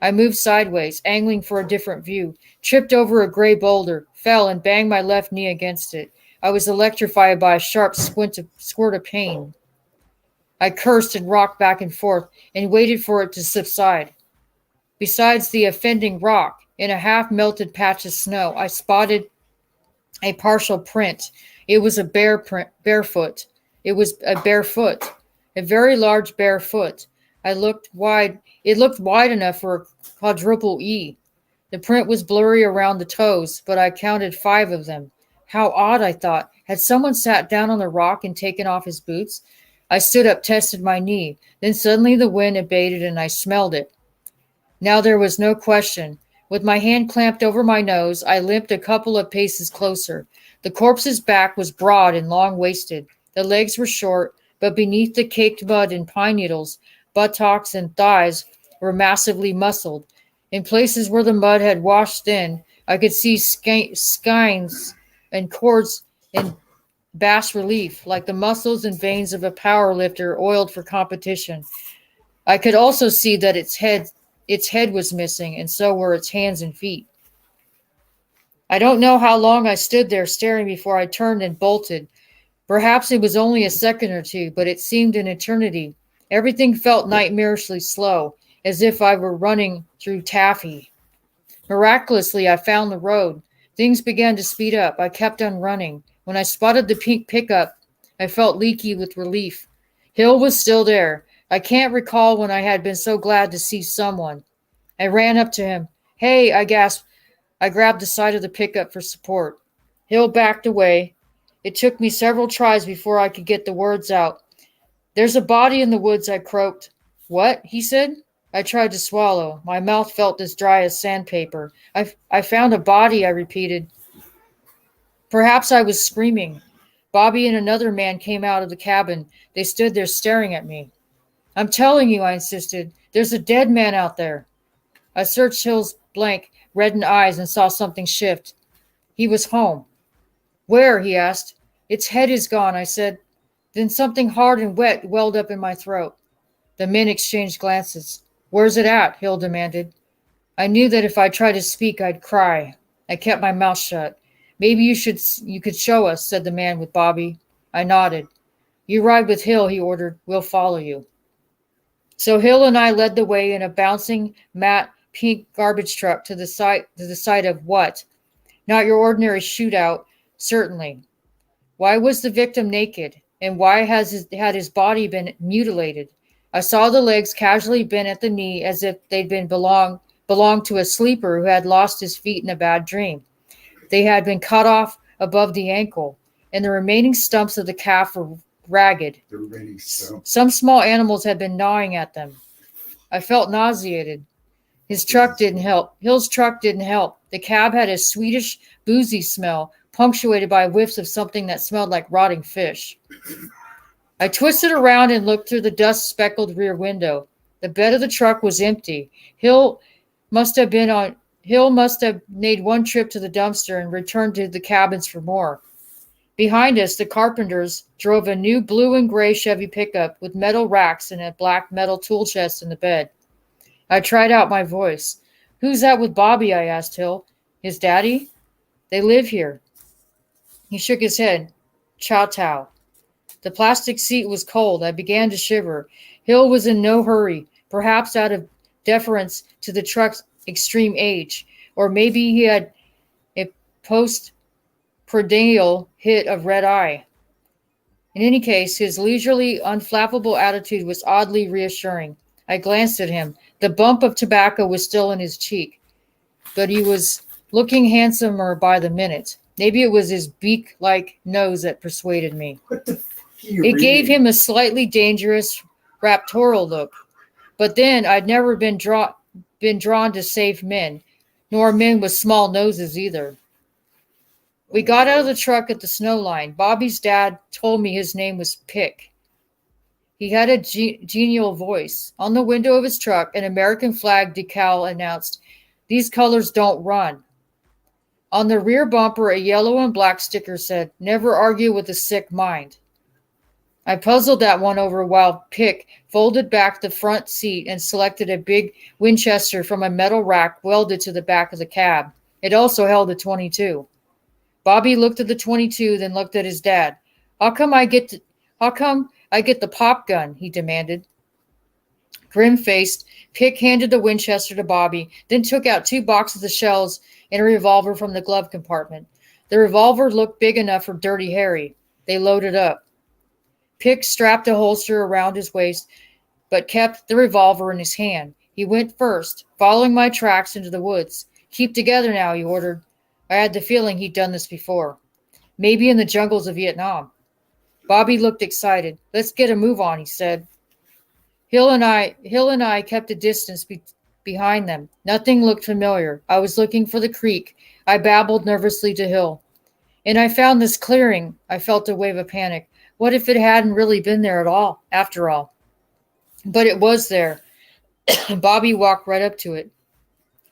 I moved sideways, angling for a different view, tripped over a gray boulder, fell, and banged my left knee against it. I was electrified by a sharp squirt of pain. I cursed and rocked back and forth and waited for it to subside. Besides the offending rock, in a half-melted patch of snow, I spotted a partial print. It was a barefoot. It was a barefoot, a very large barefoot. I looked wide. It looked wide enough for a quadruple E. The print was blurry around the toes, but I counted 5 of them. How odd, I thought. Had someone sat down on the rock and taken off his boots? I stood up, tested my knee. Then suddenly the wind abated and I smelled it. Now there was no question. With my hand clamped over my nose, I limped a couple of paces closer. The corpse's back was broad and long-waisted. The legs were short, but beneath the caked mud and pine needles, buttocks and thighs were massively muscled. In places where the mud had washed in, I could see skeins and cords in bas relief, like the muscles and veins of a power lifter oiled for competition. I could also see that its head was missing, and so were its hands and feet. I don't know how long I stood there staring before I turned and bolted. Perhaps it was only a second or two, but it seemed an eternity. Everything felt nightmarishly slow, as if I were running through taffy. Miraculously, I found the road. Things began to speed up. I kept on running. When I spotted the pink pickup, I felt leaky with relief. Hill was still there. I can't recall when I had been so glad to see someone. I ran up to him. "Hey," I gasped. I grabbed the side of the pickup for support. Hill backed away. It took me several tries before I could get the words out. "There's a body in the woods," I croaked. "What?" he said. I tried to swallow. My mouth felt as dry as sandpaper. I found a body," I repeated. Perhaps I was screaming. Bobby and another man came out of the cabin. They stood there staring at me. "I'm telling you," I insisted. "There's a dead man out there." I searched Hill's blank, reddened eyes and saw something shift. He was home. "Where?" he asked. "Its head is gone," I said. Then something hard and wet welled up in my throat. The men exchanged glances. "Where's it at?" Hill demanded. I knew that if I tried to speak, I'd cry. I kept my mouth shut. "Maybe you could show us," said the man with Bobby. I nodded. "You ride with Hill," he ordered. "We'll follow you." So Hill and I led the way in a bouncing, matte, pink garbage truck to the site of what? Not your ordinary shootout, certainly. Why was the victim naked? And why had his body been mutilated? I saw the legs casually bent at the knee as if they'd belonged to a sleeper who had lost his feet in a bad dream. They had been cut off above the ankle, and the remaining stumps of the calf were ragged. Some small animals had been gnawing at them. I felt nauseated. Hill's truck didn't help. The cab had a sweetish, boozy smell, punctuated by whiffs of something that smelled like rotting fish. I twisted around and looked through the dust-speckled rear window. The bed of the truck was empty. Hill must have made one trip to the dumpster and returned to the cabins for more. Behind us, the Carpenters drove a new blue and gray Chevy pickup with metal racks and a black metal tool chest in the bed. I tried out my voice. "Who's that with Bobby?" I asked Hill. "His daddy?" "They live here." He shook his head. "Chow Chow." The plastic seat was cold. I began to shiver. Hill was in no hurry, perhaps out of deference to the truck's extreme age, or maybe he had a post-prandial hit of red eye. In any case, his leisurely, unflappable attitude was oddly reassuring. I glanced at him. The bump of tobacco was still in his cheek, but he was looking handsomer by the minute. Maybe it was his beak-like nose that persuaded me. What the fuck are you It reading? gave him a slightly dangerous, raptorial look. But then I'd never been drawn to safe men, nor men with small noses either. We got out of the truck at the snow line. Bobby's dad told me his name was Pick. He had a genial voice. On the window of his truck, an American flag decal announced, "These colors don't run." On the rear bumper, a yellow and black sticker said, "Never argue with a sick mind." I puzzled that one over while Pick folded back the front seat and selected a big Winchester from a metal rack welded to the back of the cab. It also held a 22. Bobby looked at the 22, then looked at his dad. How come I get the pop gun? He demanded. Grim-faced, Pick handed the Winchester to Bobby, then took out 2 boxes of shells and a revolver from the glove compartment. The revolver looked big enough for Dirty Harry. They loaded up. Pick strapped a holster around his waist, but kept the revolver in his hand. He went first, following my tracks into the woods. Keep together now, he ordered. I had the feeling he'd done this before. Maybe in the jungles of Vietnam. Bobby looked excited. Let's get a move on, he said. Hill and I kept a distance behind them. Nothing looked familiar. I was looking for the creek. I babbled nervously to Hill. And I found this clearing. I felt a wave of panic. What if it hadn't really been there at all, after all? But it was there. Bobby walked right up to it.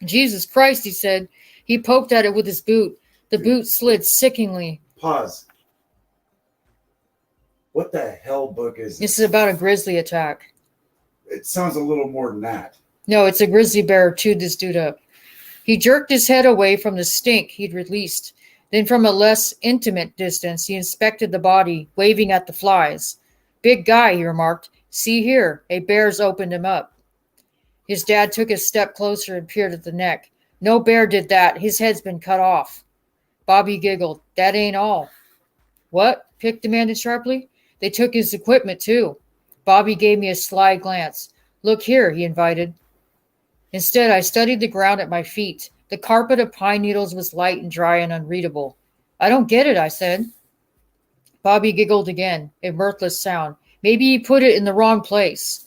Jesus Christ, he said. He poked at it with his boot. The boot slid sickeningly. Pause. What the hell book is This is about a grizzly attack. It sounds a little more than that. No, it's a grizzly bear chewed this dude up. He jerked his head away from the stink he'd released. Then from a less intimate distance, he inspected the body, waving at the flies. Big guy, he remarked. See here, a bear's opened him up. His dad took a step closer and peered at the neck. No bear did that. His head's been cut off. Bobby giggled. That ain't all. What? Pick demanded sharply. They took his equipment, too. Bobby gave me a sly glance. Look here, he invited. Instead, I studied the ground at my feet. The carpet of pine needles was light and dry and unreadable. I don't get it, I said. Bobby giggled again, a mirthless sound. Maybe he put it in the wrong place.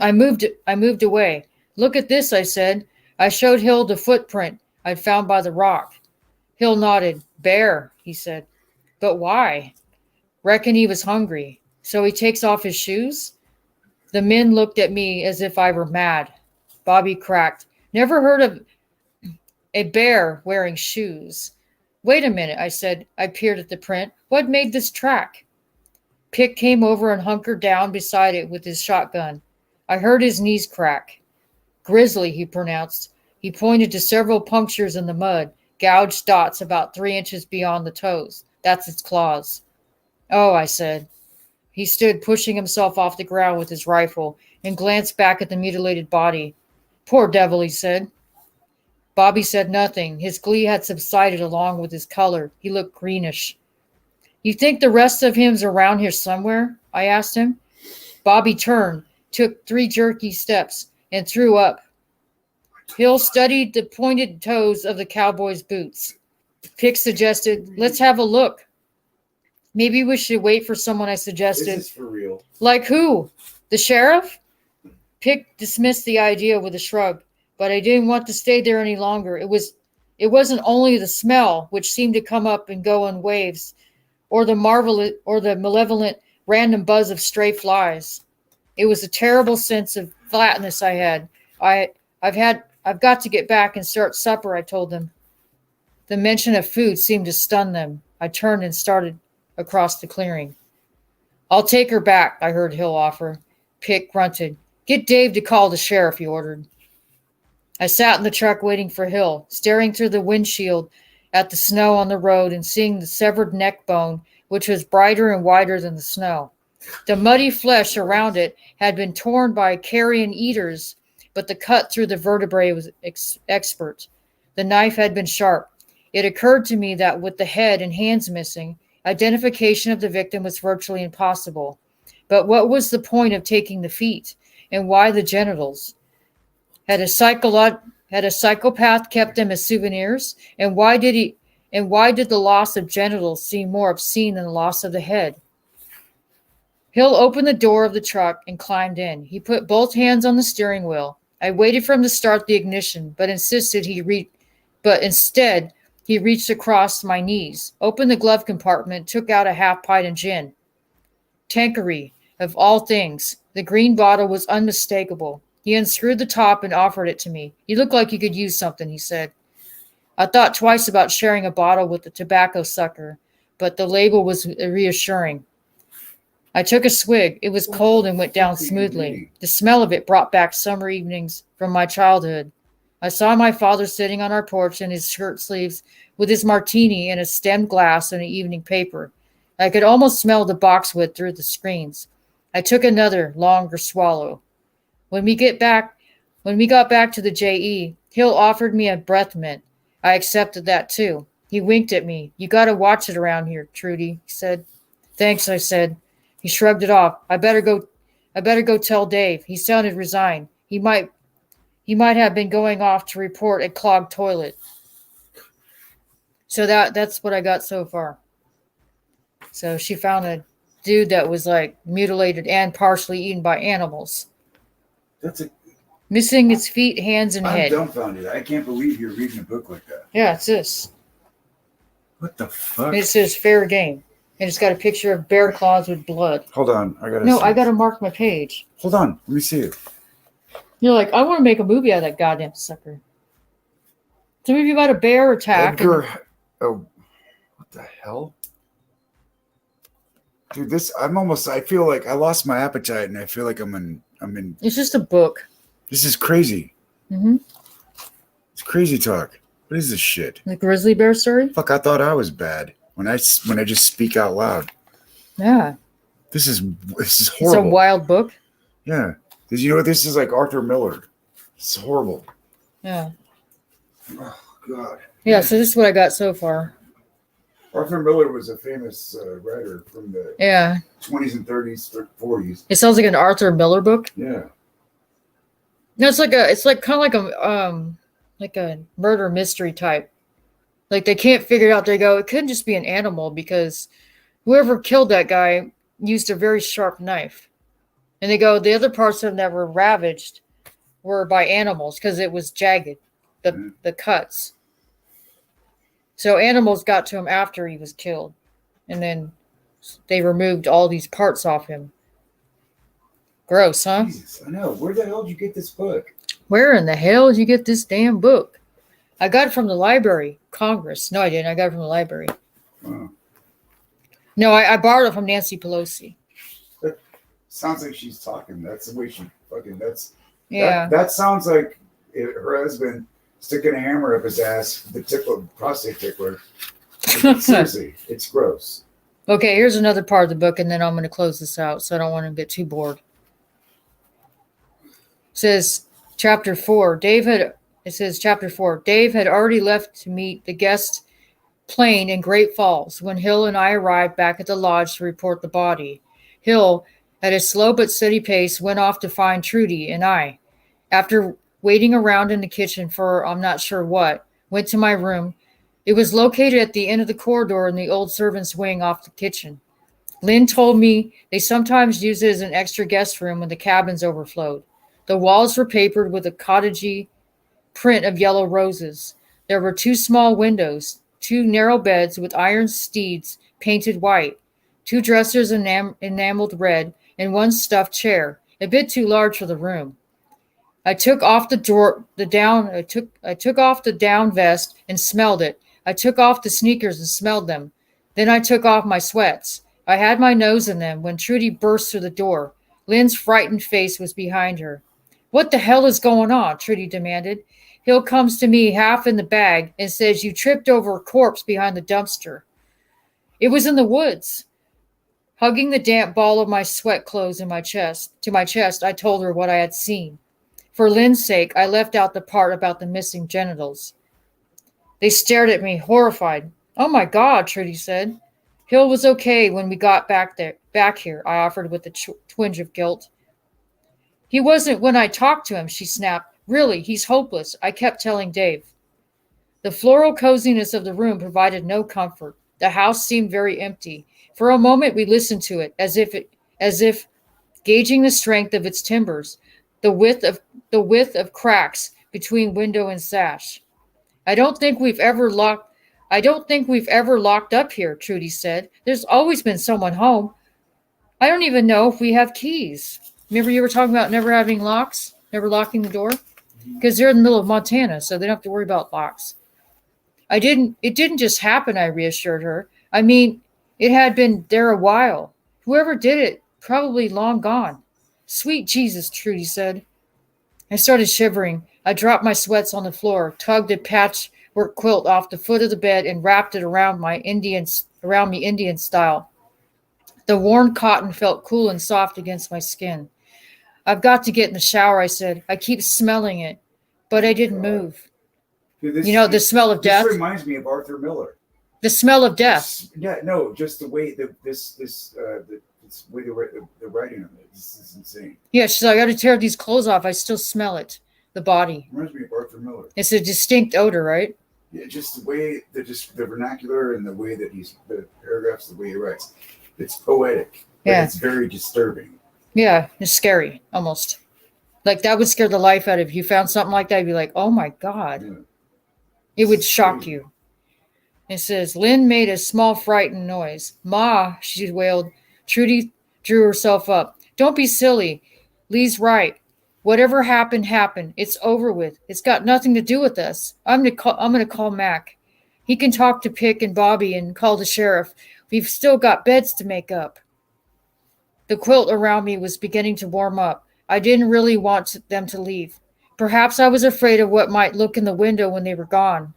I moved away. Look at this, I said. I showed Hill the footprint I'd found by the rock. Hill nodded. Bear, he said. But why? Reckon he was hungry. So he takes off his shoes? The men looked at me as if I were mad. Bobby cracked. Never heard of a bear wearing shoes. Wait a minute, I said. I peered at the print. What made this track? Pick came over and hunkered down beside it with his shotgun. I heard his knees crack. Grizzly, he pronounced. He pointed to several punctures in the mud, gouged dots about 3 inches beyond the toes. That's its claws. Oh, I said. He stood pushing himself off the ground with his rifle and glanced back at the mutilated body. Poor devil, he said. Bobby said nothing. His glee had subsided along with his color. He looked greenish. You think the rest of him's around here somewhere? I asked him. Bobby turned, took 3 jerky steps, and threw up. Hill studied the pointed toes of the cowboy's boots. Pick suggested, let's have a look. Maybe we should wait for someone, I suggested. This is for real. Like who? The sheriff? Pick dismissed the idea with a shrug, but I didn't want to stay there any longer. It wasn't only the smell, which seemed to come up and go in waves, or the malevolent random buzz of stray flies. It was a terrible sense of flatness I had. I've got to get back and start supper, I told them. The mention of food seemed to stun them. I turned and started across the clearing. I'll take her back, I heard Hill offer. Pick grunted. Get Dave to call the sheriff, he ordered. I sat in the truck waiting for Hill, staring through the windshield at the snow on the road and seeing the severed neck bone, which was brighter and wider than the snow. The muddy flesh around it had been torn by carrion eaters, but the cut through the vertebrae was expert. The knife had been sharp. It occurred to me that with the head and hands missing, identification of the victim was virtually impossible. But what was the point of taking the feet? And why the genitals? Had a psychopath kept them as souvenirs? And why did the loss of genitals seem more obscene than the loss of the head? Hill opened the door of the truck and climbed in. He put both hands on the steering wheel. I waited for him to start the ignition, but instead he reached across my knees, opened the glove compartment, took out a half-pint of gin. Tanqueray, of all things. The green bottle was unmistakable. He unscrewed the top and offered it to me. You look like you could use something, he said. I thought twice about sharing a bottle with the tobacco sucker, but the label was reassuring. I took a swig. It was cold and went down smoothly. The smell of it brought back summer evenings from my childhood. I saw my father sitting on our porch in his shirt sleeves with his martini in a stemmed glass and an evening paper. I could almost smell the boxwood through the screens. I took another, longer swallow. When we got back to the JE, Hill offered me a breath mint. I accepted that too. He winked at me. You got to watch it around here, Trudy, he said. Thanks, I said. He shrugged it off. I better go tell Dave. He sounded resigned. He might have been going off to report a clogged toilet. So that's what I got so far. So she found a dude that was like mutilated and partially eaten by animals. Missing its feet, hands, and head. I'm dumbfounded. I can't believe you're reading a book like that. Yeah, it's this. What the fuck? It says fair game. And it's got a picture of bear claws with blood. Hold on. I gotta mark my page. Hold on. Let me see it. You're like, I want to make a movie out of that goddamn sucker. It's a movie about a bear attack. Oh, what the hell? Dude, I feel like I lost my appetite and I feel like I'm in. It's just a book. This is crazy. Mm-hmm. It's crazy talk. What is this shit? The grizzly bear story? Fuck, I thought I was bad when I just speak out loud. Yeah. This is horrible. It's a wild book. Yeah. Did you know what this is like? Arthur Miller. It's horrible. Yeah. Oh God. Yeah. So this is what I got so far. Arthur Miller was a famous writer from the 20s and 30s, 40s. It sounds like an Arthur Miller book. Yeah. No, it's kind of like a murder mystery type. Like they can't figure it out. They go, it couldn't just be an animal because whoever killed that guy used a very sharp knife. And they go, the other parts of him that were ravaged were by animals because it was jagged, the cuts. So animals got to him after he was killed. And then they removed all these parts off him. Gross, huh? Jesus, I know. Where the hell did you get this book? Where in the hell did you get this damn book? I got it from the Library, Congress. No, I didn't. I got it from the library. Oh. No, I borrowed it from Nancy Pelosi. That sounds like she's talking. That's the way she fucking. Yeah. That sounds like her husband sticking a hammer up his ass, the prostate tickler. Seriously, it's gross. Okay, here's another part of the book, and then I'm going to close this out, so I don't want to get too bored. It says, Chapter 4. Dave had already left to meet the guest plane in Great Falls when Hill and I arrived back at the lodge to report the body. Hill, at a slow but steady pace, went off to find Trudy and I. After waiting around in the kitchen for I'm not sure what, went to my room. It was located at the end of the corridor in the old servants' wing off the kitchen. Lynn told me they sometimes use it as an extra guest room when the cabins overflowed. The walls were papered with a cottagey print of yellow roses. There were 2 small windows, 2 narrow beds with iron steeds painted white, 2 dressers enameled red, and 1 stuffed chair, a bit too large for the room. I took off the down vest and smelled it. I took off the sneakers and smelled them. Then I took off my sweats. I had my nose in them when Trudy burst through the door. Lynn's frightened face was behind her. What the hell is going on? Trudy demanded. Hill comes to me half in the bag and says, you tripped over a corpse behind the dumpster. It was in the woods. Hugging the damp ball of my sweat clothes to my chest, I told her what I had seen. For Lynn's sake, I left out the part about the missing genitals. They stared at me, horrified. Oh my God, Trudy said. Hill was okay when we got back here, I offered with a twinge of guilt. He wasn't when I talked to him, she snapped. Really, he's hopeless, I kept telling Dave. The floral coziness of the room provided no comfort. The house seemed very empty. For a moment we listened to it, as if gauging the strength of its timbers, the width of cracks between window and sash. I don't think we've ever locked up here, Trudy said. There's always been someone home. I don't even know if we have keys. Remember you were talking about never having locks? Never locking the door? Because they're in the middle of Montana, so they don't have to worry about locks. It didn't just happen, I reassured her. I mean, it had been there a while. Whoever did it probably long gone. Sweet Jesus, Trudy said. I started shivering. I dropped my sweats on the floor, tugged a patchwork quilt off the foot of the bed, and wrapped it around me Indian style. The worn cotton felt cool and soft against my skin. I've got to get in the shower, I said. I keep smelling it, but I didn't move. Dude, The smell of death. This reminds me of Arthur Miller. The smell of death. Yeah, no, just the way the way the writing of it. This is insane. Yeah, she's like, I got to tear these clothes off. I still smell it. The body. Reminds me of Arthur Miller. It's a distinct odor, right? Yeah, just the way the vernacular and the way that the paragraphs, the way he writes. It's poetic. Yeah. It's very disturbing. Yeah, it's scary, almost. Like that would scare the life out of you. You found something like that, you'd be like, oh my God. Yeah. It would shock you. It says, Lynn made a small frightened noise. Ma, she wailed. Trudy drew herself up. Don't be silly. Lee's right. Whatever happened, happened. It's over with. It's got nothing to do with us. I'm gonna call Mac. He can talk to Pick and Bobby and call the sheriff. We've still got beds to make up. The quilt around me was beginning to warm up. I didn't really want them to leave. Perhaps I was afraid of what might look in the window when they were gone.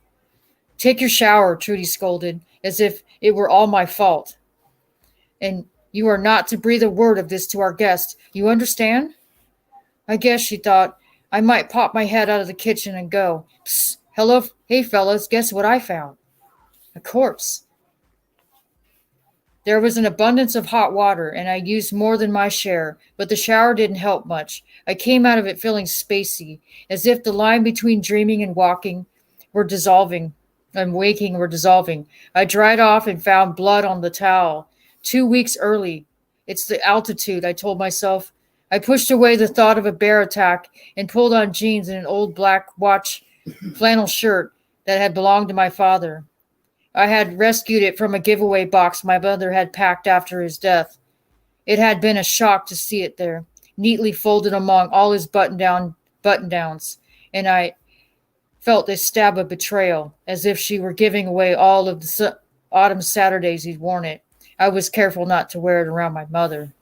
Take your shower, Trudy scolded, as if it were all my fault. And you are not to breathe a word of this to our guest. You understand? I guess, she thought, I might pop my head out of the kitchen and go. Psst, hello, hey fellas, guess what I found? A corpse. There was an abundance of hot water, and I used more than my share, but the shower didn't help much. I came out of it feeling spacey, as if the line between dreaming and waking were dissolving. I dried off and found blood on the towel. 2 weeks early. It's the altitude, I told myself. I pushed away the thought of a bear attack and pulled on jeans and an old black watch flannel shirt that had belonged to my father. I had rescued it from a giveaway box my mother had packed after his death. It had been a shock to see it there, neatly folded among all his button-downs, and I felt a stab of betrayal, as if she were giving away all of the autumn Saturdays he'd worn it. I was careful not to wear it around my mother.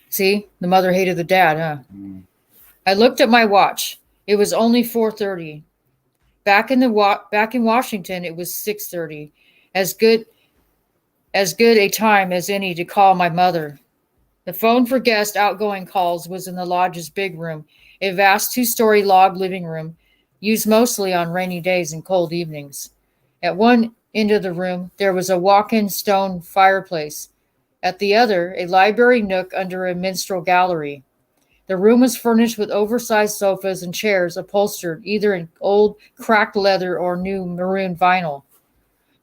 See, the mother hated the dad, huh? Mm. I looked at my watch. It was only 4:30. Back in Washington, it was 6:30. As good a time as any to call my mother. The phone for guest outgoing calls was in the lodge's big room, a vast 2-story log living room, used mostly on rainy days and cold evenings. At one end of the room, there was a walk-in stone fireplace. At the other, a library nook under a minstrel gallery. The room was furnished with oversized sofas and chairs upholstered either in old cracked leather or new maroon vinyl.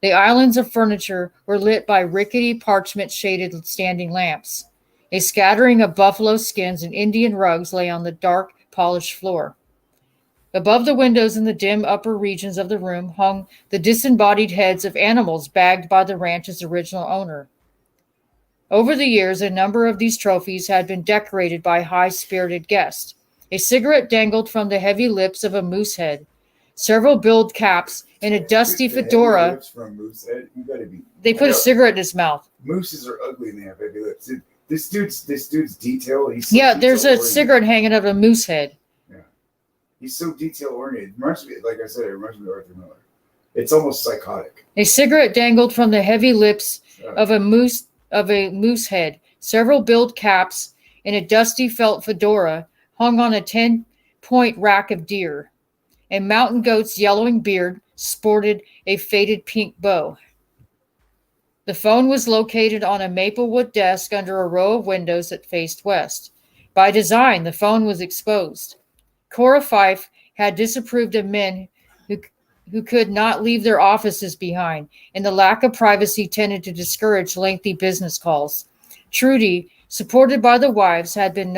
The islands of furniture were lit by rickety parchment-shaded standing lamps. A scattering of buffalo skins and Indian rugs lay on the dark, polished floor. Above the windows in the dim upper regions of the room hung the disembodied heads of animals bagged by the ranch's original owner. Over the years, a number of these trophies had been decorated by high-spirited guests. A cigarette dangled from the heavy lips of a moose head. Several billed caps and a dusty fedora. From moose head? You gotta be. They put a cigarette in his mouth. Mooses are ugly and they have heavy lips. This dude's detail. There's a cigarette hanging out of a moose head. Yeah, he's so detail-oriented. It reminds me, like I said, it reminds me of Arthur Miller. It's almost psychotic. A cigarette dangled from the heavy lips of a moose head. Several billed caps and a dusty felt fedora hung on a 10-point rack of deer. A mountain goat's yellowing beard sported a faded pink bow. The phone was located on a maplewood desk under a row of windows that faced west. By design, the phone was exposed. Cora Fife had disapproved of men who could not leave their offices behind, and the lack of privacy tended to discourage lengthy business calls. Trudy, supported by the wives, had seen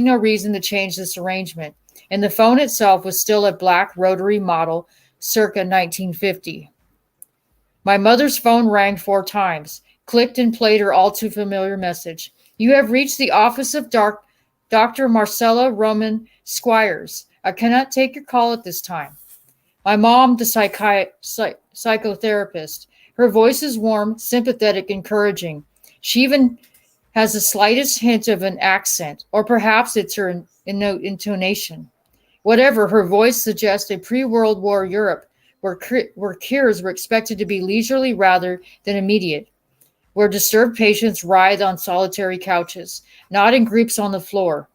no reason to change this arrangement, and the phone itself was still a black rotary model circa 1950. My mother's phone rang 4 times, clicked and played her all too familiar message. You have reached the office of Dr. Marcella Roman Squires. I cannot take your call at this time. My mom, the psychotherapist. Her voice is warm, sympathetic, encouraging. She even has the slightest hint of an accent, or perhaps it's her intonation. Whatever, her voice suggests a pre-World War Europe where cures were expected to be leisurely rather than immediate, where disturbed patients writhe on solitary couches, not in groups on the floor.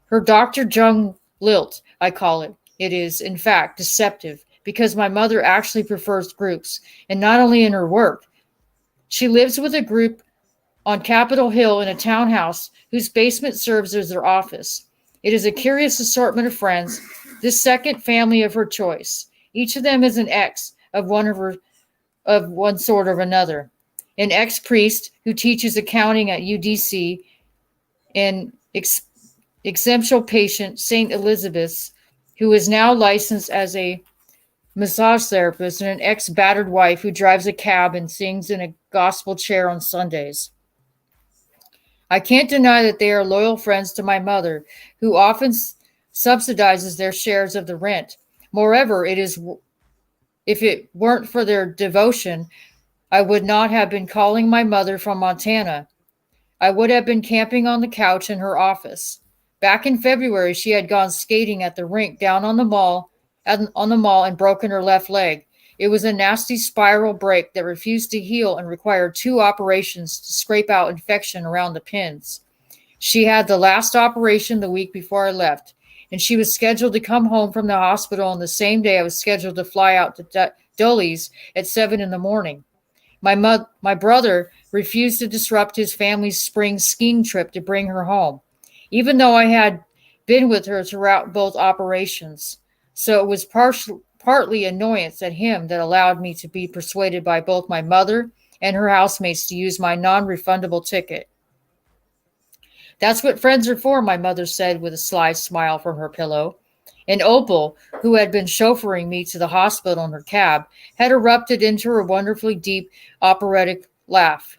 Her Dr. Jung lilt, I call it. It is, in fact, deceptive, because my mother actually prefers groups, and not only in her work. She lives with a group on Capitol Hill in a townhouse whose basement serves as their office. It is a curious assortment of friends, this second family of her choice. Each of them is an ex of one sort or another. An ex-priest who teaches accounting at UDC, an exemptional patient, St. Elizabeth's, who is now licensed as a massage therapist, and an ex-battered wife who drives a cab and sings in a gospel chair on Sundays. I can't deny that they are loyal friends to my mother, who often subsidizes their shares of the rent. Moreover, if it weren't for their devotion, I would not have been calling my mother from Montana. I would have been camping on the couch in her office. Back in February, she had gone skating at the rink down on the mall and broken her left leg. It was a nasty spiral break that refused to heal and required 2 operations to scrape out infection around the pins. She had the last operation the week before I left, and she was scheduled to come home from the hospital on the same day I was scheduled to fly out to Dulles at 7 in the morning. My brother refused to disrupt his family's spring skiing trip to bring her home, even though I had been with her throughout both operations. So it was partly annoyance at him that allowed me to be persuaded by both my mother and her housemates to use my non-refundable ticket. That's what friends are for, my mother said with a sly smile from her pillow. And Opal, who had been chauffeuring me to the hospital in her cab, had erupted into her wonderfully deep operatic laugh.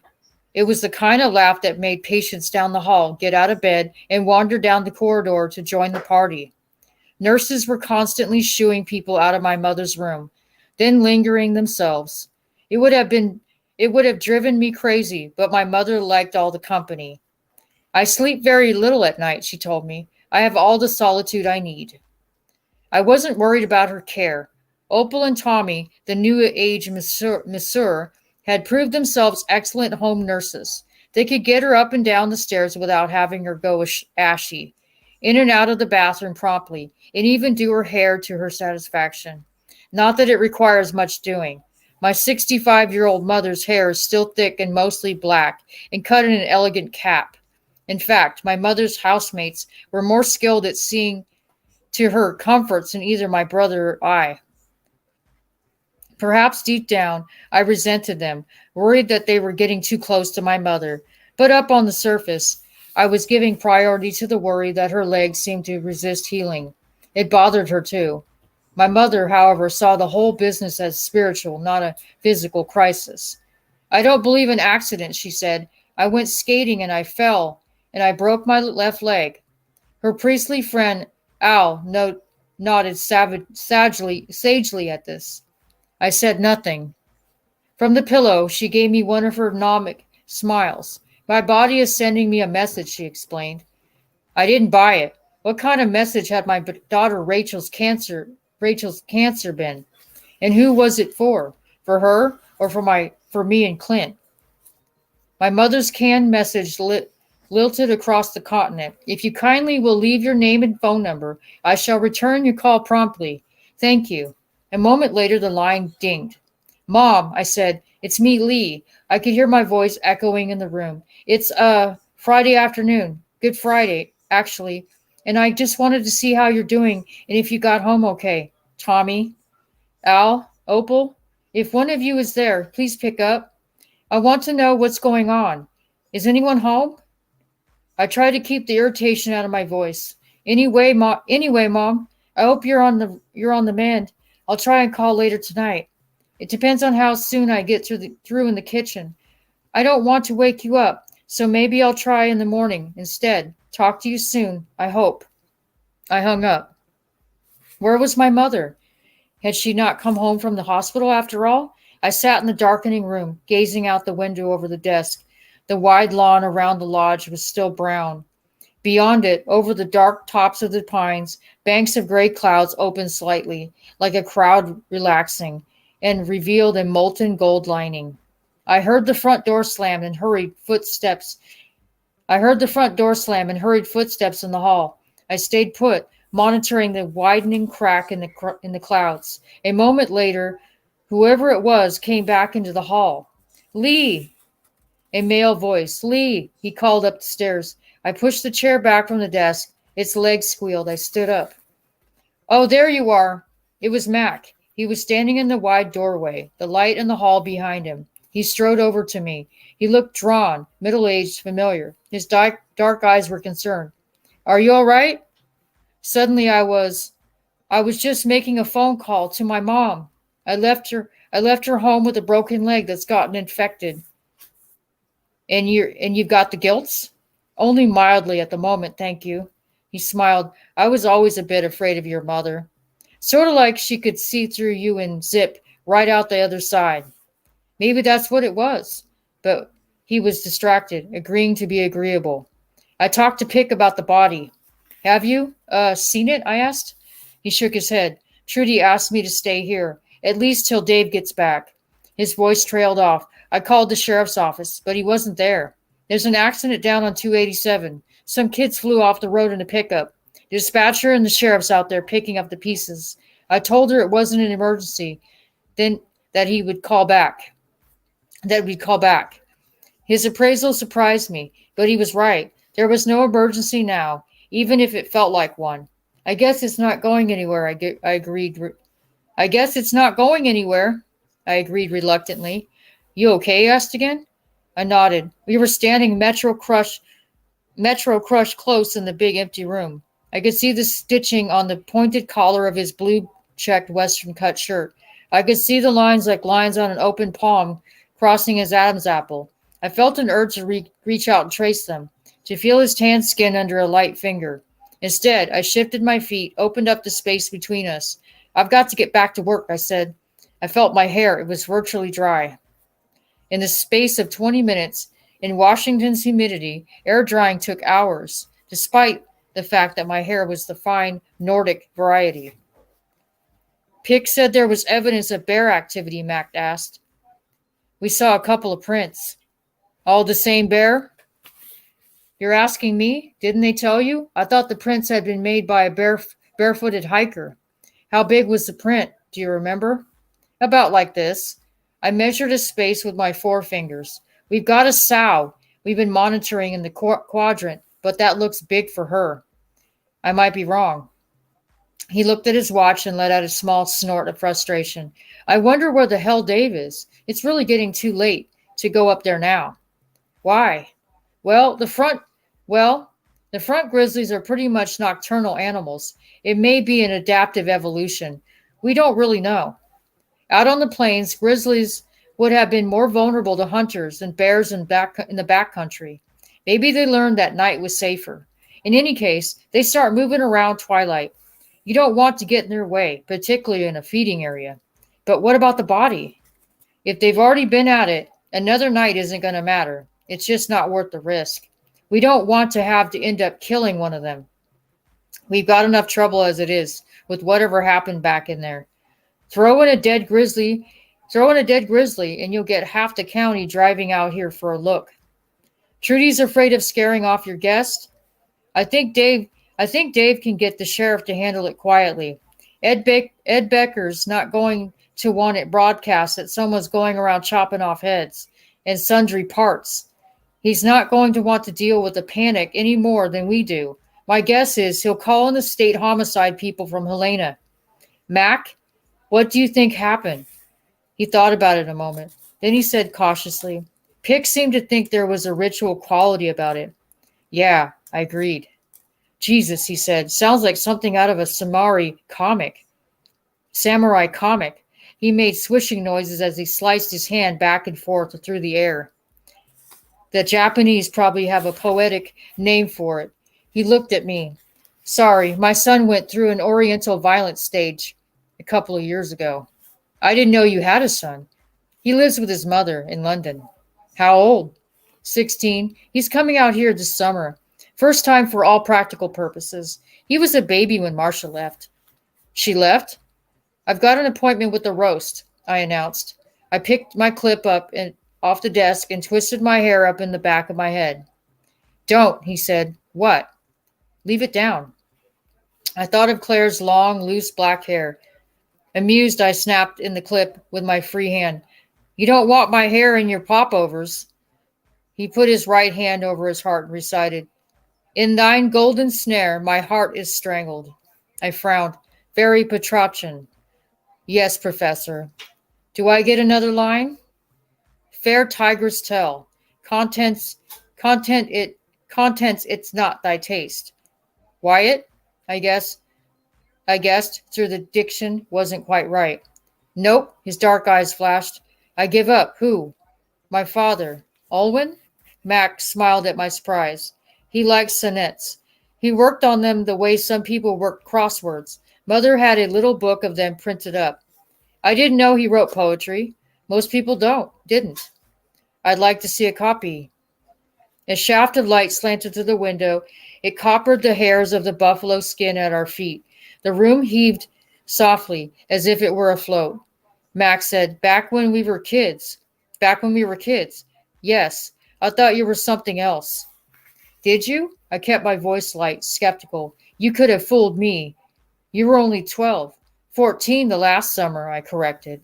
It was the kind of laugh that made patients down the hall get out of bed and wander down the corridor to join the party. Nurses were constantly shooing people out of my mother's room, then lingering themselves. It would have driven me crazy, but my mother liked all the company. I sleep very little at night, she told me. I have all the solitude I need. I wasn't worried about her care. Opal and Tommy, the new age masseur, had proved themselves excellent home nurses. They could get her up and down the stairs without having her go ashy, in and out of the bathroom promptly, and even do her hair to her satisfaction. Not that it requires much doing. My 65-year-old mother's hair is still thick and mostly black and cut in an elegant cap. In fact, my mother's housemates were more skilled at seeing to her comforts than either my brother or I. Perhaps deep down, I resented them, worried that they were getting too close to my mother. But up on the surface, I was giving priority to the worry that her legs seemed to resist healing. It bothered her too. My mother, however, saw the whole business as spiritual, not a physical crisis. I don't believe in accidents, she said. I went skating and I fell, and I broke my left leg. Her priestly friend, Al, nodded sagely at this. I said nothing. From the pillow, she gave me one of her gnomic smiles. My body is sending me a message, she explained. I didn't buy it. What kind of message had my daughter Rachel's cancer been? And who was it for? For her or for me and Clint? My mother's canned message lilted across the continent. If you kindly will leave your name and phone number, I shall return your call promptly. Thank you. A moment later, the line dinged. Mom, I said, it's me, Lee. I could hear my voice echoing in the room. It's Friday afternoon. Good Friday, actually. And I just wanted to see how you're doing and if you got home okay. Tommy, Al, Opal, if one of you is there, please pick up. I want to know what's going on. Is anyone home? I tried to keep the irritation out of my voice. Anyway, Mom, I hope you're on the mend. I'll try and call later tonight. It depends on how soon I get through in the kitchen. I don't want to wake you up, so maybe I'll try in the morning instead. Talk to you soon, I hope. I hung up. Where was my mother? Had she not come home from the hospital after all? I sat in the darkening room, gazing out the window over the desk. The wide lawn around the lodge was still brown. Beyond it, over the dark tops of the pines, banks of gray clouds opened slightly, like a crowd relaxing, and revealed a molten gold lining. I heard the front door slam and hurried footsteps. I heard the front door slam and hurried footsteps in the hall. I stayed put, monitoring the widening crack in the clouds. A moment later, whoever it was came back into the hall. Lee! A male voice. Lee! He called up the stairs. I pushed the chair back from the desk. Its legs squealed. I stood up. Oh, there you are. It was Mac. He was standing in the wide doorway, the light in the hall behind him. He strode over to me. He looked drawn, middle-aged, familiar. His dark eyes were concerned. Are you all right? Suddenly I was just making a phone call to my mom. I left her home with a broken leg that's gotten infected. And you've got the gilts? Only mildly at the moment, thank you. He smiled. I was always a bit afraid of your mother. Sort of like she could see through you and zip right out the other side. Maybe that's what it was. But he was distracted, agreeing to be agreeable. I talked to Pick about the body. Have you, seen it? I asked. He shook his head. Trudy asked me to stay here, at least till Dave gets back. His voice trailed off. I called the sheriff's office, but he wasn't there. There's an accident down on 287. Some kids flew off the road in a pickup. The dispatcher and the sheriff's out there picking up the pieces. I told her it wasn't an emergency, then that we'd call back. His appraisal surprised me, but he was right. There was no emergency now, even if it felt like one. I guess it's not going anywhere, I agreed. I guess it's not going anywhere, I agreed reluctantly. You okay? He asked again. I nodded. We were standing Metro Crush close in the big empty room. I could see the stitching on the pointed collar of his blue-checked Western cut shirt. I could see the lines like lines on an open palm crossing his Adam's apple. I felt an urge to reach out and trace them, to feel his tan skin under a light finger. Instead, I shifted my feet, opened up the space between us. I've got to get back to work, I said. I felt my hair. It was virtually dry. In the space of 20 minutes, in Washington's humidity, air drying took hours, despite the fact that my hair was the fine Nordic variety. Pick said there was evidence of bear activity, Mac asked. We saw a couple of prints. All the same bear? You're asking me? Didn't they tell you? I thought the prints had been made by a barefooted hiker. How big was the print? Do you remember? About like this. I measured a space with my forefingers. We've got a sow we've been monitoring in the quadrant, but that looks big for her. I might be wrong. He looked at his watch and let out a small snort of frustration. I wonder where the hell Dave is. It's really getting too late to go up there now. Why? Well, the front grizzlies are pretty much nocturnal animals. It may be an adaptive evolution. We don't really know. Out on the plains, grizzlies would have been more vulnerable to hunters than bears in the backcountry. Maybe they learned that night was safer. In any case, they start moving around twilight. You don't want to get in their way, particularly in a feeding area. But what about the body? If they've already been at it, another night isn't going to matter. It's just not worth the risk. We don't want to have to end up killing one of them. We've got enough trouble as it is with whatever happened back in there. Throw in a dead grizzly, and you'll get half the county driving out here for a look. Trudy's afraid of scaring off your guest. I think Dave can get the sheriff to handle it quietly. Ed Becker's not going to want it broadcast that someone's going around chopping off heads and sundry parts. He's not going to want to deal with the panic any more than we do. My guess is he'll call in the state homicide people from Helena. Mac, what do you think happened? He thought about it a moment. Then he said cautiously, Pick seemed to think there was a ritual quality about it. Yeah, I agreed. Jesus, he said, sounds like something out of a samurai comic. He made swishing noises as he sliced his hand back and forth through the air. The Japanese probably have a poetic name for it. He looked at me. Sorry, my son went through an oriental violence stage a couple of years ago. I didn't know you had a son. He lives with his mother in London. How old? 16. He's coming out here this summer. First time for all practical purposes. He was a baby when Marcia left. She left? I've got an appointment with the roast, I announced. I picked my clip up and off the desk and twisted my hair up in the back of my head. Don't, he said. What? Leave it down. I thought of Claire's long, loose black hair. Amused, I snapped in the clip with my free hand. You don't want my hair in your popovers. He put his right hand over his heart and recited, In thine golden snare my heart is strangled. I frowned. Very Petrarchan. Yes, Professor. Do I get another line? Fair tigers tell. Contents it's not thy taste. Wyatt? I guessed through the diction wasn't quite right. Nope, his dark eyes flashed. I give up. Who? My father. Alwyn? Mac smiled at my surprise. He liked sonnets. He worked on them the way some people work crosswords. Mother had a little book of them printed up. I didn't know he wrote poetry. Most people didn't. I'd like to see a copy. A shaft of light slanted through the window. It coppered the hairs of the buffalo skin at our feet. The room heaved softly, as if it were afloat. Max said, Back when we were kids. Yes, I thought you were something else. Did you? I kept my voice light, skeptical. You could have fooled me. You were only 12. 14 the last summer, I corrected.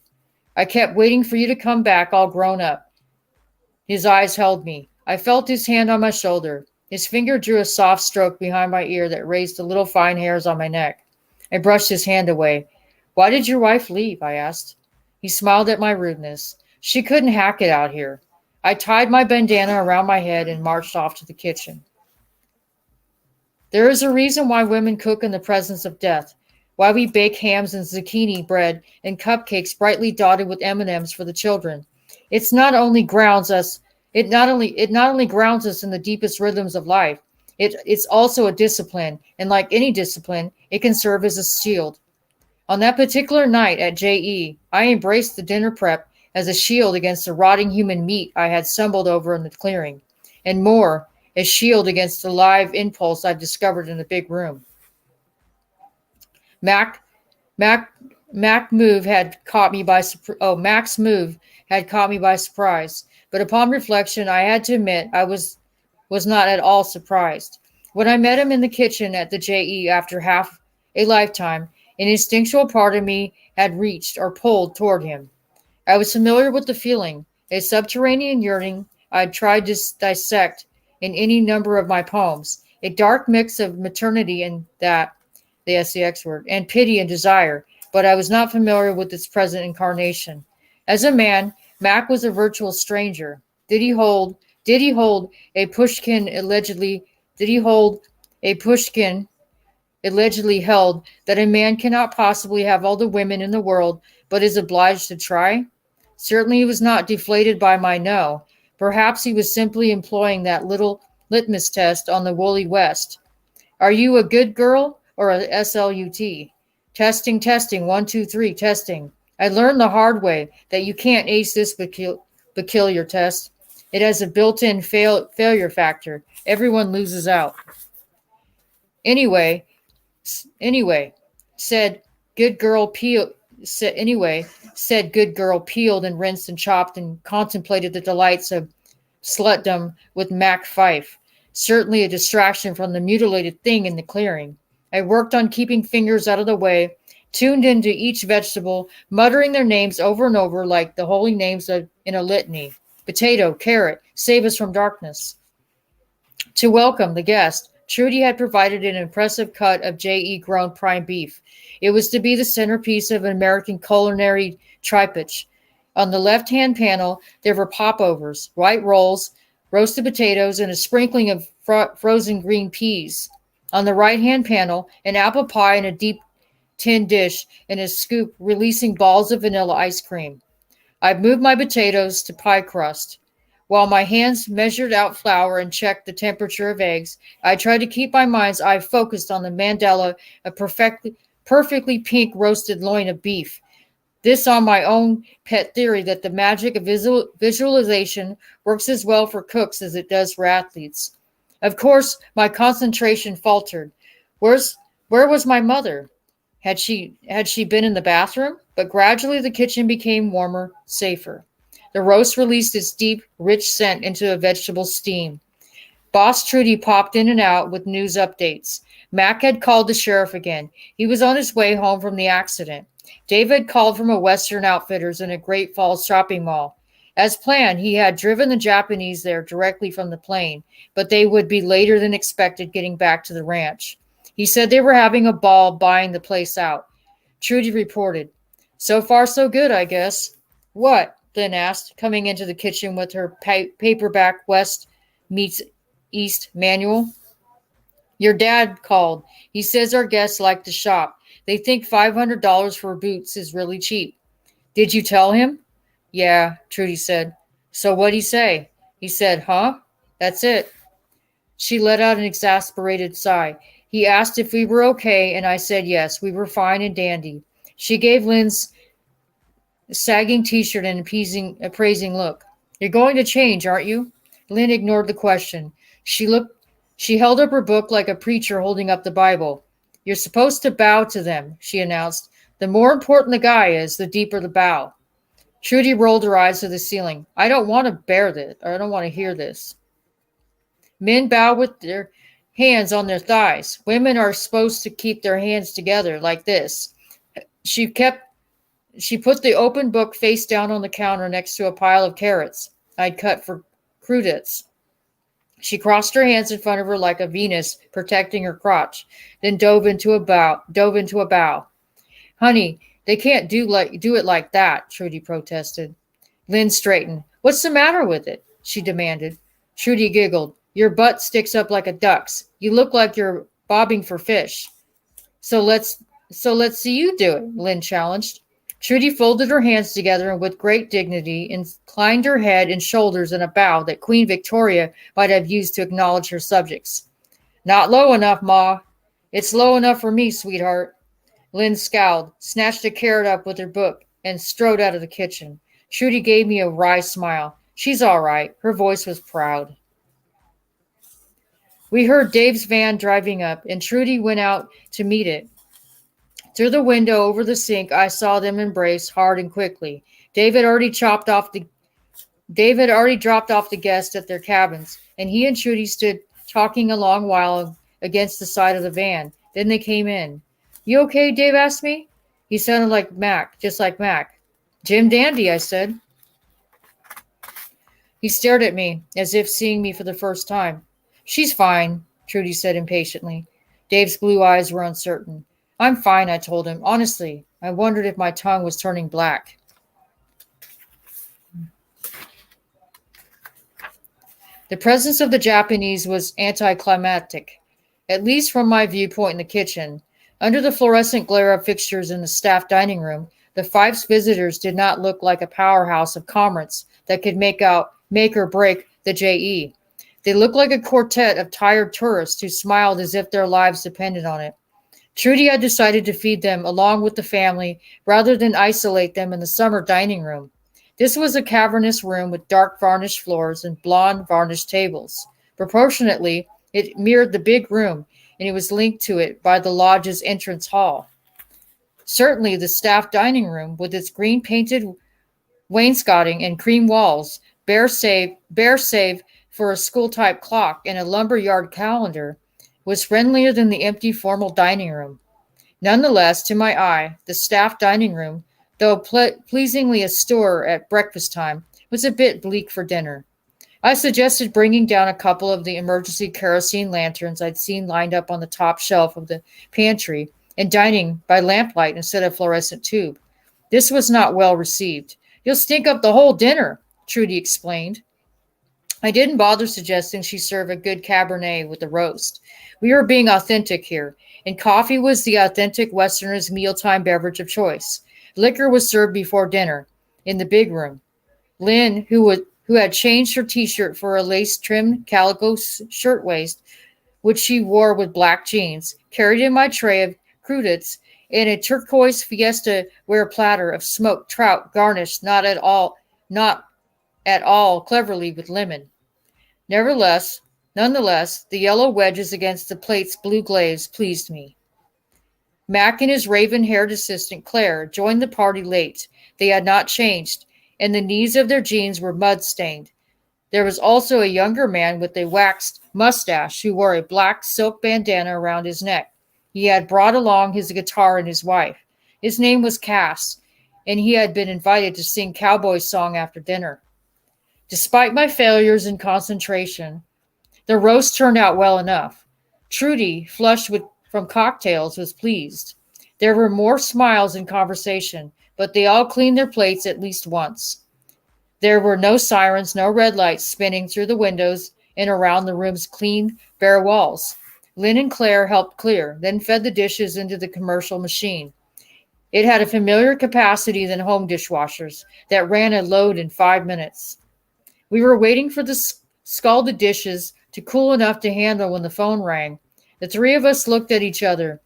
I kept waiting for you to come back all grown up. His eyes held me. I felt his hand on my shoulder. His finger drew a soft stroke behind my ear that raised the little fine hairs on my neck. I brushed his hand away. Why did your wife leave? I asked. He smiled at my rudeness. She couldn't hack it out here. I tied my bandana around my head and marched off to the kitchen. There is a reason why women cook in the presence of death, why we bake hams and zucchini bread and cupcakes brightly dotted with M&Ms for the children. It not only grounds us in the deepest rhythms of life. It's also a discipline, and like any discipline, it can serve as a shield. On that particular night at JE, I embraced the dinner prep as a shield against the rotting human meat I had stumbled over in the clearing, and more, a shield against the live impulse I've discovered in the big room. Mac's move had caught me by surprise, but upon reflection, I had to admit I was not at all surprised. When I met him in the kitchen at the JE after half a lifetime, an instinctual part of me had reached or pulled toward him. I was familiar with the feeling, a subterranean yearning I'd tried to dissect in any number of my poems, a dark mix of maternity and the SCX word, and pity and desire, but I was not familiar with its present incarnation. As a man, Mac was a virtual stranger. Did he hold a Pushkin allegedly held that a man cannot possibly have all the women in the world, but is obliged to try? Certainly he was not deflated by my no. Perhaps he was simply employing that little litmus test on the woolly West. Are you a good girl or a SLUT? Testing, 1, 2, 3, testing. I learned the hard way that you can't ace this peculiar test. It has a built-in failure factor. Everyone loses out. Anyway, said good girl peeled and rinsed and chopped and contemplated the delights of slutdom with Mac Fife. Certainly a distraction from the mutilated thing in the clearing. I worked on keeping fingers out of the way, tuned into each vegetable, muttering their names over and over like the holy names in a litany. Potato, carrot, save us from darkness. To welcome the guest, Trudy had provided an impressive cut of JE grown prime beef. It was to be the centerpiece of an American culinary triptych. On the left-hand panel, there were popovers, white rolls, roasted potatoes, and a sprinkling of frozen green peas. On the right-hand panel, an apple pie in a deep tin dish and a scoop releasing balls of vanilla ice cream. I moved my potatoes to pie crust. While my hands measured out flour and checked the temperature of eggs, I tried to keep my mind's eye focused on the mandala, a perfectly pink roasted loin of beef. This on my own pet theory that the magic of visualization works as well for cooks as it does for athletes. Of course, my concentration faltered. Where was my mother? Had she been in the bathroom? But gradually the kitchen became warmer, safer. The roast released its deep, rich scent into a vegetable steam. Boss Trudy popped in and out with news updates. Mac had called the sheriff again. He was on his way home from the accident. David called from a Western Outfitters in a Great Falls shopping mall. As planned, he had driven the Japanese there directly from the plane, but they would be later than expected getting back to the ranch. He said they were having a ball buying the place out. Trudy reported. So far, so good, I guess. What? Lynn asked, coming into the kitchen with her paperback West meets East manual. Your dad called. He says our guests like to shop. They think $500 for boots is really cheap. Did you tell him? Yeah, Trudy said. So what'd he say? He said, huh? That's it. She let out an exasperated sigh. He asked if we were okay, and I said yes, we were fine and dandy. She gave Lynn's sagging t-shirt an appraising look. You're going to change, aren't you? Lynn ignored the question. She held up her book like a preacher holding up the Bible. You're supposed to bow to them, she announced. The more important the guy is, the deeper the bow. Trudy rolled her eyes to the ceiling. I don't want to bear this, or I don't want to hear this. Men bow with their hands on their thighs. Women are supposed to keep their hands together like this. She put the open book face down on the counter next to a pile of carrots I'd cut for crudités. She crossed her hands in front of her like a Venus protecting her crotch, then dove into a bow. Honey, they can't do it like that, Trudy protested. Lynn straightened. What's the matter with it? She demanded. Trudy giggled. Your butt sticks up like a duck's. You look like you're bobbing for fish. So let's see you do it, Lynn challenged. Trudy folded her hands together and with great dignity inclined her head and shoulders in a bow that Queen Victoria might have used to acknowledge her subjects. Not low enough, Ma. It's low enough for me, sweetheart. Lynn scowled, snatched a carrot up with her book, and strode out of the kitchen. Trudy gave me a wry smile. She's all right. Her voice was proud. We heard Dave's van driving up, and Trudy went out to meet it. Through the window over the sink, I saw them embrace hard and quickly. Dave had already dropped off the guests at their cabins, and he and Trudy stood talking a long while against the side of the van. Then they came in. You okay? Dave asked me. He sounded like Mac, just like Mac. Jim Dandy, I said. He stared at me, as if seeing me for the first time. She's fine, Trudy said impatiently. Dave's blue eyes were uncertain. I'm fine, I told him. Honestly, I wondered if my tongue was turning black. The presence of the Japanese was anticlimactic, at least from my viewpoint in the kitchen. Under the fluorescent glare of fixtures in the staff dining room, the Fifes' visitors did not look like a powerhouse of commerce that could make or break the JE. They looked like a quartet of tired tourists who smiled as if their lives depended on it. Trudy had decided to feed them along with the family rather than isolate them in the summer dining room. This was a cavernous room with dark varnished floors and blonde varnished tables. Proportionately, it mirrored the big room, and it was linked to it by the lodge's entrance hall. Certainly, the staff dining room, with its green-painted wainscoting and cream walls, bare save for a school-type clock and a lumberyard calendar, was friendlier than the empty formal dining room. Nonetheless, to my eye, the staff dining room, though pleasingly astir at breakfast time, was a bit bleak for dinner. I suggested bringing down a couple of the emergency kerosene lanterns I'd seen lined up on the top shelf of the pantry and dining by lamplight instead of fluorescent tube. This was not well received. You'll stink up the whole dinner, Trudy explained. I didn't bother suggesting she serve a good Cabernet with the roast. We were being authentic here, and coffee was the authentic Westerner's mealtime beverage of choice. Liquor was served before dinner, in the big room. Lynn, who had changed her T-shirt for a lace-trimmed calico shirtwaist, which she wore with black jeans, carried in my tray of crudités in a turquoise Fiesta ware platter of smoked trout garnished not at all cleverly with lemon. Nonetheless, the yellow wedges against the plate's blue glaze pleased me. Mac and his raven-haired assistant Claire joined the party late. They had not changed, and the knees of their jeans were mud-stained. There was also a younger man with a waxed mustache who wore a black silk bandana around his neck. He had brought along his guitar and his wife. His name was Cass, and he had been invited to sing cowboy song after dinner. Despite my failures in concentration, the roast turned out well enough. Trudy, flushed from cocktails, was pleased. There were more smiles and conversation, but they all cleaned their plates at least once. There were no sirens, no red lights spinning through the windows and around the room's clean, bare walls. Lynn and Claire helped clear, then fed the dishes into the commercial machine. It had a familiar capacity than home dishwashers that ran a load in 5 minutes. We were waiting for the scalded dishes to cool enough to handle when the phone rang. The three of us looked at each other.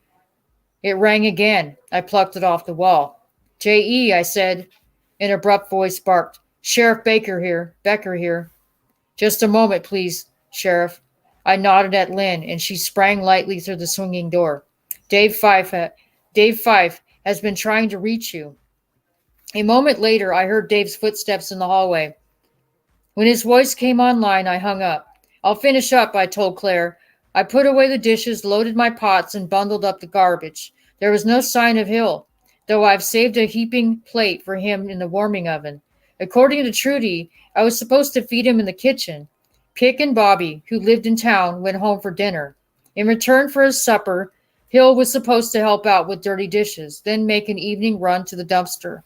It rang again. I plucked it off the wall. "J.E.," I said. An abrupt voice barked. "Sheriff Becker here. "Just a moment, please, Sheriff." I nodded at Lynn, and she sprang lightly through the swinging door. Dave Fife has been trying to reach you." A moment later, I heard Dave's footsteps in the hallway. When his voice came online, I hung up. "I'll finish up," I told Claire. I put away the dishes, loaded my pots, and bundled up the garbage. There was no sign of Hill, though I've saved a heaping plate for him in the warming oven. According to Trudy, I was supposed to feed him in the kitchen. Pick and Bobby, who lived in town, went home for dinner. In return for his supper, Hill was supposed to help out with dirty dishes, then make an evening run to the dumpster.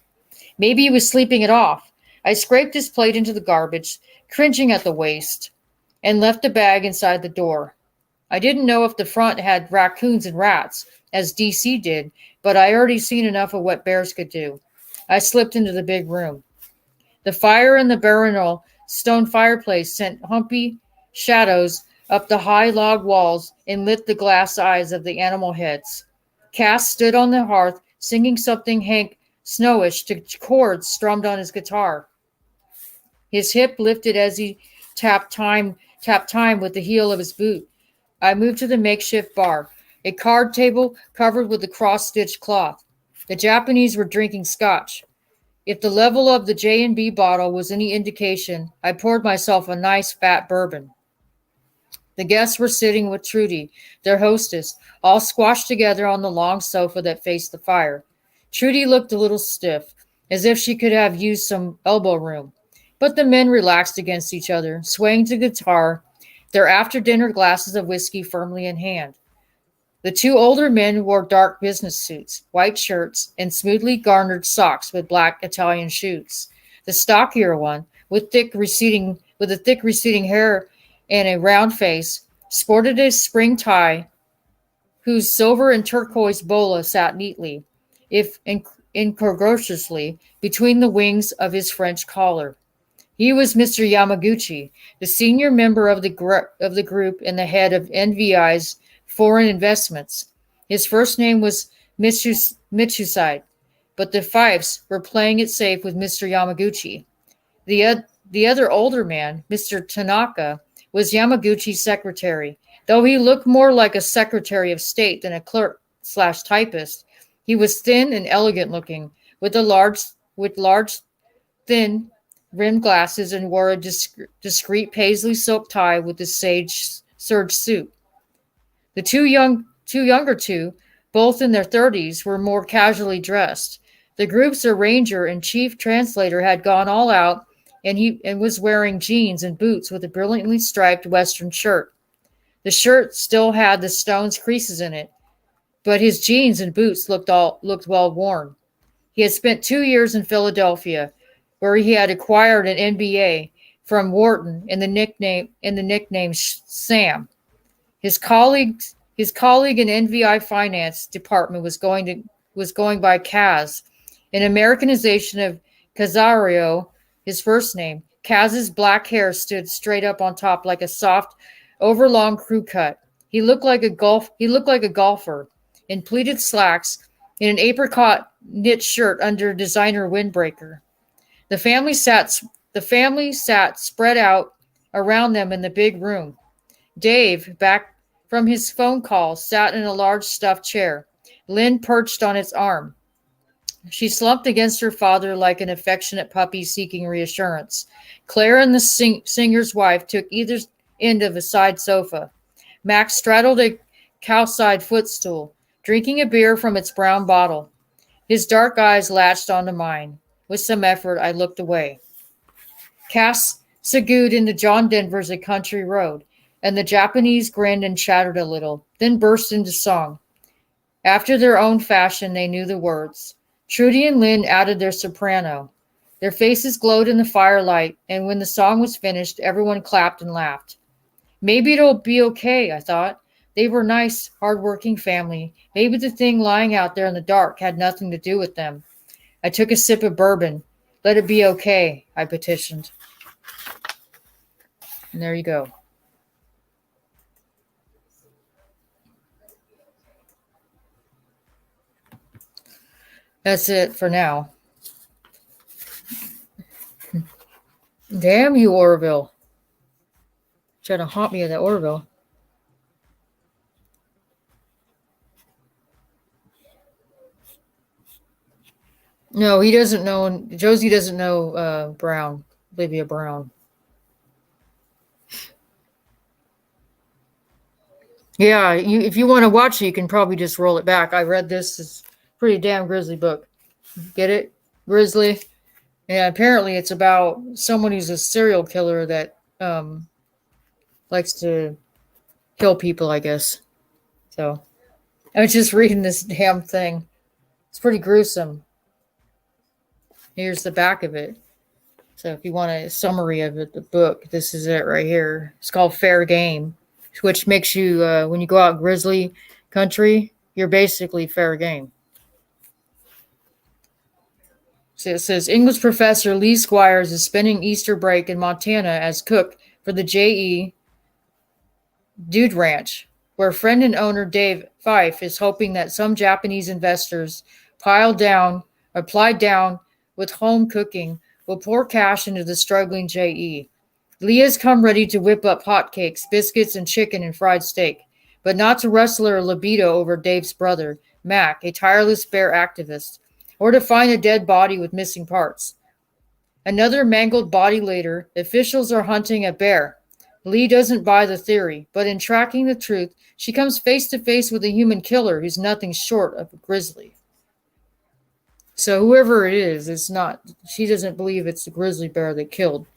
Maybe he was sleeping it off. I scraped his plate into the garbage, cringing at the waste, and left the bag inside the door. I didn't know if the front had raccoons and rats, as DC did, but I already seen enough of what bears could do. I slipped into the big room. The fire in the barrel stone fireplace sent humpy shadows up the high log walls and lit the glass eyes of the animal heads. Cass stood on the hearth, singing something Hank Snowish to chords strummed on his guitar. His hip lifted as he tapped time with the heel of his boot. I moved to the makeshift bar, a card table covered with a cross-stitched cloth. The Japanese were drinking scotch. If the level of the J&B bottle was any indication, I poured myself a nice fat bourbon. The guests were sitting with Trudy, their hostess, all squashed together on the long sofa that faced the fire. Trudy looked a little stiff, as if she could have used some elbow room. But the men relaxed against each other, swaying to guitar, their after-dinner glasses of whiskey firmly in hand. The two older men wore dark business suits, white shirts, and smoothly garnered socks with black Italian shoes. The stockier one, with a thick receding hair and a round face, sported a spring tie whose silver and turquoise bola sat neatly, if incongruously, between the wings of his French collar. He was Mr. Yamaguchi, the senior member of the group and the head of NVI's foreign investments. His first name was Mitsuside, but the Fifes were playing it safe with Mr. Yamaguchi. The other older man, Mr. Tanaka, was Yamaguchi's secretary. Though he looked more like a secretary of state than a clerk/typist, he was thin and elegant looking, with large, thin rimmed glasses, and wore a discreet paisley silk tie with his serge suit. The two younger two, both in their 30s, were more casually dressed. The group's arranger and chief translator had gone all out, and was wearing jeans and boots with a brilliantly striped Western shirt. The shirt still had the stone's creases in it, but his jeans and boots looked well worn. He had spent 2 years in Philadelphia, where he had acquired an MBA from Wharton and the nickname Sam. His colleague in NVI finance department was going by Kaz, an Americanization of Casario, his first name. Kaz's black hair stood straight up on top like a soft, overlong crew cut. He looked like a golfer in pleated slacks in an apricot knit shirt under a designer windbreaker. The family sat spread out around them in the big room. Dave, back from his phone call, sat in a large stuffed chair. Lynn perched on its arm. She slumped against her father like an affectionate puppy seeking reassurance. Claire and the singer's wife took either end of a side sofa. Max straddled a cowside footstool, drinking a beer from its brown bottle. His dark eyes latched onto mine. With some effort, I looked away. Cass segued into John Denver's A Country Road, and the Japanese grinned and chattered a little, then burst into song. After their own fashion, they knew the words. Trudy and Lynn added their soprano. Their faces glowed in the firelight, and when the song was finished, everyone clapped and laughed. Maybe it'll be okay, I thought. They were a nice, hard-working family. Maybe the thing lying out there in the dark had nothing to do with them. I took a sip of bourbon. Let it be okay, I petitioned. And there you go. That's it for now. Damn you, Orville. Trying to haunt me at that Orville. No, he doesn't know. Josie doesn't know Brown, Olivia Brown. Yeah, if you want to watch it, you can probably just roll it back. I read this. It's a pretty damn grisly book. Get it? Grizzly. And apparently it's about someone who's a serial killer that likes to kill people, I guess. So I was just reading this damn thing. It's pretty gruesome. Here's the back of it. So if you want a summary of it, the book, this is it right here. It's called Fair Game, which makes you, when you go out grizzly country, you're basically fair game. So it says, English professor Lee Squires is spending Easter break in Montana as cook for the J.E. Dude Ranch, where friend and owner Dave Fife is hoping that some Japanese investors applied down with home cooking will pour cash into the struggling J.E. Lee has come ready to whip up hotcakes, biscuits, and chicken and fried steak, but not to wrestle her libido over Dave's brother, Mac, a tireless bear activist, or to find a dead body with missing parts. Another mangled body later, officials are hunting a bear. Lee doesn't buy the theory, but in tracking the truth, she comes face to face with a human killer who's nothing short of a grizzly. So whoever it is, it's not, she doesn't believe it's the grizzly bear that killed,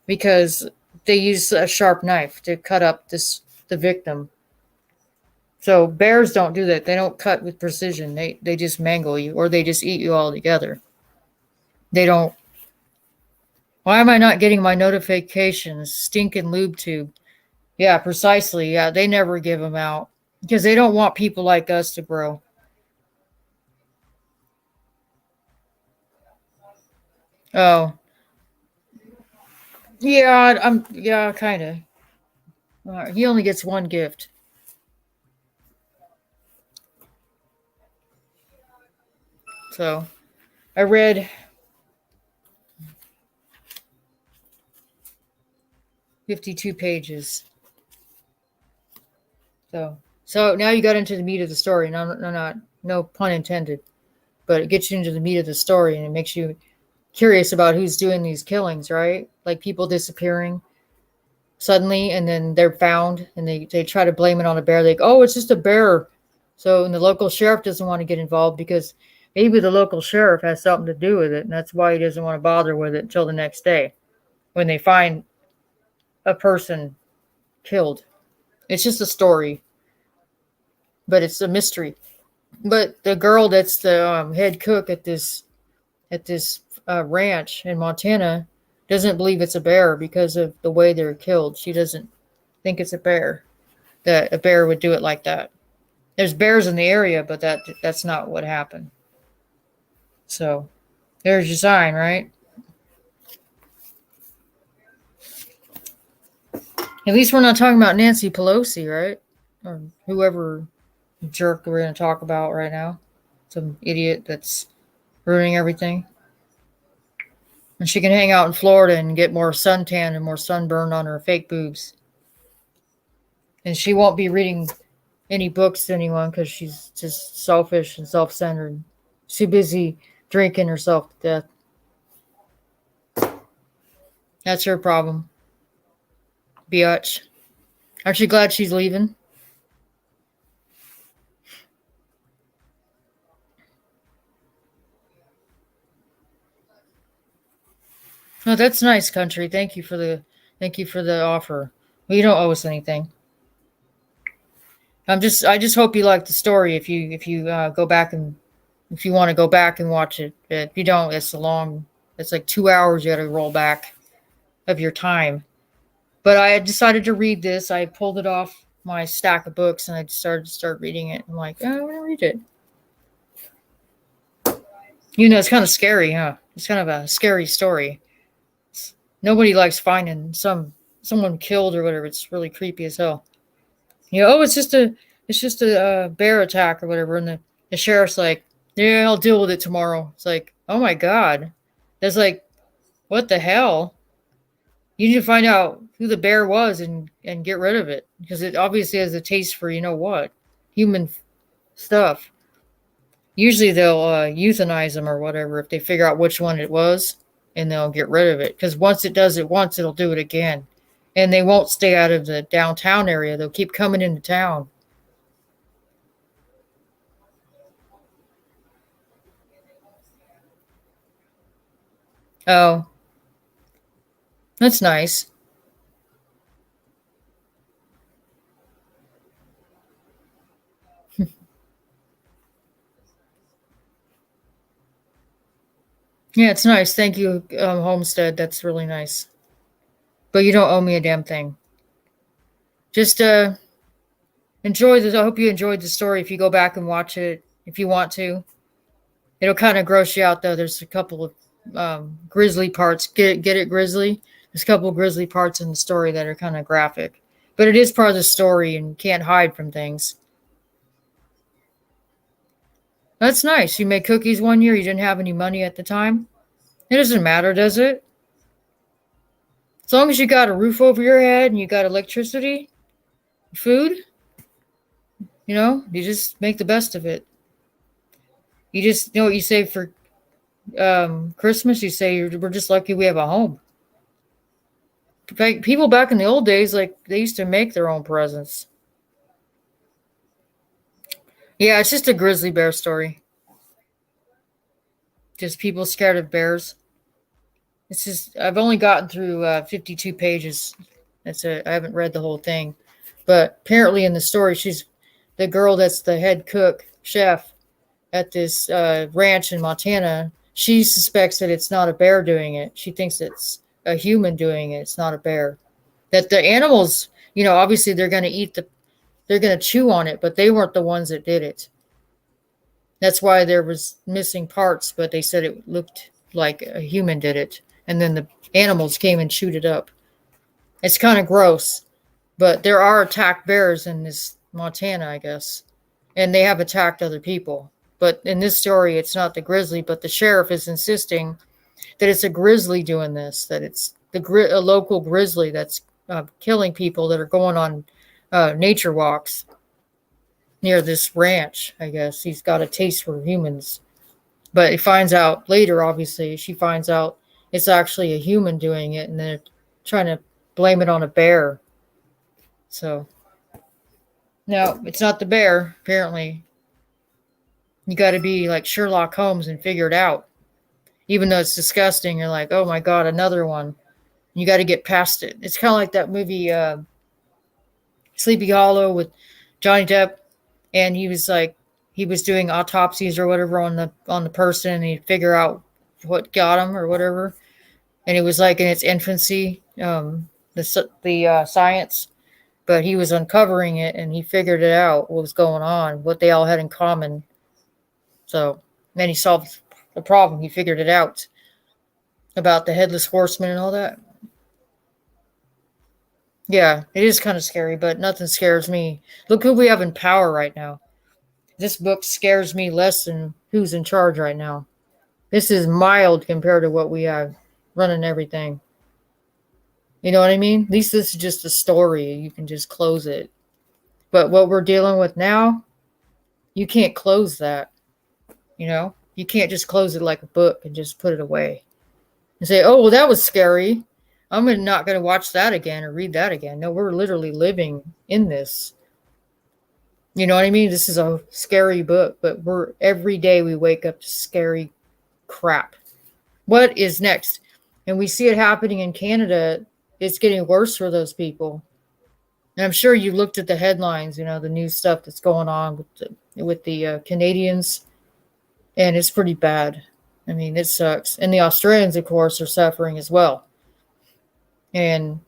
because they use a sharp knife to cut up the victim. So bears don't do that. They don't cut with precision. They just mangle you, or they just eat you all together. They don't. Why am I not getting my notifications? Stinking lube tube. Yeah, precisely. Yeah, they never give them out because they don't want people like us to grow. Oh. Yeah, kind of. He only gets one gift. So, I read 52 pages. So now you got into the meat of the story. No pun intended, but it gets you into the meat of the story, and it makes you curious about who's doing these killings, right? Like people disappearing suddenly, and then they're found, and they try to blame it on a bear. They go, oh, it's just a bear. So, and the local sheriff doesn't want to get involved because maybe the local sheriff has something to do with it, and that's why he doesn't want to bother with it until the next day when they find a person killed. It's just a story, but it's a mystery. But the girl that's the head cook at this ranch in Montana doesn't believe it's a bear because of the way they're killed. She doesn't think it's a bear, that a bear would do it like that. There's bears in the area, but that's not what happened. So there's your sign, right? At least we're not talking about Nancy Pelosi, right? Or whoever jerk we're going to talk about right now. some idiot that's ruining everything. And she can hang out in Florida and get more suntan and more sunburn on her fake boobs. And she won't be reading any books to anyone because she's just selfish and self-centered. She's busy drinking herself to death. That's her problem. Biatch. Aren't you glad she's leaving? Oh, that's nice, country. Thank you for the offer. Well, you don't owe us anything. I just hope you like the story. If you go back and if you want to go back and watch it, if you don't, it's like 2 hours you got to roll back of your time. But I had decided to read this. I pulled it off my stack of books and I started to start reading it. I'm like, oh, I want to read it. It's kind of scary, huh? It's kind of a scary story. Nobody likes finding someone killed or whatever. It's really creepy as hell. It's just a bear attack or whatever, and the sheriff's like, yeah, I'll deal with it tomorrow. It's like, oh my god, that's like, what the hell? You need to find out who the bear was and get rid of it because it obviously has a taste for human stuff. Usually they'll euthanize them or whatever if they figure out which one it was, and they'll get rid of it because once it does it once, it'll do it again. And they won't stay out of the downtown area. They'll keep coming into town. Oh, that's nice. Yeah, it's nice. Thank you, Homestead. That's really nice. But you don't owe me a damn thing. Just enjoy this. I hope you enjoyed the story. If you go back and watch it, if you want to, it'll kind of gross you out though. There's a couple of grisly parts. Get it, grisly. There's a couple of grisly parts in the story that are kind of graphic, but it is part of the story and can't hide from things. That's nice. You made cookies one year. You didn't have any money at the time. It doesn't matter, does it? As long as you got a roof over your head and you got electricity, food, you just make the best of it. You just know what you say for Christmas. You say we're just lucky we have a home. People back in the old days, like they used to make their own presents. Yeah, it's just a grizzly bear story. Just people scared of bears. It's just I've only gotten through 52 pages. I haven't read the whole thing, but apparently in the story, she's the girl that's the head cook chef at this ranch in Montana. She suspects that it's not a bear doing it. She thinks it's a human doing it. It's not a bear. That the animals, obviously they're going to they're going to chew on it, but they weren't the ones that did it. That's why there was missing parts, but they said it looked like a human did it. And then the animals came and chewed it up. It's kind of gross, but there are attacked bears in this Montana, I guess. And they have attacked other people. But in this story, it's not the grizzly, but the sheriff is insisting that it's a grizzly doing this, that it's a local grizzly that's killing people that are going on nature walks near this ranch, I guess. He's got a taste for humans. But he finds out later, obviously, she finds out it's actually a human doing it, and they're trying to blame it on a bear. So, no, it's not the bear, apparently. You got to be like Sherlock Holmes and figure it out. Even though it's disgusting, you're like, oh my God, another one. You got to get past it. It's kind of like that movie Sleepy Hollow with Johnny Depp, and he was doing autopsies or whatever on the person, and he'd figure out what got him or whatever. And it was like in its infancy, the science, but he was uncovering it and he figured it out what was going on, what they all had in common. So then he solved the problem. He figured it out about the headless horseman and all that. Yeah, it is kind of scary, but nothing scares me. Look who we have in power right now. this book scares me less than who's in charge right now. This is mild compared to what we have running everything. You know what I mean? At least this is just a story. You can just close it. But what we're dealing with now, you can't close that. You know? You can't just close it like a book and just put it away. And say, oh, well, that was scary. I'm not going to watch that again or read that again. No, we're literally living in this. You know what I mean? This is a scary book, but every day we wake up to scary crap. What is next? And we see it happening in Canada. It's getting worse for those people. And I'm sure you looked at the headlines, you know, the new stuff that's going on with the Canadians, and it's pretty bad. I mean, it sucks. And the Australians, of course, are suffering as well. And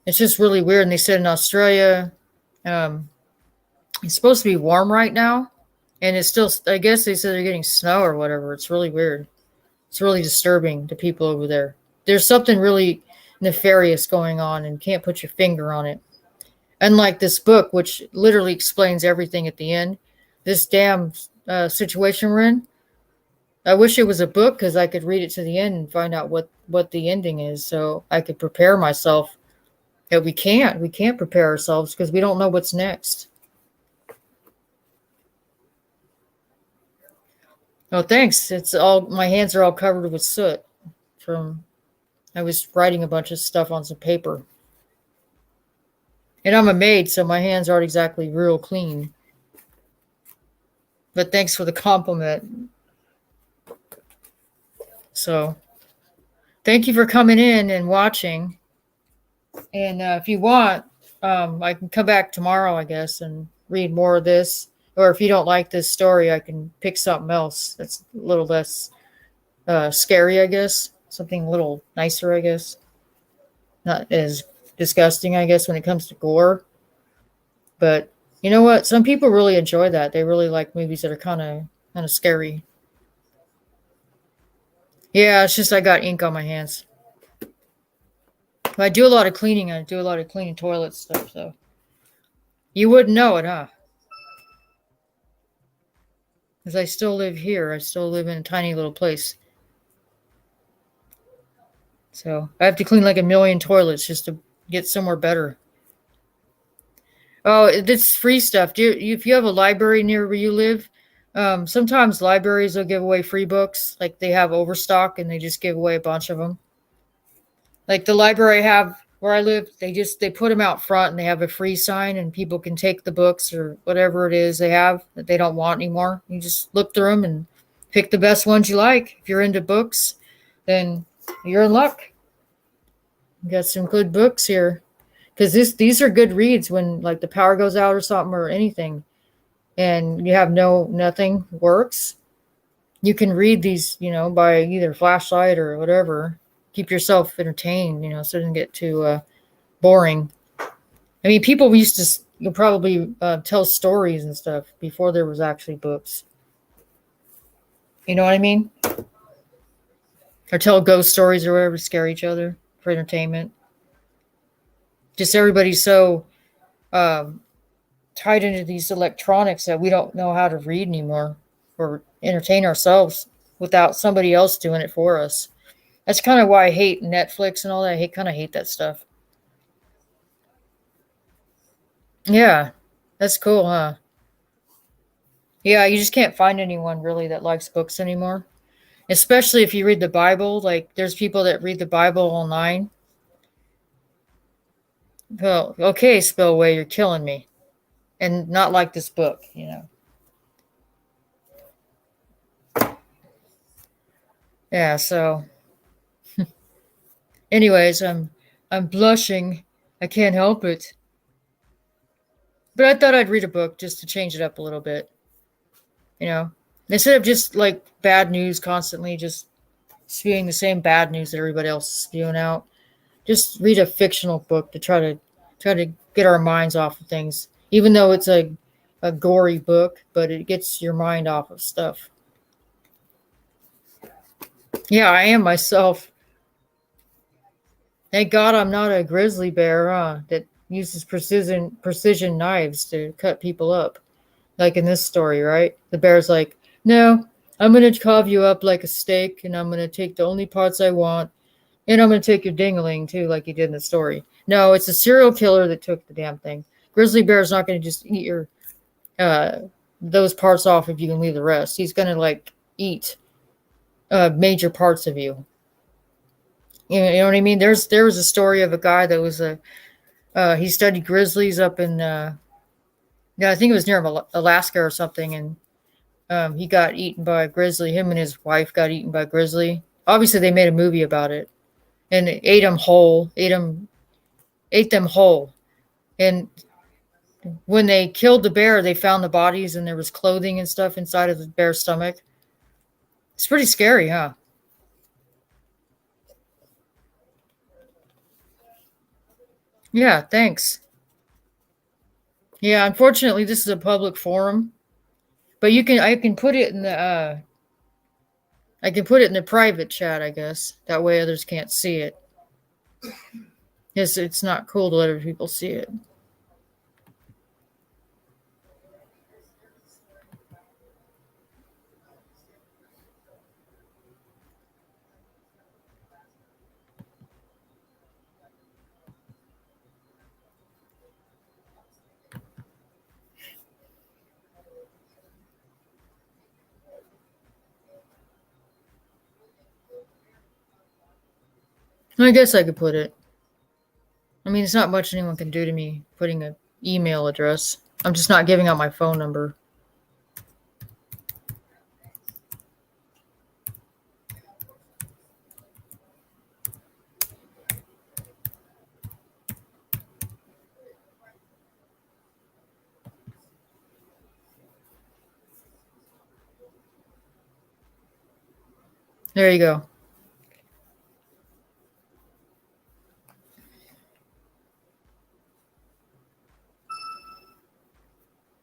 it's just really weird. And they said in Australia, it's supposed to be warm right now, and it's still, I guess they said they're getting snow or whatever. It's really weird. It's really disturbing to people over there. There's something really nefarious going on and can't put your finger on it. Unlike this book, which literally explains everything at the end, this damn situation we're in, I wish it was a book because I could read it to the end and find out what the ending is so I could prepare myself. But we can't prepare ourselves because we don't know what's next. Oh, thanks. It's all, my hands are all covered with soot from, I was writing a bunch of stuff on some paper. And I'm a maid, so my hands aren't exactly real clean. But thanks for the compliment. So, thank you for coming in and watching. And if you want, I can come back tomorrow, I guess, and read more of this. Or if you don't like this story, I can pick something else that's a little less scary, I guess. Something a little nicer, I guess. Not as disgusting, I guess, when it comes to gore. But you know what? Some people really enjoy that. They really like movies that are kind of scary. Yeah, it's just I got ink on my hands. But I do a lot of cleaning. I do a lot of cleaning toilet stuff, so you wouldn't know it, huh? Because I still live here. I still live in a tiny little place. So I have to clean like 1,000,000 toilets just to get somewhere better. Oh, it's free stuff. If you have a library near where you live, sometimes libraries will give away free books. Like they have overstock and they just give away a bunch of them. Like the library I have where I live, they put them out front and they have a free sign and people can take the books or whatever it is they have that they don't want anymore. You just look through them and pick the best ones you like. If you're into books, then you're in luck. You got some good books here. Because these are good reads when like the power goes out or something or anything and you have nothing works. You can read these, by either flashlight or whatever. Keep yourself entertained, so it doesn't get too boring. I mean, people used to probably tell stories and stuff before there was actually books. You know what I mean? Or tell ghost stories or whatever to scare each other for entertainment. Just everybody's so tied into these electronics that we don't know how to read anymore or entertain ourselves without somebody else doing it for us. That's kind of why I hate Netflix and all that. I kind of hate that stuff. Yeah, that's cool, huh? Yeah, you just can't find anyone really that likes books anymore. Especially if you read the Bible. Like, there's people that read the Bible online. Well, okay, Spillway, you're killing me. And not like this book, Yeah, so... Anyways, I'm blushing. I can't help it. But I thought I'd read a book just to change it up a little bit. Instead of just like bad news constantly, just spewing the same bad news that everybody else is spewing out. Just read a fictional book to try to get our minds off of things. Even though it's a gory book, but it gets your mind off of stuff. Yeah, I am myself. Thank God I'm not a grizzly bear, that uses precision knives to cut people up. like in this story, right? The bear's like, no, I'm going to carve you up like a steak, and I'm going to take the only parts I want, and I'm going to take your dingling too, like you did in the story. No, it's a serial killer that took the damn thing. Grizzly bear's not going to just eat your those parts off if you can leave the rest. He's going to like eat major parts of you. You know what I mean? There was a story of a guy that was he studied grizzlies up in yeah, I think it was near Alaska or something, and he got eaten by a grizzly. Him and his wife got eaten by a grizzly. Obviously, they made a movie about it, and it ate them whole, ate them whole. And when they killed the bear, they found the bodies, and there was clothing and stuff inside of the bear's stomach. It's pretty scary, huh? Yeah, thanks. Yeah, unfortunately, this is a public forum, but I can put it in the I can put it in the private chat, I guess. That way others can't see it. Yes, it's not cool to let other people see it. I guess I could put it. I mean, it's not much anyone can do to me putting an email address. I'm just not giving out my phone number. There you go.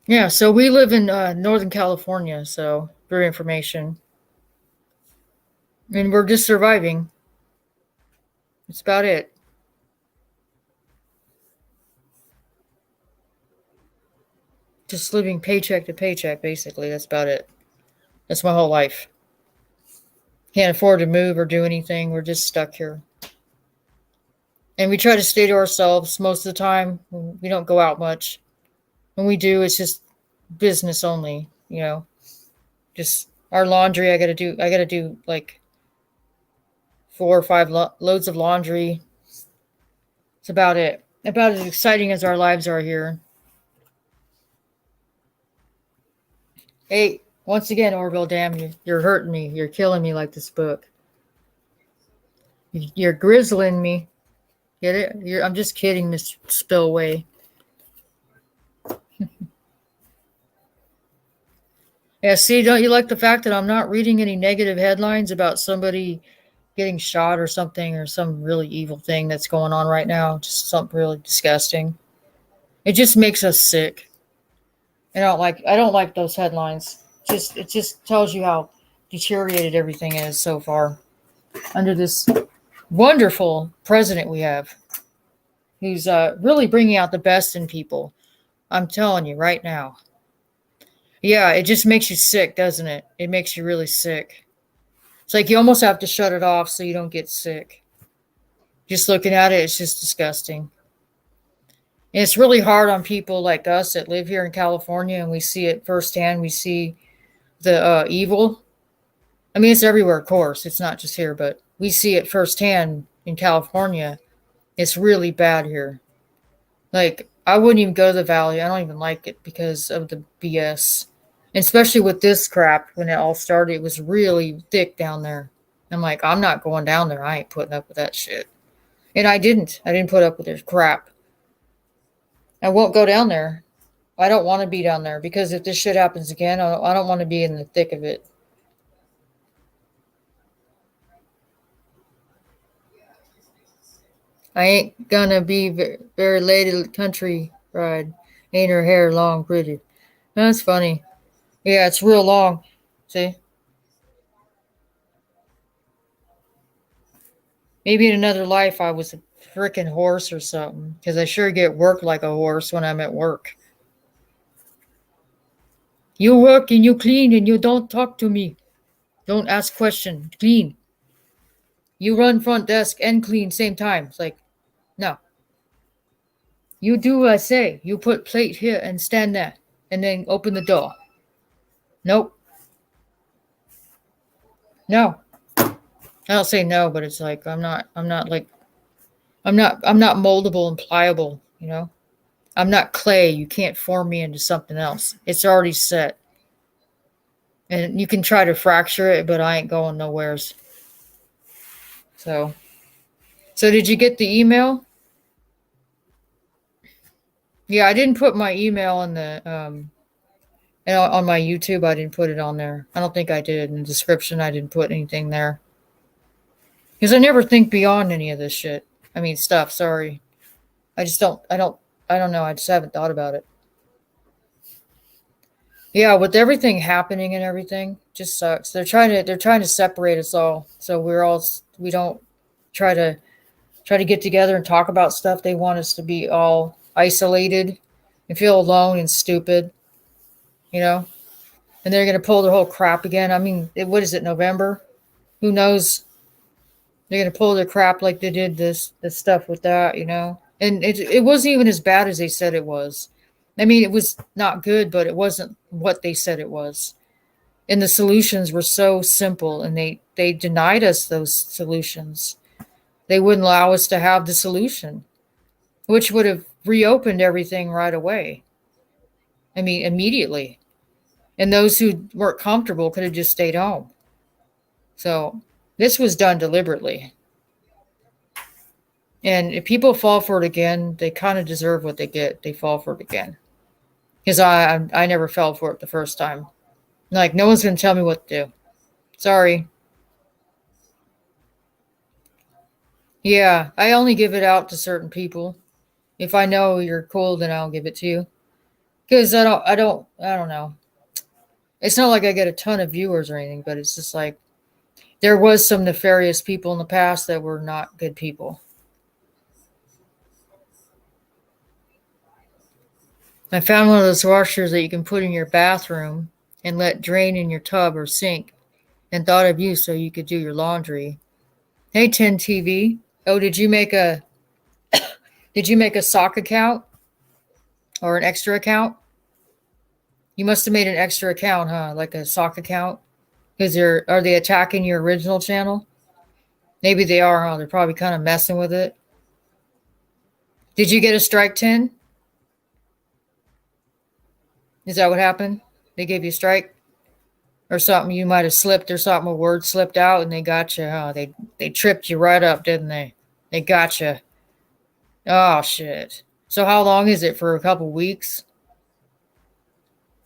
Yeah, so we live in Northern California, so for information. And we're just surviving. That's about it. Just living paycheck to paycheck, basically. That's about it. That's my whole life. Can't afford to move or do anything. We're just stuck here. And we try to stay to ourselves most of the time. We don't go out much. When we do, it's just business only, you know. Just our laundry, I got to do like 4 or 5 loads of laundry. It's about it. About as exciting as our lives are here. Hey, once again, Orville, damn you. You're hurting me. You're killing me like this book. You're grizzling me. Get it? I'm just kidding, Miss Spillway. Yeah, see, don't you like the fact that I'm not reading any negative headlines about somebody getting shot or something or some really evil thing that's going on right now? Just something really disgusting. It just makes us sick. I don't like those headlines. It just tells you how deteriorated everything is so far under this wonderful president we have, who's really bringing out the best in people. I'm telling you right now. Yeah, it just makes you sick, doesn't it? It makes you really sick. It's like you almost have to shut it off so you don't get sick. Just looking at it, it's just disgusting. And it's really hard on people like us that live here in California and we see it firsthand. We see the evil. I mean, it's everywhere, of course. It's not just here, but we see it firsthand in California. It's really bad here. Like, I wouldn't even go to the valley. I don't even like it because of the BS. And especially with this crap, when it all started, it was really thick down there. I'm like, I'm not going down there. I ain't putting up with that shit. And I didn't. I didn't put up with their crap. I won't go down there. I don't want to be down there because if this shit happens again, I don't want to be in the thick of it. I ain't gonna be very lady country bride. Ain't her hair long, pretty. That's funny. Yeah, it's real long. See? Maybe in another life I was a freaking horse or something because I sure get worked like a horse when I'm at work. You work and you clean and you don't talk to me. Don't ask question. Clean. You run front desk and clean same time. It's like, no. You do what I say. You put plate here and stand there. And then open the door. Nope. No. I don't say no, but it's like I'm not moldable and pliable, you know? I'm not clay. You can't form me into something else. It's already set. And you can try to fracture it, but I ain't going nowheres. So did you get the email? Yeah, I didn't put my email in the and on my YouTube. I didn't put it on there. I don't think I did. In the description, I didn't put anything there. Because I never think beyond any of this shit. I mean, stuff, sorry. I don't know. I just haven't thought about it. Yeah, with everything happening and everything, just sucks. They're trying to separate us all. So we don't try to get together and talk about stuff. They want us to be all isolated and feel alone and stupid, you know? And they're going to pull their whole crap again. I mean, what is it, November? Who knows? They're going to pull their crap like they did this stuff with that, you know? And it wasn't even as bad as they said it was. I mean, it was not good, but it wasn't what they said it was. And the solutions were so simple, and they denied us those solutions. They wouldn't allow us to have the solution, which would have reopened everything right away. I mean, immediately. And those who weren't comfortable could have just stayed home. So this was done deliberately. And if people fall for it again, they kind of deserve what they get. They fall for it again. Because I never fell for it the first time. Like, no one's going to tell me what to do. Sorry. Yeah, I only give it out to certain people. If I know you're cool, then I'll give it to you. Because I don't know. It's not like I get a ton of viewers or anything, but it's just like there was some nefarious people in the past that were not good people. I found one of those washers that you can put in your bathroom and let drain in your tub or sink, and thought of you so you could do your laundry. Hey, 10 TV. Oh, did you make a sock account or an extra account? You must have made an extra account, huh? Like a sock account? Because are they attacking your original channel? Maybe they are, huh? They're probably kind of messing with it. Did you get a strike 10? Is that what happened? They gave you a strike? Or something you might have slipped or something, a word slipped out and they got you, huh? They tripped you right up, didn't they? They got you. Oh, shit. So how long is it? For a couple weeks?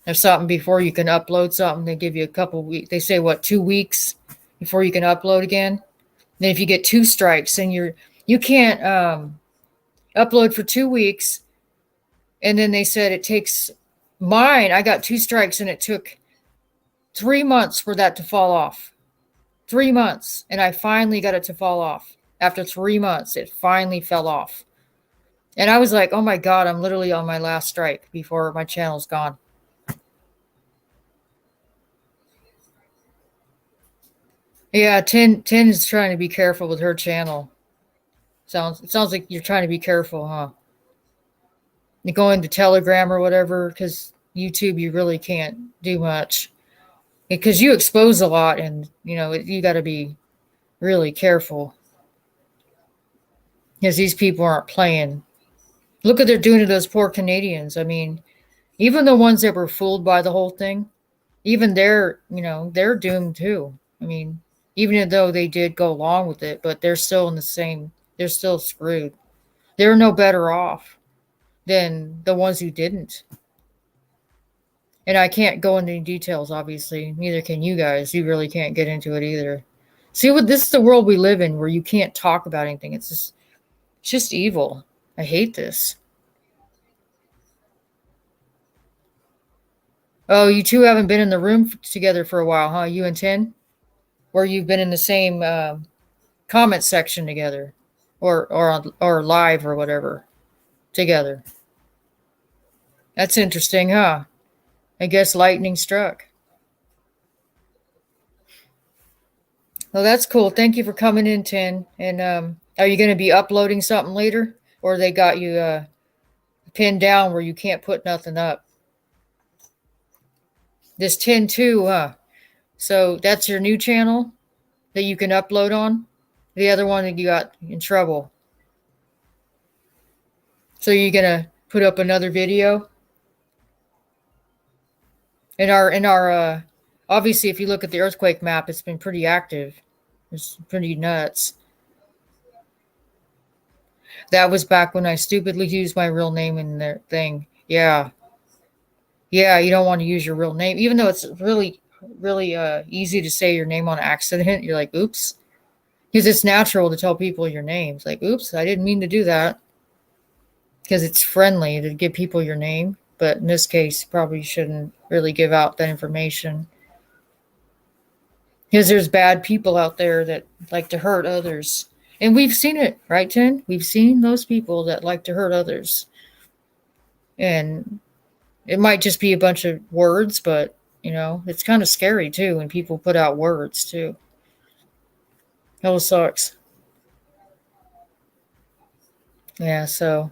Or something before you can upload something? They give you a couple weeks. They say, what, 2 weeks before you can upload again? Then if you get 2 strikes, then you can't upload for 2 weeks. And then they said it takes mine. I got 2 strikes and it took 3 months for that to fall off. 3 months. And I finally got it to fall off. After 3 months, it finally fell off. And I was like, oh my God, I'm literally on my last strike before my channel's gone. Yeah, 10 is trying to be careful with her channel. It sounds like you're trying to be careful, huh? You go into Telegram or whatever, because YouTube, you really can't do much. Because you expose a lot, and, you got to be really careful. Because these people aren't playing. Look what they're doing to those poor Canadians. I mean, even the ones that were fooled by the whole thing, even they're doomed too. I mean, even though they did go along with it, but they're still they're still screwed. They're no better off than the ones who didn't. And I can't go into any details, obviously. Neither can you guys. You really can't get into it either. See, this is the world we live in, where you can't talk about anything. It's just evil. I hate this. Oh, you two haven't been in the room together for a while, huh? You and 10? Where you've been in the same comment section together, or live or whatever together. That's interesting, huh? I guess lightning struck. Well, that's cool. Thank you for coming in, Tin. And are you going to be uploading something later, or they got you pinned down where you can't put nothing up? This Tin too, huh? So that's your new channel that you can upload on. The other one that you got in trouble. So you're gonna put up another video? In our obviously, if you look at the earthquake map, it's been pretty active. It's pretty nuts. That was back when I stupidly used my real name in their thing. Yeah. Yeah, you don't want to use your real name, even though it's really, really easy to say your name on accident. You're like, oops. Because it's natural to tell people your names. Like, oops, I didn't mean to do that. Because it's friendly to give people your name. But in this case, you probably shouldn't really give out that information. Because there's bad people out there that like to hurt others. And we've seen it, right, Tin? We've seen those people that like to hurt others. And it might just be a bunch of words, but, it's kind of scary, too, when people put out words, too. Hell sucks. Yeah, so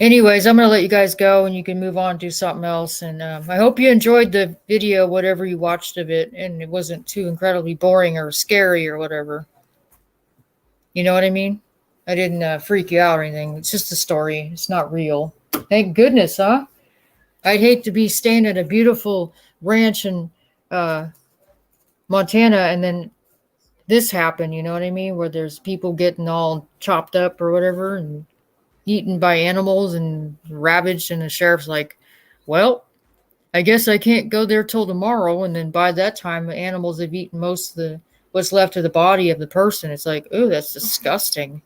anyways, I'm going to let you guys go and you can move on and do something else. And I hope you enjoyed the video, whatever you watched of it, and it wasn't too incredibly boring or scary or whatever. You know what I mean? I didn't freak you out or anything. It's just a story. It's not real. Thank goodness, huh? I'd hate to be staying at a beautiful ranch in Montana and then this happened, you know what I mean? Where there's people getting all chopped up or whatever and eaten by animals and ravaged, and the sheriff's like, well, I guess I can't go there till tomorrow. And then by that time, the animals have eaten most of what's left of the body of the person. It's like, ooh, that's disgusting.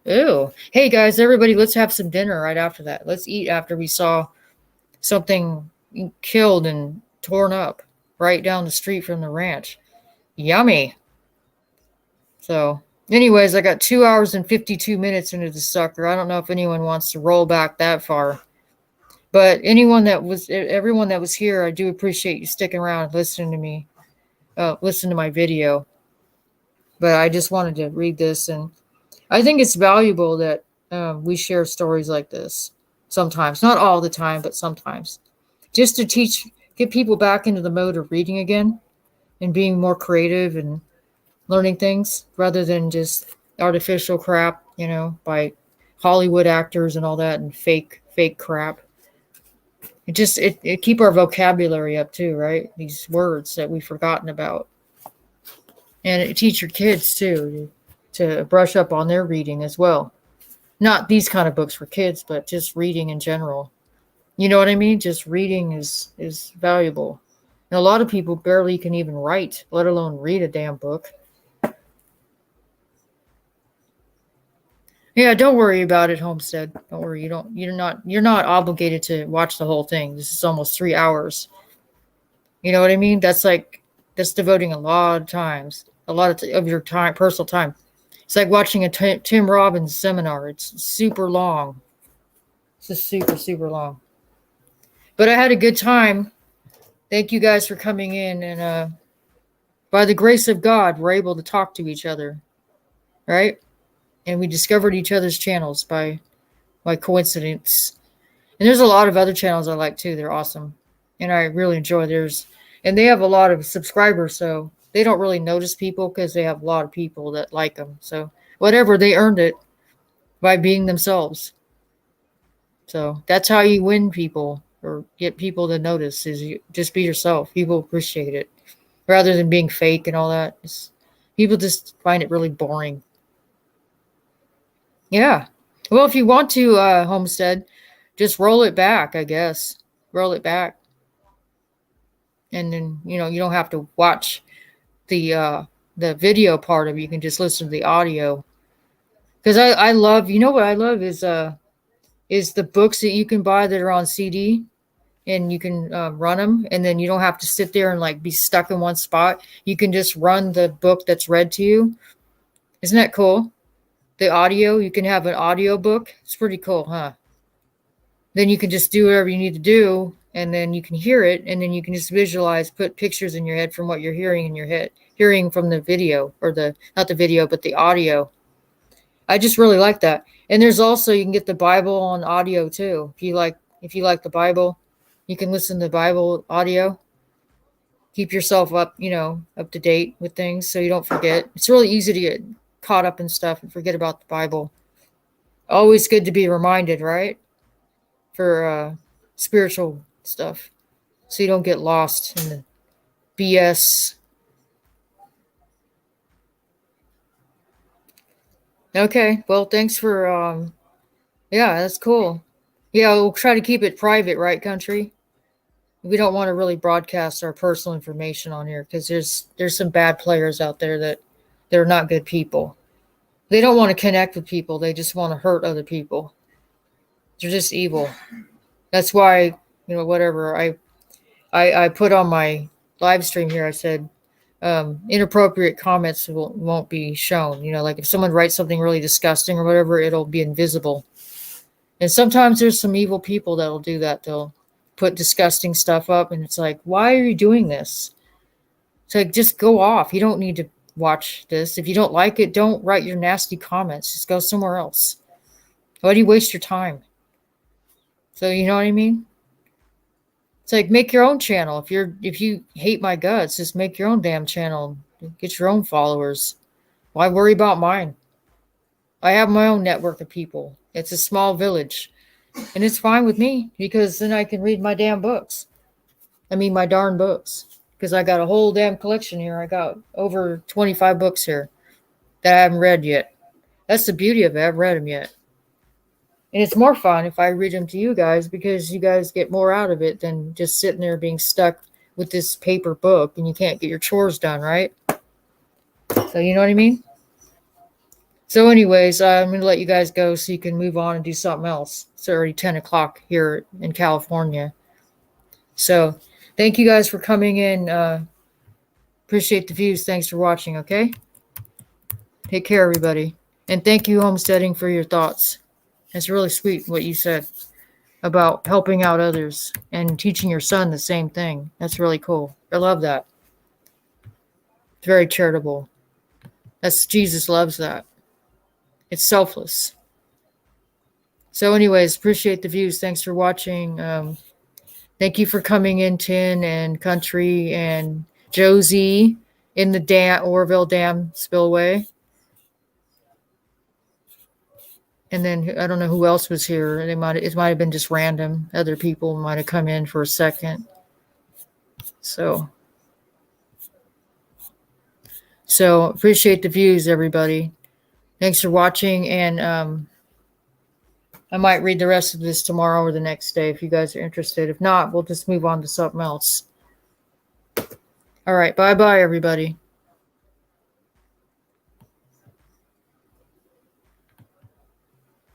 Ooh. Hey guys, everybody, let's have some dinner right after that. Let's eat after we saw something killed and torn up right down the street from the ranch. Yummy. So, anyways, I got 2 hours and 52 minutes into the sucker. I don't know if anyone wants to roll back that far. But everyone that was here, I do appreciate you sticking around and listening to me, listen to my video. But I just wanted to read this, and I think it's valuable that we share stories like this sometimes. Not all the time, but sometimes. Just to get people back into the mode of reading again and being more creative and learning things rather than just artificial crap, by Hollywood actors and all that and fake crap. It keep our vocabulary up too, right? These words that we've forgotten about. And it teach your kids too to brush up on their reading as well. Not these kind of books for kids, but just reading in general. You know what I mean? Just reading is valuable. And a lot of people barely can even write, let alone read a damn book. Yeah, don't worry about it, Homestead. Don't worry. You're not obligated to watch the whole thing. This is almost 3 hours. You know what I mean? That's devoting a lot of your time, personal time. It's like watching a Tim Robbins seminar. It's super long. It's just super, super long. But I had a good time. Thank you guys for coming in. And by the grace of God, we're able to talk to each other. Right? And we discovered each other's channels by coincidence. And there's a lot of other channels I like too. They're awesome. And I really enjoy theirs. And they have a lot of subscribers, so they don't really notice people because they have a lot of people that like them. So whatever, they earned it by being themselves. So that's how you win people or get people to notice, is you just be yourself. People appreciate it rather than being fake and all that. People just find it really boring. Yeah. Well, if you want to, Homestead, just roll it back, I guess. Roll it back. And then, you don't have to watch the video part of it. You can just listen to the audio. Because I love, what I love is the books that you can buy that are on CD. And you can run them. And then you don't have to sit there and be stuck in one spot. You can just run the book that's read to you. Isn't that cool? The audio, you can have an audio book. It's pretty cool, huh? Then you can just do whatever you need to do and then you can hear it, and then you can just visualize, put pictures in your head from what you're hearing in your head, hearing from the video, or the, not the video, but the audio. I just really like that. And there's also, you can get the Bible on audio too. If you like the Bible, you can listen to the Bible audio. Keep yourself up, up to date with things so you don't forget. It's really easy to get caught up in stuff and forget about the Bible. Always good to be reminded, right? For spiritual stuff, so you don't get lost in the BS. Okay, well, thanks for yeah, that's cool. Yeah, we'll try to keep it private, right, country? We don't want to really broadcast our personal information on here, because there's some bad players out there that they're not good people. They don't want to connect with people. They just want to hurt other people. They're just evil. That's why, whatever I put on my live stream here, I said inappropriate comments won't be shown. Like if someone writes something really disgusting or whatever, it'll be invisible. And sometimes there's some evil people that'll do that. They'll put disgusting stuff up, and it's like, why are you doing this? It's like, just go off. You don't need to watch this. If you don't like it, don't write your nasty comments. Just go somewhere else. Why do you waste your time? So you know what I mean? It's like, make your own channel. If you hate my guts, just make your own damn channel. Get your own followers. Why worry about mine? I have my own network of people. It's a small village. And it's fine with me, because then I can read my damn books. I mean, my darn books. Because I got a whole damn collection here. I got over 25 books here that I haven't read yet. That's the beauty of it. I haven't read them yet. And it's more fun if I read them to you guys, because you guys get more out of it than just sitting there being stuck with this paper book and you can't get your chores done, right? So you know what I mean? So anyways, I'm going to let you guys go so you can move on and do something else. It's already 10 o'clock here in California. So thank you guys for coming in. Appreciate the views. Thanks for watching, okay? Take care, everybody. And thank you, Homesteading, for your thoughts. It's really sweet what you said about helping out others and teaching your son the same thing. That's really cool. I love that. It's very charitable. Jesus loves that. It's selfless. So anyways, appreciate the views. Thanks for watching. Thank you for coming in, Tin and Country and Josie in the Orville Dam spillway. And then I don't know who else was here. It might have been just random. Other people might have come in for a second. So appreciate the views, everybody. Thanks for watching, and I might read the rest of this tomorrow or the next day if you guys are interested. If not, we'll just move on to something else. All right, bye-bye, everybody.